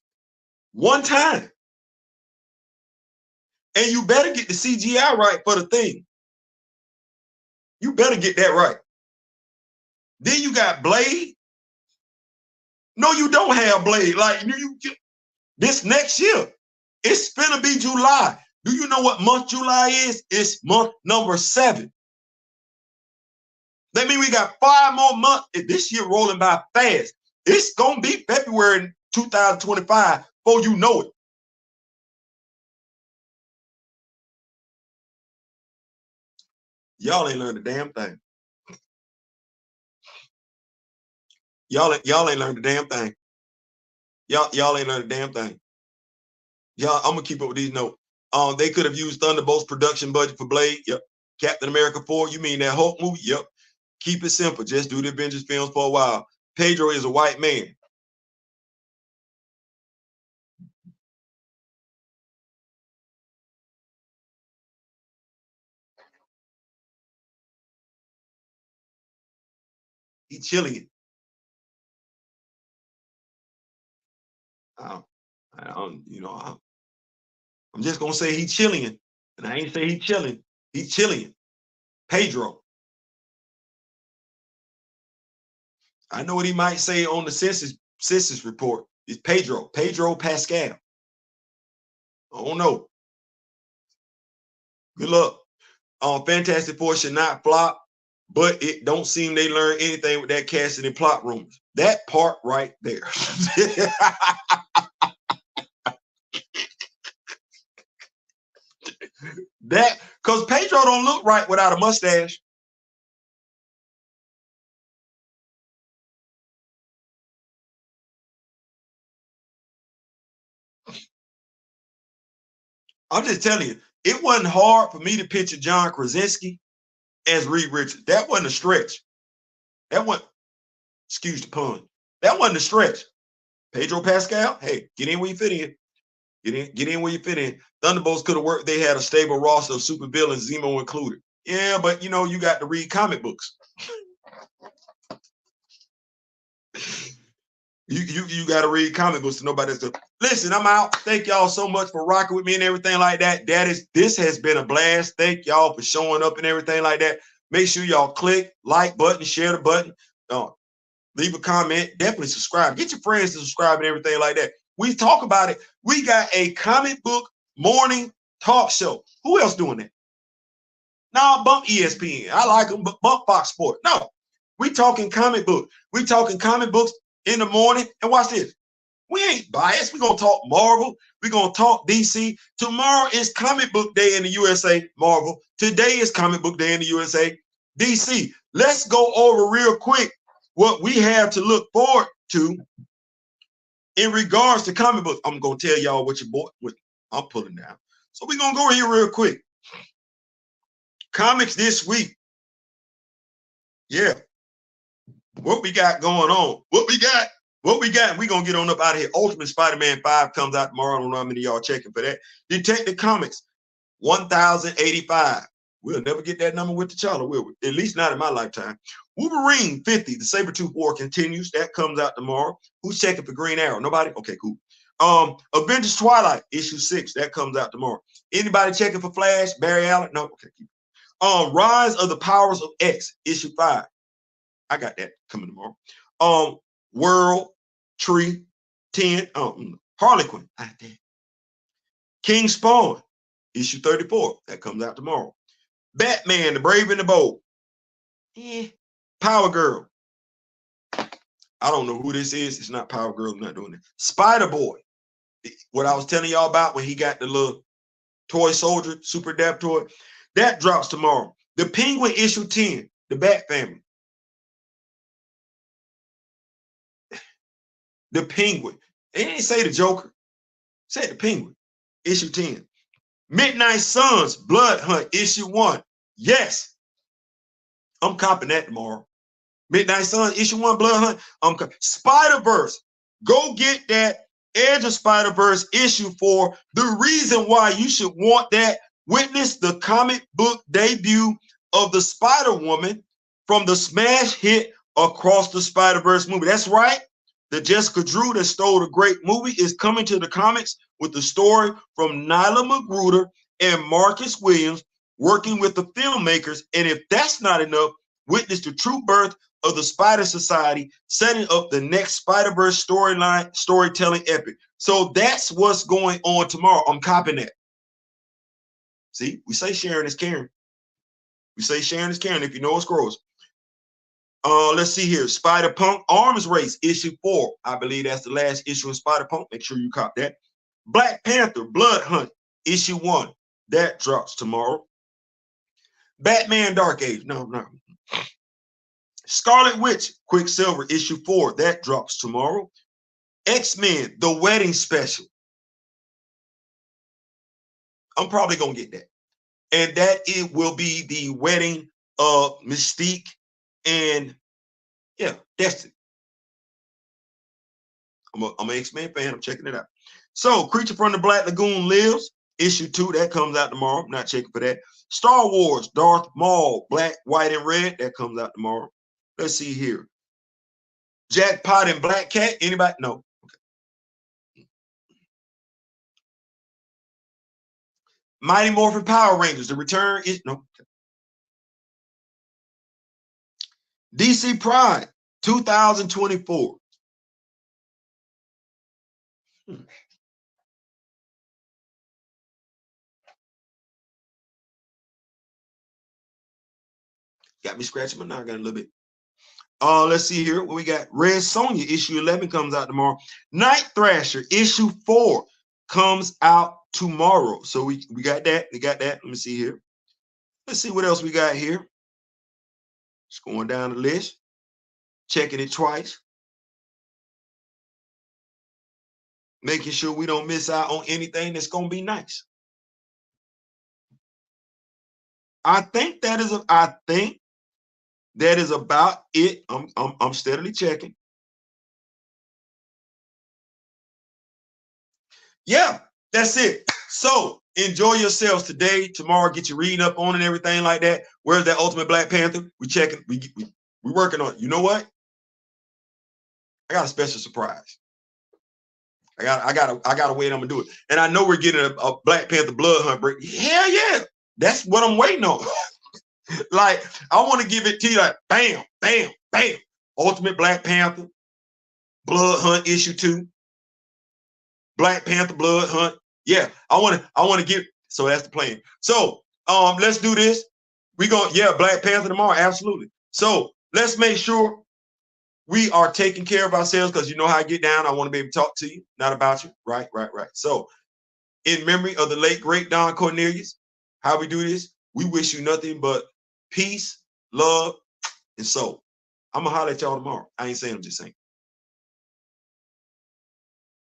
one time. And you better get the CGI right for the thing. You better get that right. Then you got Blade. No, you don't have Blade. Like this next year, it's finna be July. Do you know what month July is? It's month number 7. That means we got 5 more months. This year rolling by fast. It's gonna be February 2025 before you know it. Y'all ain't learned a damn thing. Y'all ain't learned a damn thing. Y'all ain't learned a damn thing. Y'all, I'm gonna keep up with these notes. They could have used Thunderbolt's production budget for Blade. Yep. Captain America 4. You mean that Hulk movie? Yep. Keep it simple. Just do the Avengers films for a while. Pedro is a white man. He chilling. I don't, you know, I'm just gonna say he chilling, and I ain't say he chilling. He chilling. Pedro. I know what he might say on the census report. It's Pedro Pascal. I don't know. Good luck. Fantastic Four should not flop, but it don't seem they learn anything with that casting and plot rumors. That part right there. That because Pedro don't look right without a mustache. I'm just telling you, it wasn't hard for me to picture John Krasinski as Reed Richards. That wasn't a stretch. That wasn't, excuse the pun. That wasn't a stretch. Pedro Pascal, hey, get in where you fit in. Get in where you fit in. Thunderbolts could have worked. They had a stable roster of supervillains, Zemo included. Yeah, but you know, you got to read comic books. You got to read comic books to know about this stuff. Listen, I'm out. Thank y'all so much for rocking with me and everything like that. This has been a blast. Thank y'all for showing up and everything like that. Make sure y'all click like button, share the button, leave a comment, definitely subscribe. Get your friends to subscribe and everything like that. We talk about it. We got a comic book morning talk show. Who else doing that? No, bump ESPN. I like them, but bump Fox Sports. No, we talking comic book. We talking comic books in the morning. And watch this. We ain't biased. We're going to talk Marvel. We're going to talk DC. Tomorrow is comic book day in the USA, Marvel. Today is comic book day in the USA, DC. Let's go over real quick what we have to look forward to in regards to comic books. I'm going to tell y'all what your boy, I'm pulling down. So we're going to go here real quick. Comics this week. Yeah. What we got going on? What we got? We're going to get on up out of here. Ultimate Spider-Man 5 comes out tomorrow. I don't know how many of y'all checking for that. Detective Comics, 1,085. We'll never get that number with T'Challa, will we? At least not in my lifetime. Wolverine 50, the Sabretooth War continues. That comes out tomorrow. Who's checking for Green Arrow? Nobody? Okay, cool. Avengers Twilight, issue 6. That comes out tomorrow. Anybody checking for Flash? Barry Allen? No? Okay, keep it. Rise of the Powers of X, issue 5. I got that coming tomorrow. World Tree 10. Harlequin. King Spawn, issue 34. That comes out tomorrow. Batman, the Brave and the Bold. Power Girl. I don't know who this is. It's not Power Girl. I'm not doing it. Spider Boy. What I was telling y'all about when he got the little toy soldier, super dap toy. That drops tomorrow. The Penguin issue 10. The Bat Family. The Penguin. They didn't say the Joker. Said the Penguin. Issue 10. Midnight Suns, Blood Hunt, issue 1. Yes. I'm copping that tomorrow. Midnight Suns, issue 1, Blood Hunt. Spider-Verse. Go get that Edge of Spider-Verse issue 4. The reason why you should want that, witness the comic book debut of the Spider-Woman from the smash hit Across the Spider-Verse movie. That's right. The Jessica Drew that stole the great movie is coming to the comics with the story from Nyla Magruder and Marcus Williams working with the filmmakers. And if that's not enough, witness the true birth of the Spider Society, setting up the next Spider-Verse storytelling epic. So that's what's going on tomorrow. I'm copping that. See, we say sharing is caring. We say sharing is caring if you know it scrolls. Let's see here. Spider-Punk Arms Race, issue 4. I believe that's the last issue of Spider-Punk. Make sure you cop that. Black Panther Blood Hunt, issue 1. That drops tomorrow. Batman Dark Age. No. Scarlet Witch Quicksilver, issue 4. That drops tomorrow. X-Men The Wedding Special. I'm probably going to get that. And that it will be the wedding of Mystique and Destiny. I'm an X-Men fan. I'm checking it out. So, Creature from the Black Lagoon Lives, issue 2. That comes out tomorrow. I'm not checking for that. Star Wars Darth Maul, Black, White, and Red. That comes out tomorrow. Let's see here. Jackpot and Black Cat. Anybody? No. Okay. Mighty Morphin Power Rangers. The return is no. Okay. DC Pride 2024. Got me scratching my noggin a little bit. Let's see here what we got. Red Sonja issue 11 comes out tomorrow. Night Thrasher issue 4 comes out tomorrow. So we got that. We got that. Let me see here. Let's see what else we got here. Just going down the list, checking it twice, making sure we don't miss out on anything that's gonna be nice. I think that is about it. I'm steadily checking. Yeah, that's it. So enjoy yourselves today. Tomorrow, get your reading up on and everything like that. Where's that Ultimate Black Panther? We checking. We working on it. You know what? I got a special surprise. I got a way that I'm gonna do it. And I know we're getting a Black Panther blood hunt break. Hell yeah, that's what I'm waiting on. Like, I want to give it to you like bam, bam, bam. Ultimate Black Panther, blood hunt issue 2. Black Panther blood hunt. Yeah, I want to get, so that's the plan. So let's do this. We go, yeah, Black Panther tomorrow, absolutely. So let's make sure we are taking care of ourselves, because you know how I get down. I want to be able to talk to you, not about you. Right. So in memory of the late, great Don Cornelius, how we do this, we wish you nothing but peace, love, and soul. I'm going to holler at y'all tomorrow. I ain't saying, I'm just saying.